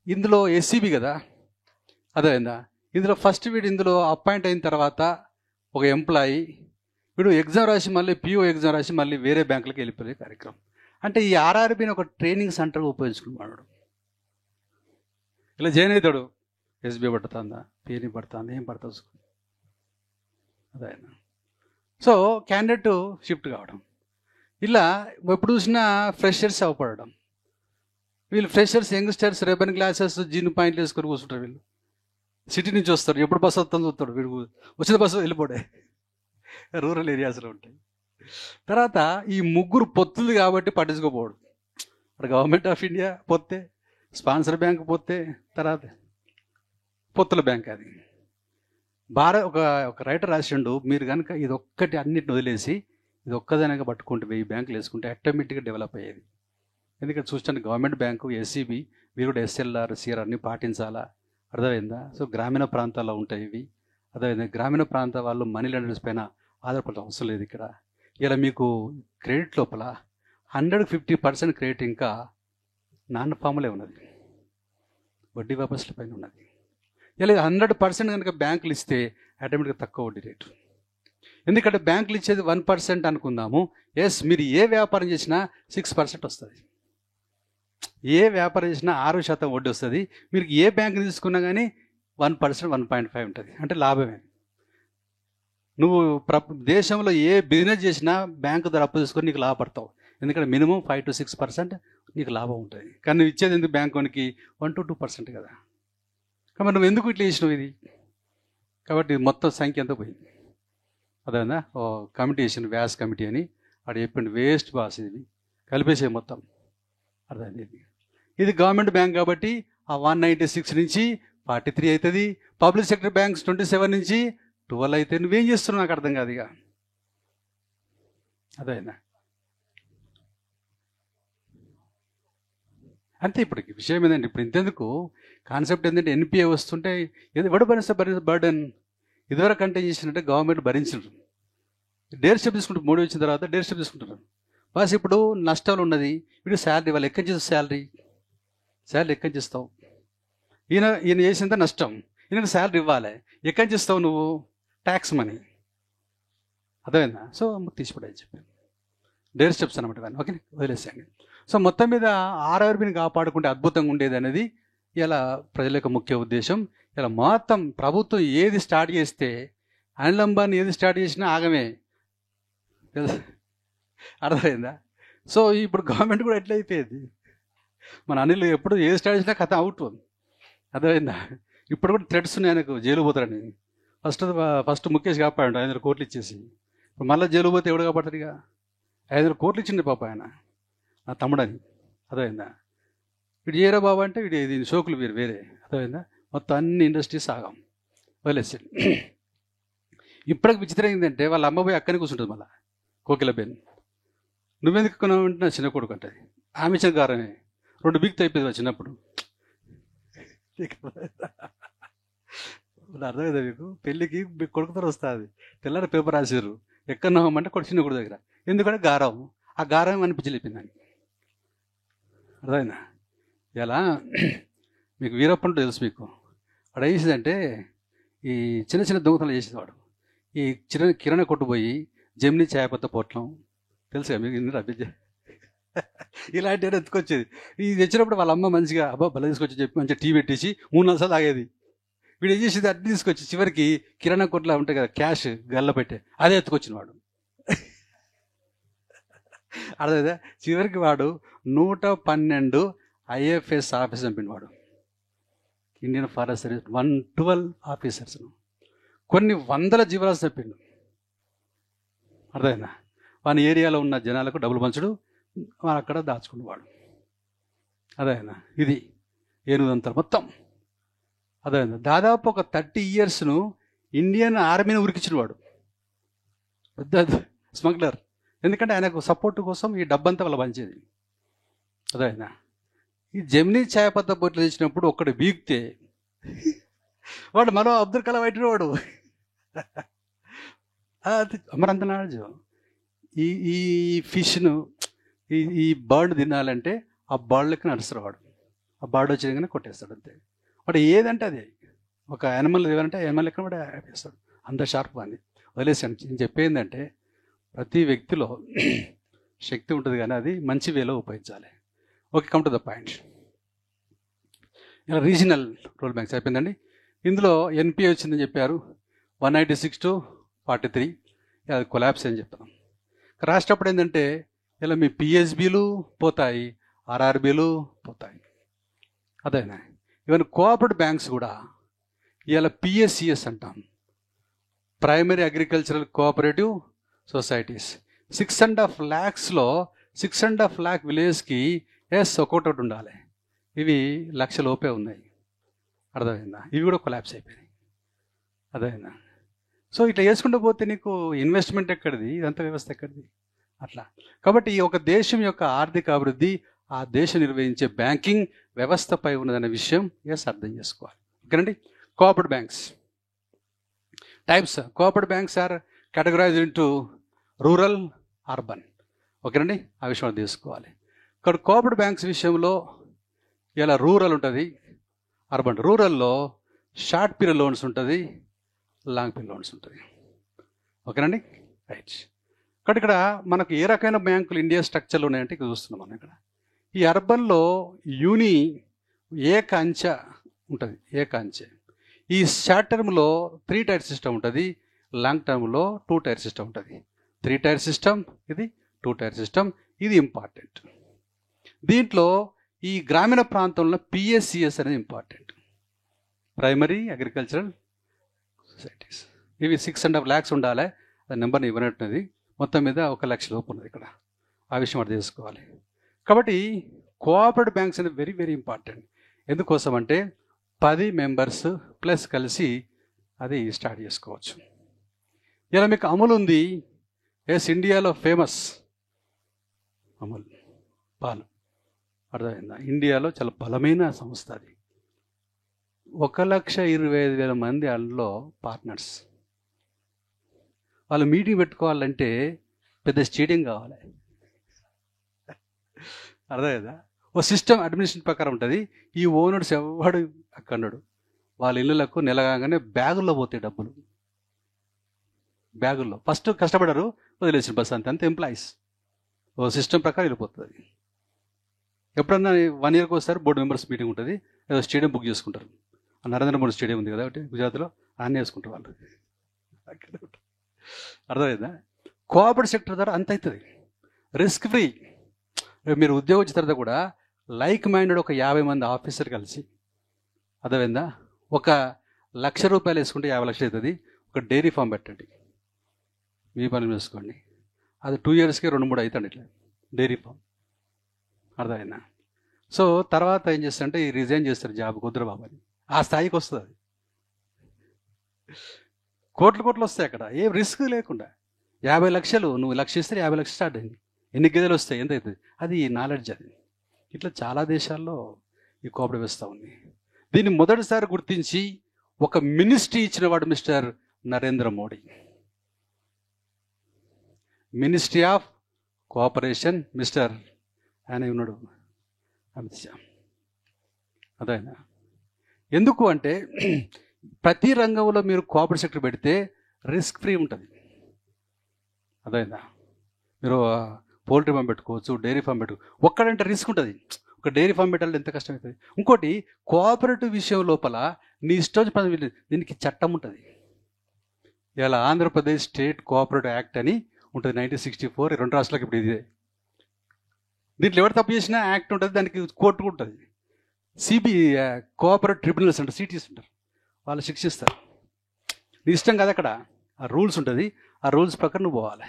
ఇందులో ఎస్సీబీ కదా, అర్థమైందా. ఇందులో ఫస్ట్ వీడు ఇందులో అపాయింట్ అయిన తర్వాత ఒక ఎంప్లాయీ వీడు ఎగ్జామ్ రాసి మళ్ళీ పిఓ ఎగ్జామ్ రాసి మళ్ళీ వేరే బ్యాంకులకు వెళ్ళిపోయే కార్యక్రమం. అంటే ఈ ఆర్ఆర్బీని ఒక ట్రైనింగ్ సెంటర్గా ఉపయోగించుకున్నాడు. ఇలా జాయిన్ అవుతాడు, ఎస్బీఐ పడుతుందా, పిఎన్ఈ పడుతుందా, ఏం పడుతుంది, అదే. సో క్యాండిడేట్ షిఫ్ట్ కావడం, ఇలా ఎప్పుడు చూసినా ఫ్రెషర్స్ అవ్వపడడం. వీళ్ళు freshers, youngsters, Reuben glasses, gene పాయింట్లు వేసుకొని కూర్చుంటారు. వీళ్ళు సిటీ నుంచి వస్తారు, ఎప్పుడు బస్సు వస్తుందో చూస్తాడు, వీడు వచ్చిన బస్సు వెళ్ళిపోడే, రూరల్ ఏరియాస్లో ఉంటాయి. తర్వాత ఈ ముగ్గురు పొత్తులు కాబట్టి పట్టించుకోపోవడం. అక్కడ గవర్నమెంట్ ఆఫ్ ఇండియా పొత్తే, స్పాన్సర్ బ్యాంక్ పొత్తే, తర్వాత పొత్తుల బ్యాంక్. అది ఒక రైటర్ రాసిండు, మీరు కనుక ఇది ఒక్కటి అన్నిటిని వదిలేసి ఇది ఒక్కదానిగా పట్టుకుంటే 1000 బ్యాంకులు వేసుకుంటే ఆటోమేటిక్గా డెవలప్ అయ్యేది. ఎందుకంటే చూస్తాను గవర్నమెంట్ బ్యాంకు, ఎస్సీబీ, మీరు కూడా ఎస్ఎల్ఆర్, సిఆర్ అన్ని పాటించాలా, అర్థమైందా. సో గ్రామీణ ప్రాంతాల్లో ఉంటాయి ఇవి, అర్థమైందా. గ్రామీణ ప్రాంత వాళ్ళు మనీ లెండర్స్ పైన ఆధారపడే అవసరం లేదు ఇక్కడ. ఇలా మీకు క్రెడిట్ లోపల 150% క్రెడిట్ ఇంకా నాన్ ఫార్మలే ఉన్నది, వడ్డీ వాపసుల పైన ఉన్నది. ఇలా 100% కనుక బ్యాంకులు ఇస్తే ఆటోమేటిక్గా తక్కువ వడ్డీ రేటు. ఎందుకంటే బ్యాంకులు ఇచ్చేది 1% అనుకుందాము. ఎస్, మీరు ఏ వ్యాపారం చేసినా 6% వస్తుంది, ఏ వ్యాపారం చేసినా 6% వడ్డీ వస్తుంది. మీరు ఏ బ్యాంకు తీసుకున్నా కానీ 1%, 1.5 ఉంటుంది, అంటే లాభమే. నువ్వు దేశంలో ఏ బిజినెస్ చేసినా బ్యాంకు ద్వారా అప్పు తీసుకొని నీకు లాభపడతావు, ఎందుకంటే మినిమం 5 to 6% నీకు లాభం ఉంటుంది. కానీ నువ్వు ఇచ్చేది ఎందుకు బ్యాంకునికి 1 to 2% కదా. కాబట్టి నువ్వు ఎందుకు ఇట్లా చేసినావు ఇది. కాబట్టి మొత్తం సంఖ్య ఎంత పోయింది, అదేనా. ఓ కమిటీ వేసిన, వ్యాస్ కమిటీ అని అక్కడ చెప్పిండు, వేస్ట్ బాస్ ఇది కలిపేసే మొత్తం, అర్థమైంది. ఇది గవర్నమెంట్ బ్యాంక్ కాబట్టి ఆ 196 నుంచి 43 అవుతుంది. పబ్లిక్ సెక్టర్ బ్యాంక్స్ 27 నుంచి 12 అయితే నువ్వేం చేస్తున్నావు నాకు అర్థం కాదు. ఇక అదేనా అంతే. ఇప్పుడు విషయం ఏంటంటే, ఇప్పుడు ఇంతెందుకు కాన్సెప్ట్ ఏంటంటే, ఎన్పిఏ వస్తుంటే ఎవడు బర్డన్ ఇదివరకు అంటే చేసినట్టే గవర్నమెంట్ భరించారు. డేర్ స్టెప్ తీసుకుంటారు, మోడీ వచ్చిన తర్వాత డేర్ స్టెప్ తీసుకుంటారు. బస్ ఇప్పుడు నష్టాలు ఉన్నది, ఇప్పుడు శాలరీ వాళ్ళు ఎక్కడి చేస్తావు, శాలరీ ఎక్కడి చేస్తావు? ఈయన చేసినంత నష్టం, ఈయనకు శాలరీ ఇవ్వాలి, ఎక్కడి చేస్తావు నువ్వు? Tax money. అర్థమైందా? సో తీసిపడే చెప్పాను, డేర్ స్టెప్స్ అనమాట ఇవన్నీ. ఓకే, వదిలేసాను. సో మొత్తం మీద ఆర్ఆర్బీని కాపాడుకుంటే అద్భుతంగా ఉండేది అనేది ఇలా ప్రజల యొక్క ముఖ్య ఉద్దేశం. ఇలా మొత్తం ప్రభుత్వం ఏది స్టార్ట్ చేస్తే, అనిల్ అంబానీ ఏది స్టార్ట్ చేసినా ఆగమే. అర్థమైందా? సో ఇప్పుడు గవర్నమెంట్ కూడా ఎట్లా అయిపోయేది, మన అనిల్ ఎప్పుడు ఏది స్టార్ట్ చేసినా కథ అవుట్. అర్థమైందా? ఇప్పుడు కూడా థ్రెడ్స్ ఉన్నాయి ఆయనకు, జైలు పోతారని. ఫస్ట్ ముఖేష్ కాపాడు 500 కోట్లు ఇచ్చేసి. ఇప్పుడు మళ్ళీ జైలు పోతే ఎవడు కాపాడతారు? ఇక 500 కోట్లు ఇచ్చిండే పాప ఆయన, నా తమ్ముడని. అర్థమైందా? వీడు ఏరా బాబు అంటే వీడు దీని షోకులు వేరే. అర్థమైందా? మొత్తం అన్ని ఇండస్ట్రీస్ ఆగాం, వదిలేసాడు. ఇప్పటికి విచిత్రం ఏంటంటే, వాళ్ళ అమ్మ పోయి అక్కనే కూర్చుంటుంది మళ్ళీ, కోకిలబేన్. నువ్వెందుకు కొన్నావు అంటే నా చిన్న కొడుకు అంటే, ఆమె ఇచ్చిన కారమే 2 బిగ్తో అయిపోయింది చిన్నప్పుడు. అర్థమైందా మీకు? పెళ్ళికి కొడుకుతో వస్తుంది, తెల్లారి పేపర్ రాసారు, ఎక్కడ నవ్వమంటే చిన్న కొడుకు దగ్గర. ఎందుకంటే గారం, ఆ గారం అనిపించలేపింది అని. అర్థమైందా? ఇలా మీకు వీరప్పంటూ తెలుసు మీకు. వాడు ఏం చేసేదంటే, ఈ చిన్న చిన్న దొంగతనాలు చేసేవాడు. ఈ కిరణ కొట్టుపోయి జమినీ ఛాయపత్త పొట్లం తెలుసుగా మీకు, ఇలాంటివి ఎత్తుకొచ్చేది. ఇది తెచ్చినప్పుడు వాళ్ళ అమ్మ మంచిగా బల తీసుకొచ్చి చెప్పి మంచిగా టీ పెట్టేసి 3-4 సార్లు తాగేది. వీడు ఏం చేసేది, అడ్డు తీసుకొచ్చి చివరికి కిరాణా కొట్లా ఉంటాయి కదా, క్యాష్ గల్ల పెట్టే, అదే ఎత్తుకొచ్చిన వాడు. అర్థమైందా? చివరికి వాడు 112 ఐఎఫ్ఎస్ ఆఫీసర్ చంపిన వాడు, ఇండియన్ ఫారెస్ట్ సర్వీస్ 112 ఆఫీసర్స్, కొన్ని వందల జీవరాశి చంపిండు. అర్థమైందా? వాని ఏరియాలో ఉన్న జనాలకు డబ్బులు పంచడు, వాడు అక్కడ దాచుకునేవాడు. అదేనా? ఇది ఏనుగుదంతా మొత్తం. అదేనా? దాదాపు ఒక 30 years ఇండియన్ ఆర్మీని ఉరికించిన వాడు, పెద్ద స్మగ్లర్. ఎందుకంటే ఆయనకు సపోర్ట్ కోసం ఈ డబ్బంతా వాళ్ళు పంచేది. అదేనా? ఈ జమినీ ఛాయపత్త బొట్లు తెచ్చినప్పుడు ఒక్కడు బీగితే వాడు మరో అబ్దుల్ కలాం అయినవాడు. మరి అంత నాలెడ్జ్. ఈ ఫిష్ను, ఈ బర్డ్ తినాలంటే ఆ బర్డ్లకి నడుస్తారు వాడు. ఆ బర్డ్ వచ్చేది కొట్టేస్తాడు అంతే. వాడు ఏదంటే అది ఒక యానిమల్ ఏదంటే యానిమల్ లెక్క వాడు వేస్తాడు, అంత షార్ప్ అని. వదిలేసాను. నేను చెప్పేందంటే, ప్రతి వ్యక్తిలో శక్తి ఉంటుంది, కానీ అది మంచి వేలో ఉపయోగించాలి. Okay, come to the point. ఇలా రీజనల్ రూరల్ బ్యాంక్స్ అయిపోయిందండి. ఇందులో ఎన్పిఏ వచ్చిందని చెప్పారు 196 to 43, అది కొలాప్స్ అని చెప్తాం. రాసేటప్పుడు ఏంటంటే, ఇలా మీ పిఎస్బీలు పోతాయి, ఆర్ఆర్బీలు పోతాయి. అదేనా? ఈవెన్ కోఆపరేటివ్ బ్యాంక్స్ కూడా ఇలా పిఎస్సిఎస్ అంటాం, primary agricultural cooperative societies. 6.5 lakhsలో 6.5 lakh విలేజ్కి ఒక్కొక్కటి ఉండాలి. ఇవి 1 లక్ష లోపే ఉన్నాయి. అర్థమైందా? ఇవి కూడా కొలాప్స్ అయిపోయినాయి. అర్థమైందా? సో ఇట్లా వేసుకుంటూ పోతే నీకు ఇన్వెస్ట్మెంట్ ఎక్కడిది, ఇదంతా వ్యవస్థ ఎక్కడిది? అట్లా. కాబట్టి ఈ ఒక దేశం యొక్క ఆర్థిక అభివృద్ధి ఆ దేశం నిర్వహించే బ్యాంకింగ్ వ్యవస్థపై ఉన్నదనే విషయం అర్థం చేసుకోవాలి. ఓకేనండి. Cooperative banks types. Cooperative banks are categorised into rural, urban. ఓకేనండి, ఆ విషయం తీసుకోవాలి. ఇక్కడ కోఆపరేటివ్ బ్యాంక్స్ విషయంలో ఇలా రూరల్ ఉంటుంది, అర్బన్. రూరల్లో షార్ట్ పీరియడ్ లోన్స్ ఉంటుంది, లాంగ్ పీరియడ్ లోన్స్ ఉంటుంది. ఓకేనండి, రైట్. కాబట్టి ఇక్కడ మనకు ఏ రకమైన బ్యాంకులు ఇండియా స్ట్రక్చర్లు ఉన్నాయంటే ఇక్కడ చూస్తున్నాం మనం. ఇక్కడ ఈ అర్బన్లో యూని ఏకంచె ఉంటుంది, ఏకంచె. ఈ షార్ట్ టర్మ్లో 3 tier సిస్టమ్ ఉంటుంది, లాంగ్ టర్మ్లో 2 tier సిస్టమ్ ఉంటుంది. 3 tier సిస్టమ్, ఇది 2 tier సిస్టమ్. ఇది ఇంపార్టెంట్. దీంట్లో ఈ గ్రామీణ ప్రాంతంలో పిఎస్సిఎస్ అనేది ఇంపార్టెంట్, ప్రైమరీ అగ్రికల్చరల్ సొసైటీస్. ఇవి 6.5 lakhs ఉండాలి. అది నెంబర్ని ఇవ్వనట్టున్నది. మొత్తం మీద 1 లక్ష లోపు ఉన్నది ఇక్కడ. ఆ విషయం అర్థం చేసుకోవాలి. కాబట్టి కోఆపరేటివ్ బ్యాంక్స్ అనేది వెరీ వెరీ ఇంపార్టెంట్. ఎందుకోసం అంటే 10 మెంబర్స్ ప్లస్ కలిసి అది స్టార్ట్ చేసుకోవచ్చు. ఇలా మీకు అమూల్ ఉంది. ఎస్, ఇండియాలో ఫేమస్ అమూల్ పాలు. అర్థమైందా? ఇండియాలో చాలా బలమైన సంస్థ అది. 1,25,000 మంది అందులో పార్ట్నర్స్. వాళ్ళు మీటింగ్ పెట్టుకోవాలంటే పెద్ద స్టేడియం కావాలి. అర్థమైందా? ఓ సిస్టమ్ అడ్మినిస్ట్రేషన్ ప్రకారం ఉంటుంది. ఈ ఓనర్స్ ఎవడు అక్కడడు. వాళ్ళ ఇళ్ళకు నెలగానే బ్యాగుల్లో పోతాయి డబ్బులు. బ్యాగుల్లో ఫస్ట్ కష్టపడరు, వదిలేసిన బస్ అంతే ఎంప్లాయీస్. ఓ సిస్టమ్ ప్రకారం వెళ్ళిపోతుంది. ఎప్పుడన్నా 1 yearకి ఒకసారి బోర్డు మెంబర్స్ మీటింగ్ ఉంటుంది. ఏదో స్టేడియం బుక్ చేసుకుంటారు. నరేంద్ర మోడీ స్టేడియం ఉంది కదా ఒకటి గుజరాత్లో, ఆన్ చేసుకుంటారు వాళ్ళు. అర్థమైందా? కోఆపరేటివ్ సెక్టర్ ద్వారా అంత అవుతుంది, రిస్క్ ఫ్రీ. మీరు ఉద్యోగం వచ్చిన తర్వాత కూడా లైక్ మైండెడ్ ఒక 50 మంది ఆఫీసర్ కలిసి, అర్థమైందా, 1,00,000 రూపాయలు వేసుకుంటే 50 లక్షలు అవుతుంది. ఒక డైరీ ఫామ్ పెట్టండి, మీ పనులు వేసుకోండి. అది 2 yearsకి 2-3 అవుతుంది ఇట్లా డైరీ ఫామ్. అర్థమైందా? సో తర్వాత ఏం చేస్తారంటే ఈ రిజైన్ చేస్తారు జాబ్, కుదర బాబు అని. ఆ స్థాయికి వస్తుంది అది. కోట్లు వస్తాయి అక్కడ, ఏం రిస్క్ లేకుండా. 50 లక్షలు నువ్వు 1,00,000 ఇస్తే 50 లక్షలు స్టార్ట్ అయింది. ఎన్ని గేదెలు వస్తాయి, ఎంత అవుతుంది? అది నాలెడ్జ్. అది ఇట్లా చాలా దేశాల్లో ఈ కోఆపరేటివ్ వ్యవస్థ ఉంది. దీన్ని మొదటిసారి గుర్తించి ఒక మినిస్ట్రీ ఇచ్చిన వాడు mister Narendra Modi. Ministry of cooperation mister ఆయన ఉన్నాడు అమిత్ షా. అదైనా ఎందుకు అంటే ప్రతి రంగంలో మీరు కోఆపరేటివ్ సెక్టర్ పెడితే రిస్క్ ఫ్రీ ఉంటుంది. అదైనా మీరు పౌల్ట్రీ ఫామ్ పెట్టుకోవచ్చు, డైరీ ఫామ్ ఒక్కడంటే రిస్క్ ఉంటుంది. ఒక డైరీ ఫామ్ పెట్టాలంటే ఎంత కష్టమవుతుంది. ఇంకోటి కోఆపరేటివ్ విషయం లోపల నీ ఇష్టం పని, దీనికి చట్టం ఉంటుంది. ఇలా ఆంధ్రప్రదేశ్ స్టేట్ కోఆపరేటివ్ యాక్ట్ అని ఉంటుంది, 1964. 2 రాష్ట్రాలకు ఇప్పుడు ఇదే. దీంట్లో ఎవరు తప్పు చేసినా యాక్ట్ ఉంటుంది, దానికి కోర్టు ఉంటుంది. కోఆపరేటివ్ ట్రిబ్యునల్స్ అంటారు, సిటీస్ అంటారు, వాళ్ళు శిక్షిస్తారు. నీ ఇష్టం కదా, అక్కడ ఆ రూల్స్ ఉంటుంది. ఆ రూల్స్ ప్రకారం నువ్వు పోవాలి.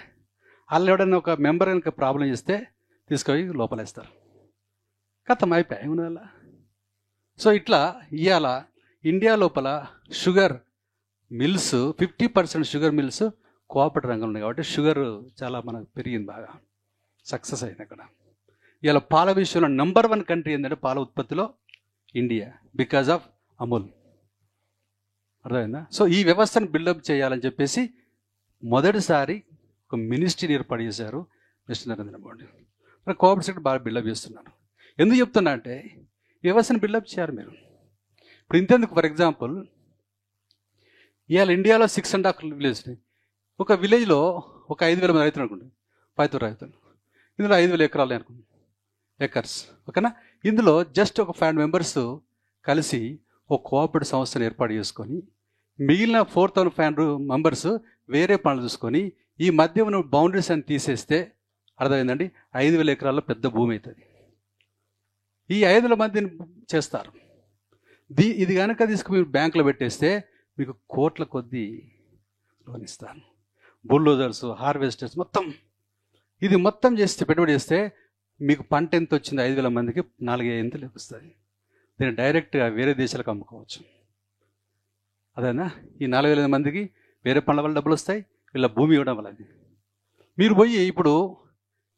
వాళ్ళు ఎవడైనా ఒక మెంబర్ కనుక ప్రాబ్లం చేస్తే తీసుకొని లోపలేస్తారు. కథం అయిపోయాయి ఏమన్నా. సో ఇట్లా ఇవాళ ఇండియా లోపల sugar mills 50% sugar mills cooperative రంగంలో ఉన్నాయి. కాబట్టి షుగర్ చాలా మనకు పెరిగింది, బాగా సక్సెస్ అయింది అక్కడ. ఇవాళ పాల విషయంలో నెంబర్ 1 కంట్రీ ఏంటంటే పాల ఉత్పత్తిలో ఇండియా, బికాజ్ ఆఫ్ అమూల్. అర్థమైందా? సో ఈ వ్యవస్థను బిల్డప్ చేయాలని చెప్పేసి మొదటిసారి ఒక మినిస్ట్రీని ఏర్పాటు చేశారు mister Narendra Modi. Cooperative sector బాగా బిల్డప్ చేస్తున్నారు. ఎందుకు చెప్తున్నా అంటే వ్యవస్థను బిల్డప్ చేయాలి మీరు. ఇప్పుడు ఇంతెందుకు, ఫర్ ఎగ్జాంపుల్ ఇవాళ ఇండియాలో 6.5 విలేజ్. ఒక విలేజ్లో ఒక 5,000 మంది రైతులు అనుకోండి, 5,000 రైతులు. ఇందులో 5,000 ఎకరాలు అనుకోండి, ఎకర్స్. ఓకేనా? ఇందులో జస్ట్ ఒక 5 members కలిసి ఒక కోఆపరేటివ్ సంస్థను ఏర్పాటు చేసుకొని మిగిలిన 4,500 members వేరే పనులు చూసుకొని ఈ మధ్య ఉన్న బౌండరీస్ అని తీసేస్తే అర్థమైందండి, 5,000 ఎకరాల్లో పెద్ద భూమి అవుతుంది. ఈ 5,000 మందిని చేస్తారు. ఇది కనుక తీసుకుని మీరు బ్యాంకులో పెట్టేస్తే మీకు కోట్ల కొద్దీ లోన్ ఇస్తారు. బుల్డోజర్స్, హార్వెస్టర్స్ ఇది మొత్తం చేస్తే పెట్టుబడి చేస్తే మీకు పంట ఎంత వచ్చింది 5,000 మందికి 4,000 లభిస్తుంది. దీన్ని డైరెక్ట్గా వేరే దేశాలకు అమ్ముకోవచ్చు. అదేనా? ఈ 4,000 మందికి వేరే పనుల వల్ల డబ్బులు వస్తాయి, వీళ్ళ భూమి ఇవ్వడం వల్ల. మీరు పోయి ఇప్పుడు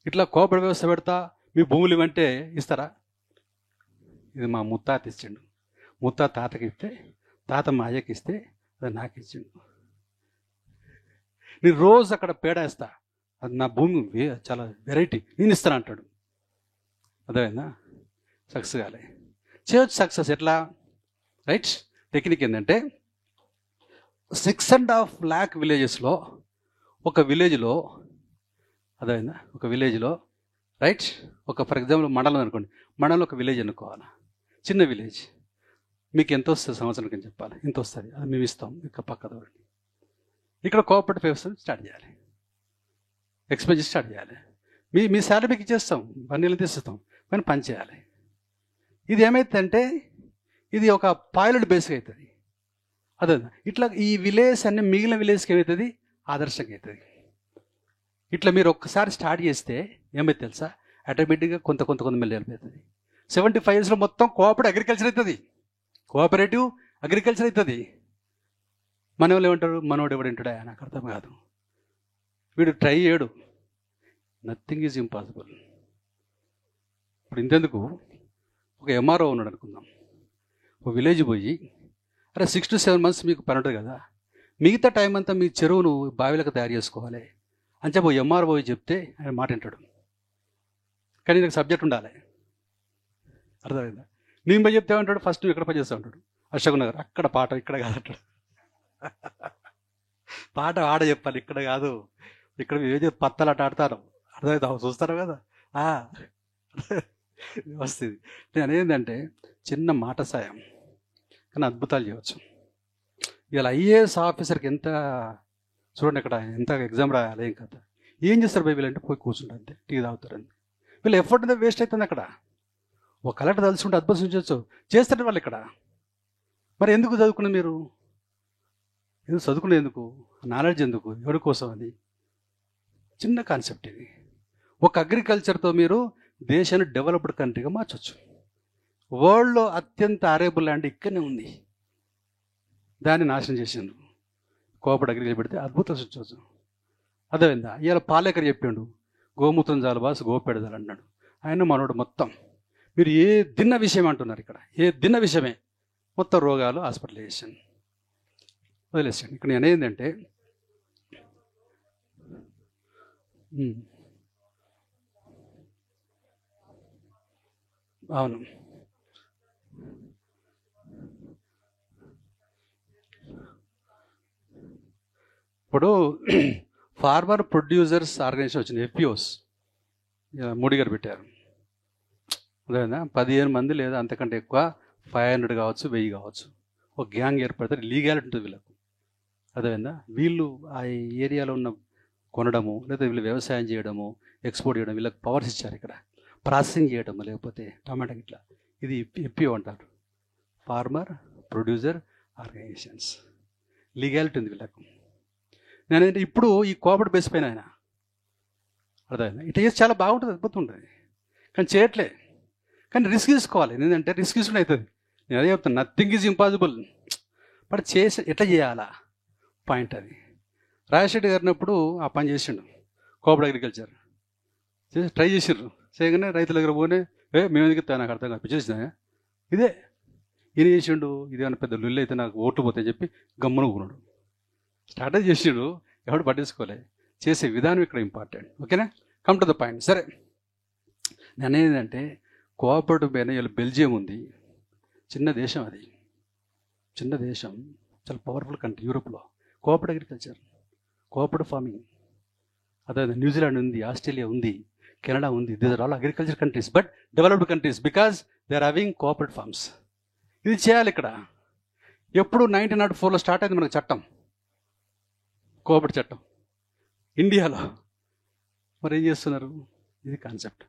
ఇట్లా కోఆపరేటివ్ వ్యవస్థ పెడతా మీ భూములు ఇవ్వంటే ఇస్తారా? ఇది మా ముత్తాత ఇచ్చిండు, తాతకి ఇస్తే, తాత మా అయ్యకి ఇస్తే అది నాకు ఇచ్చిండు. నేను రోజు అక్కడ పేడ వేస్తా, అది నా భూమి చాలా వెరైటీ, నేను ఇస్తాను అంటాడు. అదేనా? సక్సెస్ కాలే. చేయొచ్చు సక్సెస్. ఎట్లా? రైట్. టెక్నిక్ ఏంటంటే 6.5 lakh విలేజెస్లో ఒక విలేజ్లో, అదేనా, ఒక విలేజ్లో రైట్, ఒక ఫర్ ఎగ్జాంపుల్ మండలం అనుకోండి, మండలంలో ఒక విలేజ్ అనుకోవాలి, చిన్న విలేజ్. మీకు ఎంత వస్తుంది సంవత్సరానికి అని చెప్పాలి, ఇంత వస్తుంది, అది మేము ఇస్తాం, ఇక పక్కన ఇక్కడ కోఆపరేటివ్ వ్యవస్థ స్టార్ట్ చేయాలి, ఎక్స్పెన్సెస్ స్టార్ట్ చేయాలి. మీ శాలరీ మీకు ఇచ్చేస్తాం, 1 year తీసిస్తాం, కానీ పని చేయాలి. ఇది ఏమైతుందంటే ఇది ఒక పైలట్ బేస్గా అవుతుంది. అదే ఇట్లా ఈ విలేజ్ అన్ని మిగిలిన విలేజ్కి ఏమవుతుంది, ఆదర్శంగా అవుతుంది. ఇట్లా మీరు ఒక్కసారి స్టార్ట్ చేస్తే ఏమైతే తెలుసా, ఆటోమేటిక్గా కొంతమంది వెళ్ళిపోతుంది. 75 yearsలో మొత్తం కోఆపరేటివ్ అగ్రికల్చర్ అవుతుంది. కోఆపరేటివ్ అగ్రికల్చర్ అవుతుంది. మన వాళ్ళు ఏమంటారు, మనోడు ఎవడు వింటాడా, నాకు అర్థం కాదు, వీడు ట్రై చేయడు, నథింగ్ ఈజ్ ఇంపాసిబుల్. ఇప్పుడు ఇంతెందుకు, ఒక ఎంఆర్ఓ ఉన్నాడు అనుకుందాం, ఒక విలేజ్ పోయి, అరే 6 to 7 months మీకు పని ఉంటుంది కదా, మిగతా టైం అంతా మీ చెరువును బావిలకు తయారు చేసుకోవాలి అని చెప్పి ఎంఆర్ఓ పోయి చెప్తే ఆయన మాట వింటాడు. కానీ నాకు సబ్జెక్ట్ ఉండాలి, అర్థమైందా? నేను పోయి చెప్తే అంటాడు, ఫస్ట్ నువ్వు ఎక్కడ పని చేస్తా ఉంటాడు, అశోక్ నగర్, అక్కడ పాట ఇక్కడ కాదంటాడు. పాట ఆడ చెప్పాలి, ఇక్కడ కాదు, ఇక్కడ ఏదో పత్తలాట ఆడతారు, అర్థమవుతా, చూస్తారు కదా వస్తుంది. నేను ఏంటంటే చిన్న మాట సాయం కానీ అద్భుతాలు చేయవచ్చు. ఇలా ఐఏఎస్ ఆఫీసర్కి ఎంత చూడండి, అక్కడ ఎంత ఎగ్జామ్ రాయాలి, ఏం కదా, ఏం చేస్తారు బైబిల్ అంటే పోయి కూర్చుంటారు అంతే, టీ తాగుతారు అంతే. వీళ్ళు ఎఫర్ట్ అంతా వేస్ట్ అవుతుంది. అక్కడ ఒక కలెక్టర్ తలుచుకుంటే అద్భుతం చేయొచ్చు, చేస్తారు వాళ్ళు ఇక్కడ. మరి ఎందుకు చదువుకున్నారు మీరు? ఎందుకు చదువుకునే, ఎందుకు నాలెడ్జ్, ఎందుకు, ఎవరి కోసం? అది చిన్న కాన్సెప్ట్. ఇది ఒక అగ్రికల్చర్తో మీరు దేశాన్ని డెవలప్డ్ కంట్రీగా మార్చవచ్చు. వరల్డ్లో అత్యంత అరేబుల్ ల్యాండ్ ఇక్కడనే ఉంది, దాన్ని నాశనం చేసిండు. కోఆపరేటివ్ అగ్రికల్చర్ పెడితే అద్భుతం సృష్టించవచ్చు. అర్థమైందా? ఇవాళ పాలేకర్ చెప్పిండు, గోమూత్రం చాలు బాస్, గోపెడదాలు అన్నాడు. ఆయన మనోడు మొత్తం, మీరు ఏ దిన్న విషయం అంటున్నారు, ఇక్కడ ఏ దిన్న విషయమే, మొత్తం రోగాలు, హాస్పిటలైజేషన్ వదిలేసాడు. ఇక్కడ నేను ఏంటంటే అవును, ఇప్పుడు ఫార్మర్ ప్రొడ్యూసర్స్ ఆర్గనైజేషన్ వచ్చింది, ఎఫ్పిఓస్, మోడీ గారు పెట్టారు. అదేనా 15 మంది లేదా అంతకంటే ఎక్కువ, 500 కావచ్చు, 1000 కావచ్చు, ఒక గ్యాంగ్ ఏర్పడతారు, లీగాలిటీ ఉంటుంది వీళ్ళకు. అదేవిధంగా వీళ్ళు ఆ ఏరియాలో ఉన్న కొనడము, లేదా వీళ్ళు వ్యవసాయం చేయడము, ఎక్స్పోర్ట్ చేయడం, వీళ్ళకి పవర్స్ ఇచ్చారు. ఇక్కడ ప్రాసెసింగ్ చేయడము, లేకపోతే టమాటా ఇట్లా, ఇది ఎఫ్పిఓ అంటారు, ఫార్మర్ ప్రొడ్యూసర్ ఆర్గనైజేషన్స్. లీగాలిటీ ఉంది వీళ్ళకు. నేనంటే ఇప్పుడు ఈ కోఆపరేటివ్ బేస్ పైన ఆయన అర్థమైందా, ఇట్లా చేసి చాలా బాగుంటుంది, అద్భుతం ఉంటుంది, కానీ చేయట్లే. కానీ రిస్క్ తీసుకోవాలి. ఏంటంటే రిస్క్ తీసుకుని అవుతుంది. నేను అదే చెప్తాను, నథింగ్ ఈజ్ ఇంపాసిబుల్. బట్ చేసి ఎట్లా చేయాలా పాయింట్ అది. రాజశేఖర్ గారినప్పుడు ఆ పని చేసిండు, కోఆపరేటివ్ అగ్రికల్చర్ చేసి ట్రై చేసిర్రు, చేయగానే రైతుల దగ్గర పోనే, మేము ఎందుకు నాకు అర్థం కాదు చేసిన ఇదే. ఈయన చేసిండు, ఇదేమన్నా పెద్ద లుల్లి అయితే నాకు ఓట్లు పోతాయని చెప్పి గమ్మున ఊరుడు స్టార్ట్ చేసిండు, ఎవడు పట్టించుకోలే. చేసే విధానం ఇక్కడ ఇంపార్టెంట్. ఓకేనా, కమ్ టు ద పాయింట్. సరే, నేను ఏంటంటే కోఆపరేటివ్ పైన ఇలా బెల్జియం ఉంది, చిన్న దేశం, అది చిన్న దేశం, చాలా పవర్ఫుల్ కంట్రీ యూరోప్లో. Cooperative agriculture, cooperative farming. అదే న్యూజిలాండ్ ఉంది, ఆస్ట్రేలియా ఉంది, కెనడా ఉంది. These are all agriculture countries, but developed countries, because they are having cooperative farms. ఇది చేయాలి ఇక్కడ. ఎప్పుడు 1904లో స్టార్ట్ అయింది మనకు చట్టం, కోఆపరేటివ్ చట్టం ఇండియాలో. మరి ఏం చేస్తున్నారు? ఇది కాన్సెప్ట్.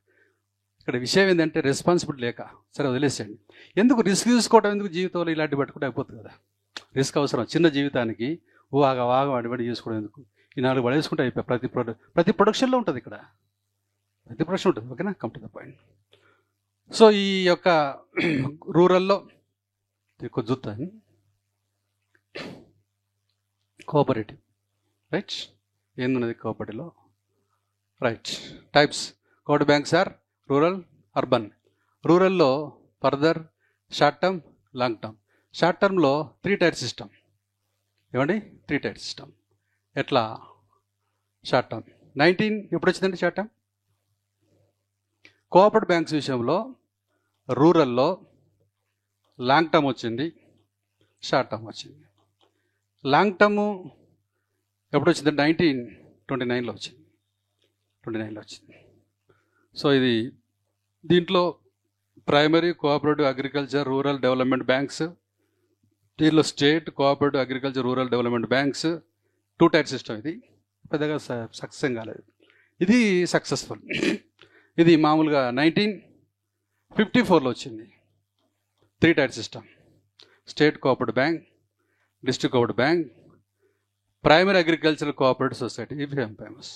ఇక్కడ విషయం ఏంటంటే రెస్పాన్సిబిలిటీ లేక, సరే వదిలేసేయండి. ఎందుకు రిస్క్ తీసుకోవడం, ఎందుకు జీవితంలో ఇలాంటి పట్టుకుంటే అయిపోతుంది కదా. రిస్క్ అవసరం, చిన్న జీవితానికి వాగం అడిబడి చేసుకోవడం ఎందుకు? ఈ 4 పడేసుకుంటే అయిపోయి. ప్రతి ప్రొడక్షన్లో ఉంటుంది, ఇక్కడ ప్రతి ప్రొడక్షన్ ఉంటుంది. ఓకేనా, come to the point. So ఈ యొక్క రూరల్లో ఎక్కువ చూస్తాను కోఆపరేటివ్, రైట్? ఏందున్నది కోఆపరేటివ్లో? Right, types. Cooperative banks are rural, urban. రూరల్లో further short term, long term. Short టర్మ్లో 3 టైర్ సిస్టమ్. ఏమండి? 3 టైర్ సిస్టమ్. ఎట్లా? షార్ట్ టర్మ్ 19 ఎప్పుడు వచ్చిందండి షార్ట్ టర్మ్? కోఆపరేటివ్ బ్యాంక్స్ విషయంలో రూరల్లో లాంగ్ టర్మ్ వచ్చింది, షార్ట్ టర్మ్ వచ్చింది. లాంగ్ టర్మ్ ఎప్పుడు వచ్చిందంటే 1929లో వచ్చింది, 29లో వచ్చింది. సో ఇది దీంట్లో primary cooperative agriculture rural development banks, దీనిలో state cooperative agriculture rural development banks, 2 tier system. ఇది పెద్దగా సక్సెస్ కాలేదు, ఇది సక్సెస్ఫుల్. ఇది మామూలుగా 1954లో వచ్చింది. 3 tier system, state cooperative bank, district cooperative bank, primary agricultural cooperative society. ఇవి ఫేమస్.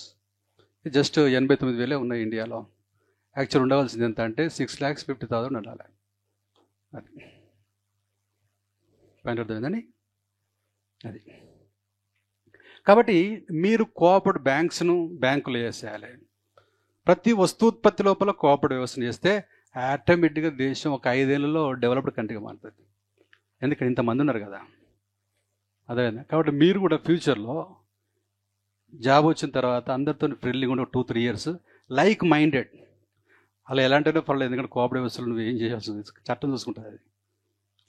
ఇది జస్ట్ 89,000 ఉన్నాయి ఇండియాలో. యాక్చువల్ ఉండవలసింది ఎంత అంటే 6,50,000 ఉండాలి. అది పాయింట్ అర్థమైందండి. అది కాబట్టి మీరు కోఆపరేటివ్ బ్యాంకులు వేసేయాలి. ప్రతి వస్తూత్పత్తి లోపల కోఆపరేటివ్ వ్యవస్థను చేస్తే ఆటోమేటిక్గా దేశం ఒక 5 ఏళ్లలో డెవలప్డ్ కంట్రీగా మారుతుంది. ఎందుకంటే ఇంతమంది ఉన్నారు కదా. అదే కాబట్టి మీరు కూడా ఫ్యూచర్లో జాబ్ వచ్చిన తర్వాత అందరితో ఫ్రెండ్లీగా ఉండి 2-3 ఇయర్స్ లైక్ మైండెడ్, అలా ఎలాంటినే పర్లేదు. ఎందుకంటే కోఆపరేటివ్ వ్యవస్థలు నువ్వు ఏం చేయాల్సి చట్టం చూసుకుంటుంది. అది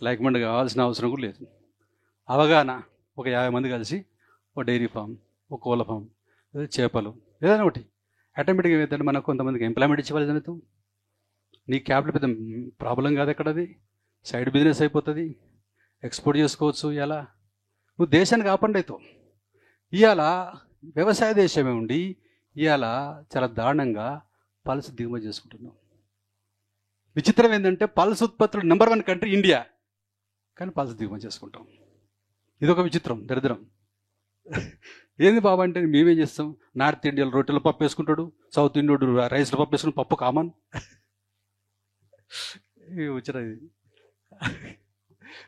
లైక్ మైండ్ కావాల్సిన అవసరం కూడా లేదు. అవగాహన ఒక 50 మంది కలిసి ఒక డైరీ ఫామ్, ఒక కోళ్ళ ఫామ్, చేపలు, ఏదైనా ఒకటి ఆటోమేటిక్గా ఏమైతే మనకు కొంతమందికి ఎంప్లాయ్మెంట్ ఇచ్చేవాళ్ళు జరుగుతాం. నీ క్యాపిటల్ పెద్ద ప్రాబ్లం కాదు ఎక్కడ, అది సైడ్ బిజినెస్ అయిపోతుంది, ఎక్స్పోర్ట్ చేసుకోవచ్చు. ఇలా నువ్వు దేశాన్ని కాపాడు అవుతావు. ఇవాళ వ్యవసాయ దేశమే ఉండి ఇవాళ చాలా దారుణంగా పల్స్ దిగుమతి చేసుకుంటున్నాం. విచిత్రం ఏంటంటే పల్స్ ఉత్పత్తులు నెంబర్ 1 కంట్రీ ఇండియా, కానీ పల్స్ దిగుమతి చేసుకుంటాం. ఇదొక విచిత్రం, దరిద్రం. ఏంది బాబా అంటే మేమేం చేస్తాం, నార్త్ ఇండియాలో రొట్టెలు పప్పు వేసుకుంటాడు, సౌత్ ఇండియాడు రైస్లో పప్పు వేసుకుని పప్పు కామన్. వచ్చిన ఇది.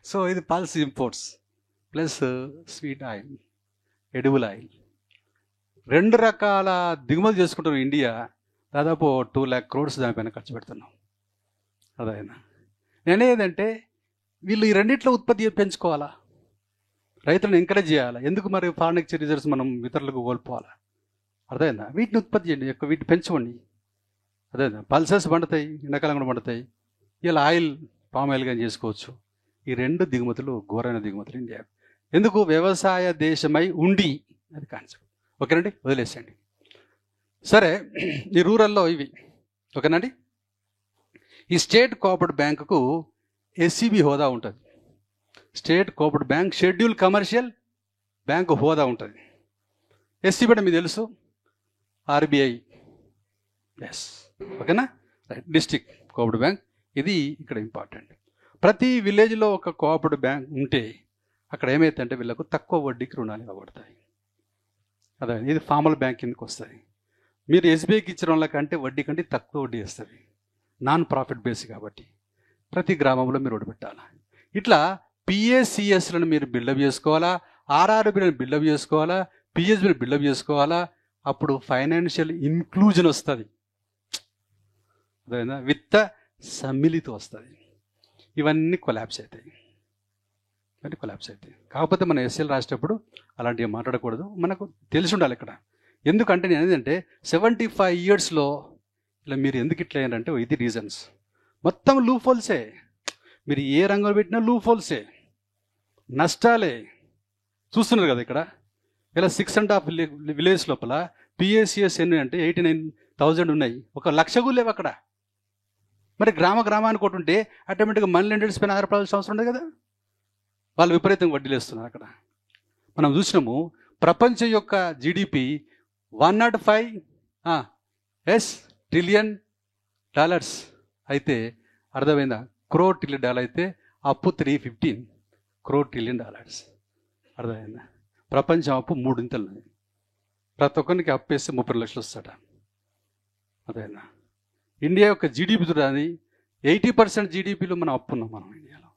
సో ఇది pulse imports plus sweet oil, edible oil, 2 రకాల దిగుమతి చేసుకుంటున్నాం. ఇండియా దాదాపు 2 lakh crores దానిపైన ఖర్చు పెడుతున్నాం. అదైనా నేనేదంటే వీళ్ళు ఈ రెండిట్లో ఉత్పత్తి పెంచుకోవాలా, రైతులను ఎంకరేజ్ చేయాలా. ఎందుకు మరి ఫారెన్ ఎక్స్చేంజ్ రిజర్వ్స్ మనం ఇతరులకు కోల్పోవాలా? అర్థమైందా? వీటిని ఉత్పత్తి చేయండి, వీటిని పెంచుకోండి. అదేనా పల్సెస్ పండుతాయి, ఎండాకాలం కూడా పండుతాయి. ఇలా ఆయిల్, పామ్ ఆయిల్ కానీ చేసుకోవచ్చు. ఈ 2 దిగుమతులు ఘోరైన దిగుమతులు ఇండియా. ఎందుకు? వ్యవసాయ దేశమై ఉండి, అది కాన్సెప్ట్. ఓకేనండి, వదిలేసేయండి. సరే, ఈ రూరల్లో ఇవి ఓకేనండి. ఈ స్టేట్ కోఆపరేటివ్ బ్యాంకుకు ఎస్సీబీ హోదా ఉంటుంది. State cooperative bank schedule commercial bank హోదా ఉంటుంది. ఎస్సీబీ అంటే మీకు తెలుసు, ఆర్బీఐ. ఎస్, ఓకేనా, రైట్. డిస్ట్రిక్ట్ కోఆపరేటివ్ బ్యాంక్, ఇది ఇక్కడ ఇంపార్టెంట్. ప్రతి విలేజ్లో ఒక కోఆపరేటివ్ బ్యాంక్ ఉంటే అక్కడ ఏమైతుందంటే వీళ్ళకు తక్కువ వడ్డీకి రుణాలు ఇవ్వబడతాయి. అదే ఇది ఫార్మల్ బ్యాంక్ కిందకి వస్తుంది. మీరు ఎస్బీఐకి ఇచ్చిన వాళ్ళకంటే వడ్డీ కంటే తక్కువ వడ్డీ వస్తుంది, నాన్ ప్రాఫిట్ బేస్ కాబట్టి. ప్రతి గ్రామంలో మీరు వడ్డీ పెట్టాలి. ఇట్లా పిఏసిఎస్లను మీరు బిల్డప్ చేసుకోవాలా, ఆర్ఆర్బీలను బిల్డప్ చేసుకోవాలా, పిఎస్బీని బిల్డప్ చేసుకోవాలా. అప్పుడు ఫైనాన్షియల్ ఇన్క్లూజన్ వస్తుంది, అదేనా, విత్త సమ్మిళిత వస్తుంది. ఇవన్నీ కొలాప్స్ అవుతాయి. కాకపోతే మనం ఎస్ఎల్ రాసేటప్పుడు అలాంటివి మాట్లాడకూడదు, మనకు తెలిసి ఉండాలి ఇక్కడ. ఎందుకంటే నేను ఏంటంటే 75 yearsలో ఇలా మీరు ఎందుకు ఇట్లా ఏంటంటే ఇది రీజన్స్. మొత్తం లూప్ హోల్సే, మీరు ఏ రంగంలో పెట్టినా లూప్ హోల్సే, నష్టాలే చూస్తున్నారు కదా. ఇక్కడ ఇలా 6.5 విలేజ్ లోపల పిఏసిఎస్ ఎన్ని అంటే 89,000 ఉన్నాయి. 1,00,000 కూడా లేవు అక్కడ. మరి గ్రామానికి ఒకటి ఉంటే ఆటోమేటిక్గా మనీ లెండర్స్ పైన ఆధారపడాల్సిన అవసరం ఉండదు కదా. వాళ్ళు విపరీతంగా వడ్డీలు వేస్తున్నారు అక్కడ. మనం చూసినాము ప్రపంచం యొక్క జీడిపి $105 ట్రిలియన్ అయితే, అర్థమైందా? $1 trillion అయితే అప్పు $315 trillion. అర్థమైందా? ప్రపంచం అప్పు 3 ఇంతలు. ప్రతి ఒక్కరికి అప్పు వేస్తే 30 లక్షలు వస్తాడ. అర్థమైందా? ఇండియా యొక్క జీడిపి చూడాలి, 80% జీడిపిలో మనం అప్పు ఉన్నాం మనం ఇండియాలో.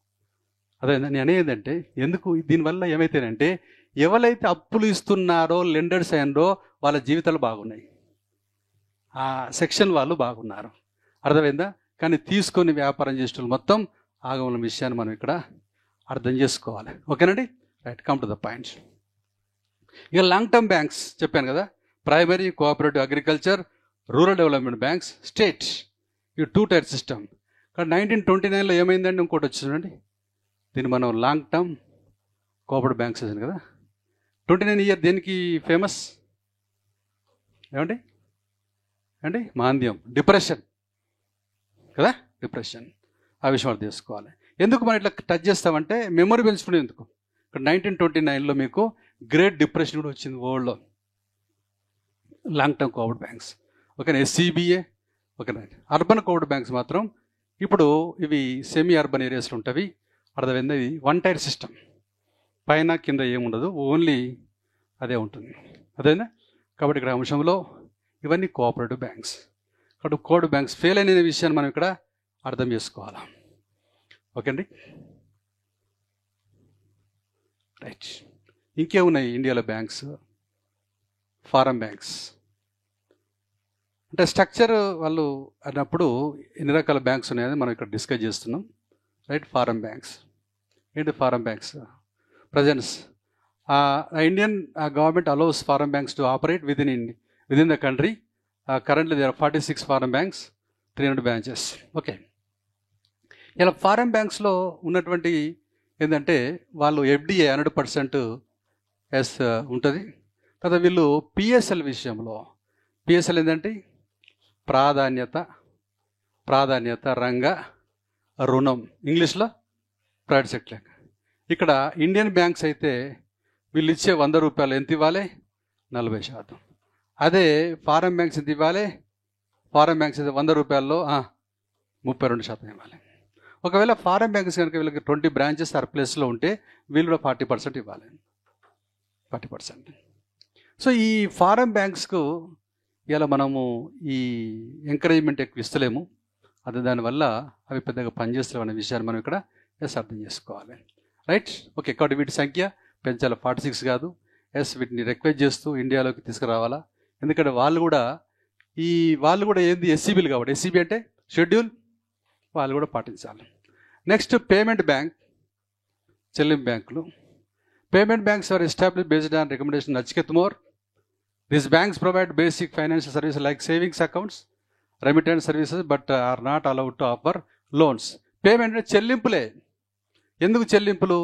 అదే నేను అనేదంటే ఎందుకు దీనివల్ల ఏమైతేనంటే ఎవరైతే అప్పులు ఇస్తున్నారో లెండర్స్ అయినరో వాళ్ళ జీవితాలు బాగున్నాయి, ఆ సెక్షన్ వాళ్ళు బాగున్నారు. అర్థమైందా? కానీ తీసుకొని వ్యాపారం చేసిన మొత్తం ఆగమన విషయాన్ని మనం ఇక్కడ అర్థం చేసుకోవాలి. ఓకేనండి, right. Come to the points. ఇక లాంగ్ టర్మ్ బ్యాంక్స్ చెప్పాను కదా, primary, cooperative, agriculture, rural development banks, state, ఈ 2 tier సిస్టమ్. కానీ 1929లో ఏమైందండి? ఇంకోటి వచ్చిందండి, దీన్ని మనం లాంగ్ టర్మ్ కోఆపరేటివ్ బ్యాంక్స్ వేసాను కదా. 29 year దేనికి ఫేమస్ ఏమండి? మాంద్యం, డిప్రెషన్ కదా, డిప్రెషన్. ఆ విషయం అర్థం చేసుకోవాలి. ఎందుకు మనం ఇట్లా టచ్ చేస్తామంటే మెమొరీ పెంచుకునే ఎందుకు. ఇక్కడ 1929లో మీకు గ్రేట్ డిప్రెషన్ కూడా వచ్చింది వరల్డ్లో. లాంగ్ టర్మ్ కోఆపరేటివ్ బ్యాంక్స్ ఓకేనా, ఎస్సీబీఏ ఓకేనా. అర్బన్ కోఆపరేటివ్ బ్యాంక్స్ మాత్రం ఇప్పుడు ఇవి సెమీ అర్బన్ ఏరియాస్లో ఉంటాయి. అర్థమైంది? ఇది 1 tier సిస్టమ్, పైన కింద ఏముండదు, ఓన్లీ అదే ఉంటుంది. అదేనా? కాబట్టి ఇక్కడ అంశంలో ఇవన్నీ కోఆపరేటివ్ బ్యాంక్స్. కాబట్టి కోఆపరేటివ్ బ్యాంక్స్ ఫెయిల్ అయిన విషయాన్ని మనం ఇక్కడ అర్థం చేసుకోవాలి. ఓకే అండి. రైట్. ఇంకేమున్నాయి ఇండియాలో బ్యాంక్స్? Foreign banks. అంటే స్ట్రక్చర్ వాళ్ళు అన్నప్పుడు ఎన్ని రకాల బ్యాంక్స్ ఉన్నాయని మనం ఇక్కడ డిస్కస్ చేస్తున్నాం. రైట్. ఫారం బ్యాంక్స్ ఏంటి? Foreign banks presence Indian government allows foreign banks to operate within the country. Currently there are 46 foreign banks, 300 branches. Okay. ఇలా ఫారెన్ బ్యాంక్స్లో ఉన్నటువంటి ఏంటంటే వాళ్ళు ఎఫ్డిఏ 100% ఎస్ ఉంటుంది. తర్వాత వీళ్ళు పిఎస్ఎల్ విషయంలో, పిఎస్ఎల్ ఏంటంటే ప్రాధాన్యత రంగ రుణం, ఇంగ్లీష్లో ప్రైవేట్ సెక్టర్. ఇక్కడ ఇండియన్ బ్యాంక్స్ అయితే వీళ్ళు ఇచ్చే 100 రూపాయలు ఎంత ఇవ్వాలి? 40%. అదే ఫారెన్ బ్యాంక్స్ ఎంత ఇవ్వాలి? ఫారెన్ బ్యాంక్స్ అయితే 100 రూపాయల్లో 32% ఇవ్వాలి. ఒకవేళ ఫారెన్ బ్యాంక్స్ కనుక వీళ్ళకి 20 బ్రాంచెస్ సర్ప్లస్లో ఉంటే వీళ్ళు కూడా 40% ఇవ్వాలి. 40%. సో ఈ ఫారెన్ బ్యాంక్స్కు ఇలా మనము ఈ ఎంకరేజ్మెంట్ ఎక్కువ ఇస్తలేము. అది దానివల్ల అవి పెద్దగా పనిచేస్తలేవు అనే విషయాన్ని మనం ఇక్కడ అర్థం చేసుకోవాలి. రైట్. ఓకే. కాబట్టి వీటి సంఖ్య పెంచాలి, 46 కాదు. వీటిని రిక్వెస్ట్ చేస్తూ ఇండియాలోకి తీసుకురావాలా. ఎందుకంటే వాళ్ళు కూడా ఏంది ఎస్సీబీలు కాబట్టి, ఎస్సీబీ అంటే షెడ్యూల్, వాళ్ళు కూడా పాటించాలి. నెక్స్ట్ పేమెంట్ బ్యాంక్, చెల్లింపు బ్యాంకులు. Payment banks are establish based on recommendation Nachiket Mor. These banks provide basic financial services like savings accounts, remittance services, but are not allowed to offer loans. Payment అంటే చెల్లింపులే. ఎందుకు చెల్లింపులు?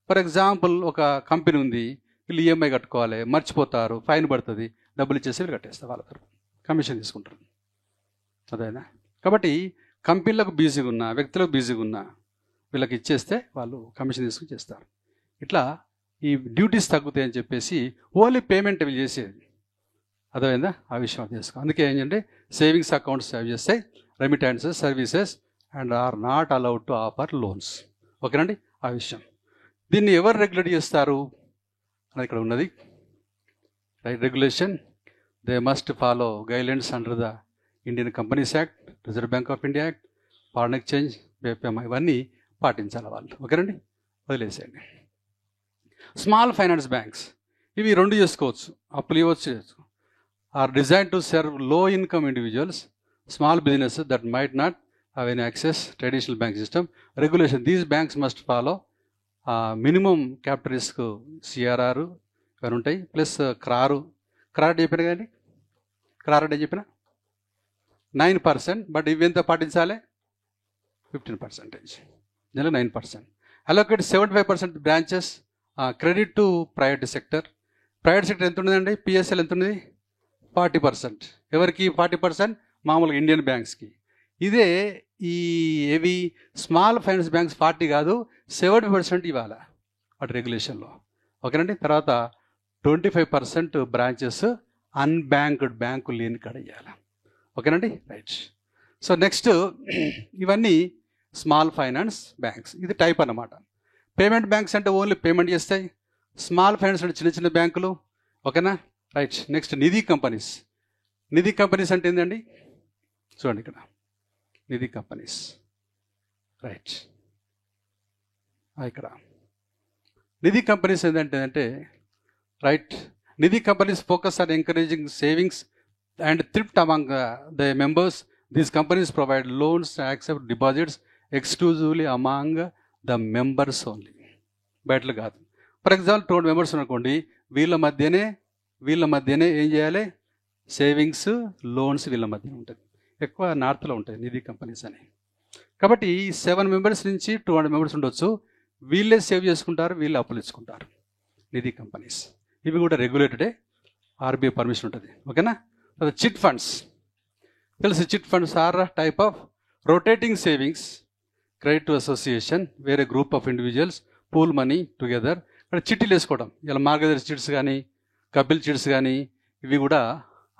ఫర్ ఎగ్జాంపుల్ ఒక కంపెనీ ఉంది, వీళ్ళు ఈఎంఐ కట్టుకోవాలి, మర్చిపోతారు, ఫైన్ పడుతుంది, డబ్బులు ఇచ్చేసి వీళ్ళు కట్టేస్తారు, వాళ్ళ తరపు కమిషన్ తీసుకుంటారు. అదేనా? కాబట్టి కంపెనీలకు బిజీగా ఉన్నా, వ్యక్తులకు బిజీగా ఉన్నా వీళ్ళకి ఇచ్చేస్తే వాళ్ళు కమిషన్ తీసుకుని చేస్తారు. ఇట్లా ఈ డ్యూటీస్ తగ్గుతాయని చెప్పేసి ఓన్లీ పేమెంట్ వీళ్ళు చేసేది. అర్థమైందా? ఆ విషయం అర్థం చేసుకో. అందుకే ఏంటంటే సేవింగ్స్ అకౌంట్స్ సేవ్ చేస్తాయి, remittances services and are not allowed to offer loans. ఓకేనండి? ఆ విషయం. దీన్ని ఎవరు రెగ్యులేట్ చేస్తారు అని ఇక్కడ ఉన్నది. Right. Regulation they must follow guidelines under the Indian companies act, reserve bank of India act, foreign exchange, ఇవన్నీ పాటించాలి వాళ్ళు. ఓకేనండి? వదిలేసేయండి. స్మాల్ ఫైనాన్స్ బ్యాంక్స్, ఇవి 2 చేసుకోవచ్చు, అప్పులు ఇవ్వచ్చు. ఆర్ డిజైన్ టు సర్వ్ లో income individuals, small business that might not have any access traditional bank system. Regulation these banks must follow minimum capital risk CRR ఇవన్నీ ఉంటాయి, ప్లస్ క్రార్ చెప్పిన కానీ క్రార్ అంటే చెప్పిన 9%. బట్ ఇవి ఎంత పాటించాలి? 15%. నెల 9%. Allocate 75% branches credit to private sector. Private sector ఎంత ఉన్నదండి? పిఎస్ఎల్ ఎంత ఉన్నది? 40%. ఎవరికి 40%? మామూలుగా ఇండియన్ బ్యాంక్స్కి. ఇదే ఏవి స్మాల్ ఫైనాన్స్ బ్యాంక్స్ 40 కాదు 70% ఇవ్వాలి వాటి రెగ్యులేషన్లో. ఓకేనండి? తర్వాత 25% బ్రాంచెస్ అన్బ్యాంక్డ్ బ్యాంకులు లేని కాడ ఇవ్వాలి. ఓకేనండి? రైట్. సో నెక్స్ట్ ఇవన్నీ స్మాల్ ఫైనాన్స్ బ్యాంక్స్. ఇది టైప్ అన్నమాట. పేమెంట్ బ్యాంక్స్ అంటే ఓన్లీ పేమెంట్ చేస్తాయి. స్మాల్ ఫైనాన్స్ అంటే చిన్న చిన్న బ్యాంకులు. ఓకేనా? రైట్. నెక్స్ట్ నిధి కంపెనీస్. నిధి కంపెనీస్ అంటే ఏంటండి? చూడండి ఇక్కడ నిధి కంపెనీస్. రైట్. ఇక్కడ నిధి కంపెనీస్ ఏంటంటే right, Nidhi companies focus on encouraging savings and thrift among the members. These companies provide loans and accept deposits exclusively among the members only. బయటలు కాదు. ఫర్ ఎగ్జాంపుల్ 200 మెంబర్స్ అనుకోండి, వీళ్ళ మధ్యనే ఏం చేయాలి? సేవింగ్స్, లోన్స్ వీళ్ళ మధ్యనే ఉంటుంది. ఎక్కువ నార్త్లో ఉంటాయి నిధి కంపెనీస్ అని. కాబట్టి 7 మెంబర్స్ నుంచి 200 మెంబర్స్ ఉండొచ్చు. వీళ్ళే సేవ్ చేసుకుంటారు, వీళ్ళే అప్పులు ఇచ్చుకుంటారు. నిధి కంపెనీస్ ఇవి కూడా రెగ్యులేటెడే, ఆర్బీఐ పర్మిషన్ ఉంటుంది. ఓకేనా? చిట్ ఫండ్స్ తెలుసు. Chit funds are type of rotating savings credit to association వేరే group of individuals pool money together. ఇక్కడ చిట్టీలు వేసుకోవడం, ఇలా మార్గదర్శి చిట్స్ కానీ కపిల్ చిట్స్ కానీ ఇవి కూడా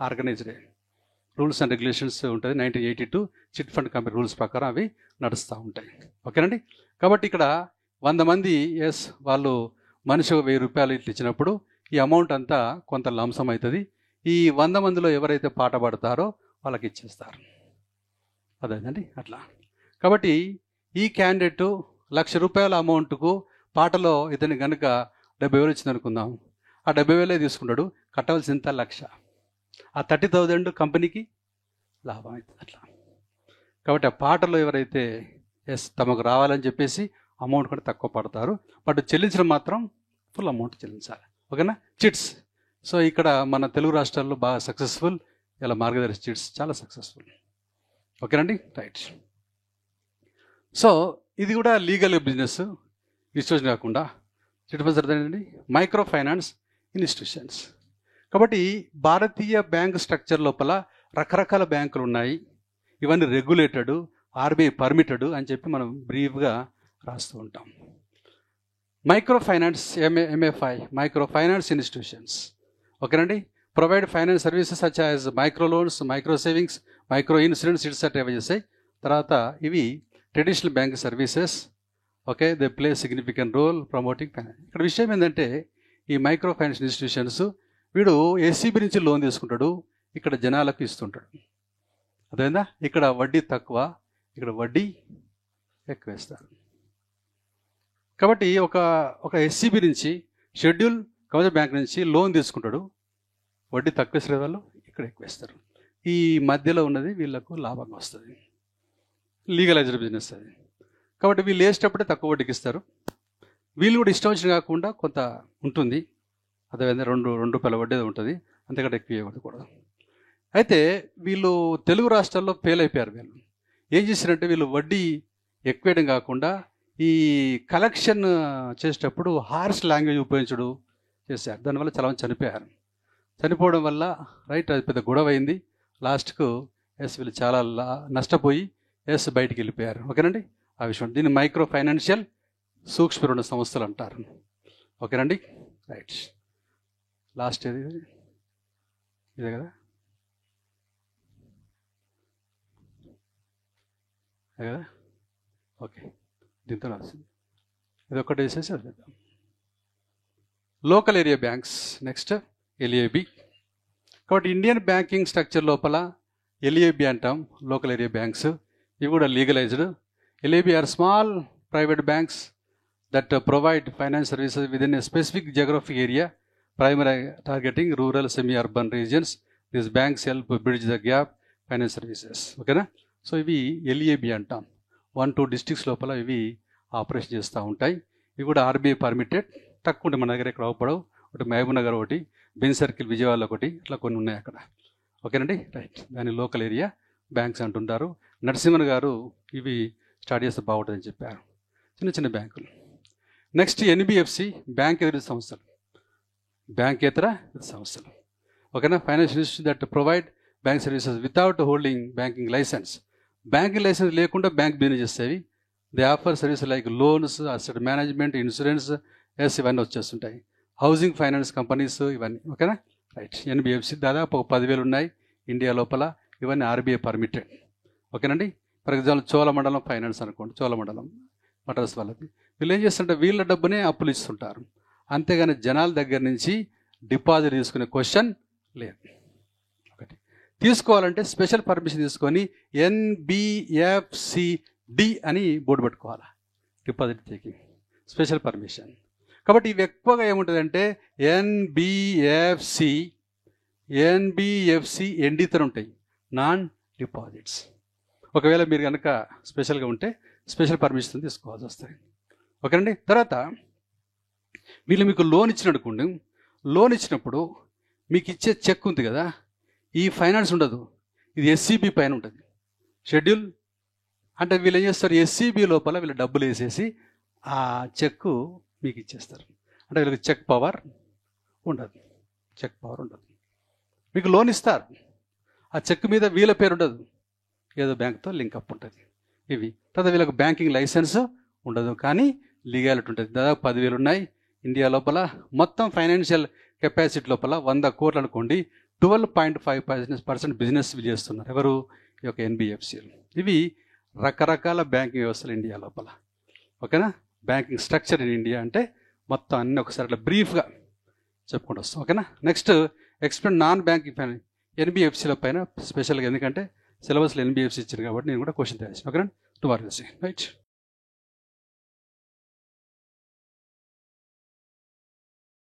ఆర్గనైజ్డే. రూల్స్ అండ్ రెగ్యులేషన్స్ ఉంటుంది. 1982 చిట్ ఫండ్ కంపెనీ రూల్స్ ప్రకారం అవి నడుస్తూ ఉంటాయి. ఓకేనండి? కాబట్టి ఇక్కడ 100 మంది వాళ్ళు మనిషి 1000 రూపాయలు ఇట్లా ఇచ్చినప్పుడు ఈ అమౌంట్ అంతా కొంత లంసం అవుతుంది. ఈ 100 మందిలో ఎవరైతే పాట పాడతారో వాళ్ళకి ఇచ్చేస్తారు. అదేనండి అట్లా. కాబట్టి ఈ క్యాండిడేట్ 1,00,000 రూపాయల అమౌంట్కు పాటలో ఇతని కనుక 70,000 వచ్చింది అనుకుందాం. ఆ 70,000 తీసుకుంటాడు, కట్టవలసింత 1,00,000. ఆ 30,000 కంపెనీకి లాభం అవుతుంది. అట్లా కాబట్టి ఆ పాటలో ఎవరైతే తమకు రావాలని చెప్పేసి అమౌంట్ కూడా తక్కువ పడతారు, బట్ చెల్లించడం మాత్రం ఫుల్ అమౌంట్ చెల్లించాలి. ఓకేనా? చిట్స్. సో ఇక్కడ మన తెలుగు రాష్ట్రాల్లో బాగా సక్సెస్ఫుల్, ఇలా మార్గదర్శి చిట్స్ చాలా సక్సెస్ఫుల్. ఓకేనండి, రైట్. సో ఇది కూడా లీగల్ బిజినెస్ ఇన్స్టిట్యూషన్ కాకుండా చిట్ ఫండ్స్ అర్థమైందండి, మైక్రో ఫైనాన్స్ ఇన్స్టిట్యూషన్స్. కాబట్టి భారతీయ బ్యాంక్ స్ట్రక్చర్ లోపల రకరకాల బ్యాంకులు ఉన్నాయి. ఇవన్నీ రెగ్యులేటెడ్, ఆర్బీఐ పర్మిటెడ్ అని చెప్పి మనం బ్రీఫ్గా రాస్తూ ఉంటాం. Micro finance MFI, micro finance institutions. ఓకేనండి, provide finance services such as micro loans, micro savings, micro insurance etcetera చేస్తాయి. తర్వాత ఇవి traditional bank services. Okay, they play significant role promoting finance. ఇక్కడ విషయం ఏంటంటే ఈ మైక్రో ఫైనాన్స్ ఇన్స్టిట్యూషన్స్ వీడు ఎస్సీబీ నుంచి లోన్ తీసుకుంటాడు, ఇక్కడ జనాలకు ఇస్తుంటాడు. అదేందా, ఇక్కడ వడ్డీ తక్కువ, ఇక్కడ వడ్డీ ఎక్కువ వేస్తారు. కాబట్టి ఒక ఎస్సీబీ నుంచి, షెడ్యూల్ కమర్షియల్ బ్యాంక్ నుంచి లోన్ తీసుకుంటాడు, వడ్డీ తక్కువ వేసే వాళ్ళు ఇక్కడ ఎక్కువ వేస్తారు. ఈ మధ్యలో ఉన్నది వీళ్ళకు లాభంగా వస్తుంది, లీగలైజ్డ్ బిజినెస్ అది. కాబట్టి వీళ్ళు వేసేటప్పుడే తక్కువ వడ్డీకి ఇస్తారు. వీళ్ళు కూడా ఇష్టం వచ్చిన కాకుండా కొంత ఉంటుంది, అదేవిధంగా ₹2 వడ్డీ ఉంటుంది, అంతకంటే ఎక్కువ ఇవ్వకూడదు. అయితే వీళ్ళు తెలుగు రాష్ట్రాల్లో ఫెయిల్ అయిపోయారు. వీళ్ళు ఏం చేశారంటే వీళ్ళు వడ్డీ ఎక్కువేయడం కాకుండా ఈ కలెక్షన్ చేసేటప్పుడు హార్ష్ లాంగ్వేజ్ ఉపయోగించడం చేశారు. దానివల్ల చాలామంది చనిపోయారు. చనిపోవడం వల్ల రైట్ అది పెద్ద గొడవ అయింది. లాస్ట్కు వీళ్ళు చాలా నష్టపోయి బయటికి వెళ్ళిపోయారు. ఓకేనండి, ఆ విషయం. దీన్ని మైక్రో ఫైనాన్షియల్ సూక్ష్మ రుణ సంస్థలు అంటారు. ఓకేనండి, రైట్. లాస్ట్ ఏది ఇదే కదా, అదే కదా. ఓకే, దీంతో రాసింది ఇది ఒక్కటి వేసేసి అది చేద్దాం. Local area banks next LAB. కాబట్టి ఇండియన్ బ్యాంకింగ్ స్ట్రక్చర్ లోపల ఎల్ఏబి అంటాం, లోకల్ ఏరియా బ్యాంక్స్. ఇవి కూడా legalized. LAB are small private banks that provide finance services with in a specific geographic area, primary targeting rural semi urban regions. These banks help bridge the gap finance services. ఓకేనా? సో ఇవి ఎల్ఏబి అంటాం. 1-2 డిస్ట్రిక్ట్స్ లోపల ఇవి ఆపరేషన్ చేస్తూ ఉంటాయి. ఇవి కూడా ఆర్బీఐ పర్మిటెడ్. తక్కువ ఉంటాయి మన దగ్గర, ఇక్కడ అవపడవు. ఒకటి మహబూబ్ నగర్, ఒకటి బెన్ సర్కిల్ విజయవాడలో ఒకటి, అట్లా కొన్ని ఉన్నాయి అక్కడ. ఓకేనండి, రైట్. దాన్ని లోకల్ ఏరియా బ్యాంక్స్ అంటుంటారు. నరసింహన్ గారు ఇవి స్టార్ట్ చేస్తే బాగుంటుందని చెప్పారు, చిన్న చిన్న బ్యాంకులు. నెక్స్ట్ ఎన్బిఎఫ్సి, బ్యాంకేతర సంస్థలు. బ్యాంకేతర సంస్థలు. ఓకేనా? Financial institution that provide bank services without holding banking license. Banking license లేకుండా బ్యాంక్ బిజినెస్ చేసేవి. They offer service like loans, asset management, insurance, ఇవన్నీ వచ్చేస్తుంటాయి. హౌసింగ్ ఫైనాన్స్ కంపెనీస్ ఇవన్నీ. ఓకేనా? రైట్. ఎన్బిఎఫ్సి దాదాపు 10,000 ఉన్నాయి ఇండియా లోపల. ఇవన్నీ ఆర్బీఐ పర్మిటెడ్. ఓకేనండి? ఫర్ ఎగ్జాంపుల్ చోళమండలం ఫైనాన్స్ అనుకోండి, చోళమండలం మద్రాస్ వాళ్ళది. వీళ్ళు ఏం చేస్తుంటే వీళ్ళ డబ్బునే అప్పులు ఇస్తుంటారు, అంతేగాని జనాల దగ్గర నుంచి డిపాజిట్ తీసుకునే క్వశ్చన్ లేదు. ఒకటి తీసుకోవాలంటే స్పెషల్ పర్మిషన్ తీసుకొని NBFCD అని బోర్డు పెట్టుకోవాలి, డిపాజిట్ టేకింగ్ స్పెషల్ పర్మిషన్. కాబట్టి ఇవి ఎక్కువగా ఏముంటుందంటే ఎన్బిఎఫ్సి ఎన్డీతో ఉంటాయి, నాన్ డిపాజిట్స్. ఒకవేళ మీరు కనుక స్పెషల్గా ఉంటే స్పెషల్ పర్మిషన్ తీసుకోవాల్సి వస్తుంది. ఓకేనండి? తర్వాత వీళ్ళు మీకు లోన్ ఇచ్చినట్టుకోండి, లోన్ ఇచ్చినప్పుడు మీకు ఇచ్చే చెక్ ఉంది కదా, ఈ ఫైనాన్స్ ఉండదు, ఇది ఎస్సీబీ పైన ఉంటుంది షెడ్యూల్. అంటే వీళ్ళు ఏం చేస్తారు, ఎస్సీబీ లోపల వీళ్ళు డబ్బులు వేసేసి ఆ చెక్కు మీకు ఇచ్చేస్తారు. అంటే వీళ్ళకి చెక్ పవర్ ఉండదు, చెక్ పవర్ ఉండదు. మీకు లోన్ ఇస్తారు, ఆ చెక్ మీద వీళ్ళ పేరు ఉండదు, ఏదో బ్యాంక్తో లింకప్ ఉంటుంది. ఇవి తర్వాత వీళ్ళకి బ్యాంకింగ్ లైసెన్స్ ఉండదు, కానీ లీగాలిటీ ఉంటుంది. దాదాపు 10,000 ఉన్నాయి ఇండియా లోపల. మొత్తం ఫైనాన్షియల్ కెపాసిటీ లోపల 100 కోట్లు అనుకోండి. 12.5% బిజినెస్ చేస్తున్నారు ఎవరు, ఈ యొక్క ఎన్బిఎఫ్సిలు. ఇవి రకరకాల బ్యాంకింగ్ వ్యవస్థలు ఇండియా లోపల. ఓకేనా? బ్యాంకింగ్ స్ట్రక్చర్ ఇన్ ఇండియా అంటే మొత్తం అన్నీ ఒకసారి అట్లా బ్రీఫ్గా చెప్పుకుంటూ వస్తాం. ఓకేనా? నెక్స్ట్ ఎక్స్ప్లెయిన్ నాన్ బ్యాంకింగ్ ఎన్బిఎఫ్సిల పైన స్పెషల్గా, ఎందుకంటే సిలబస్లో ఎన్బిఎఫ్సి ఇచ్చారు కాబట్టి నేను కూడా క్వశ్చన్ తయారు చేసాను. ఓకేనా? Tomorrow right.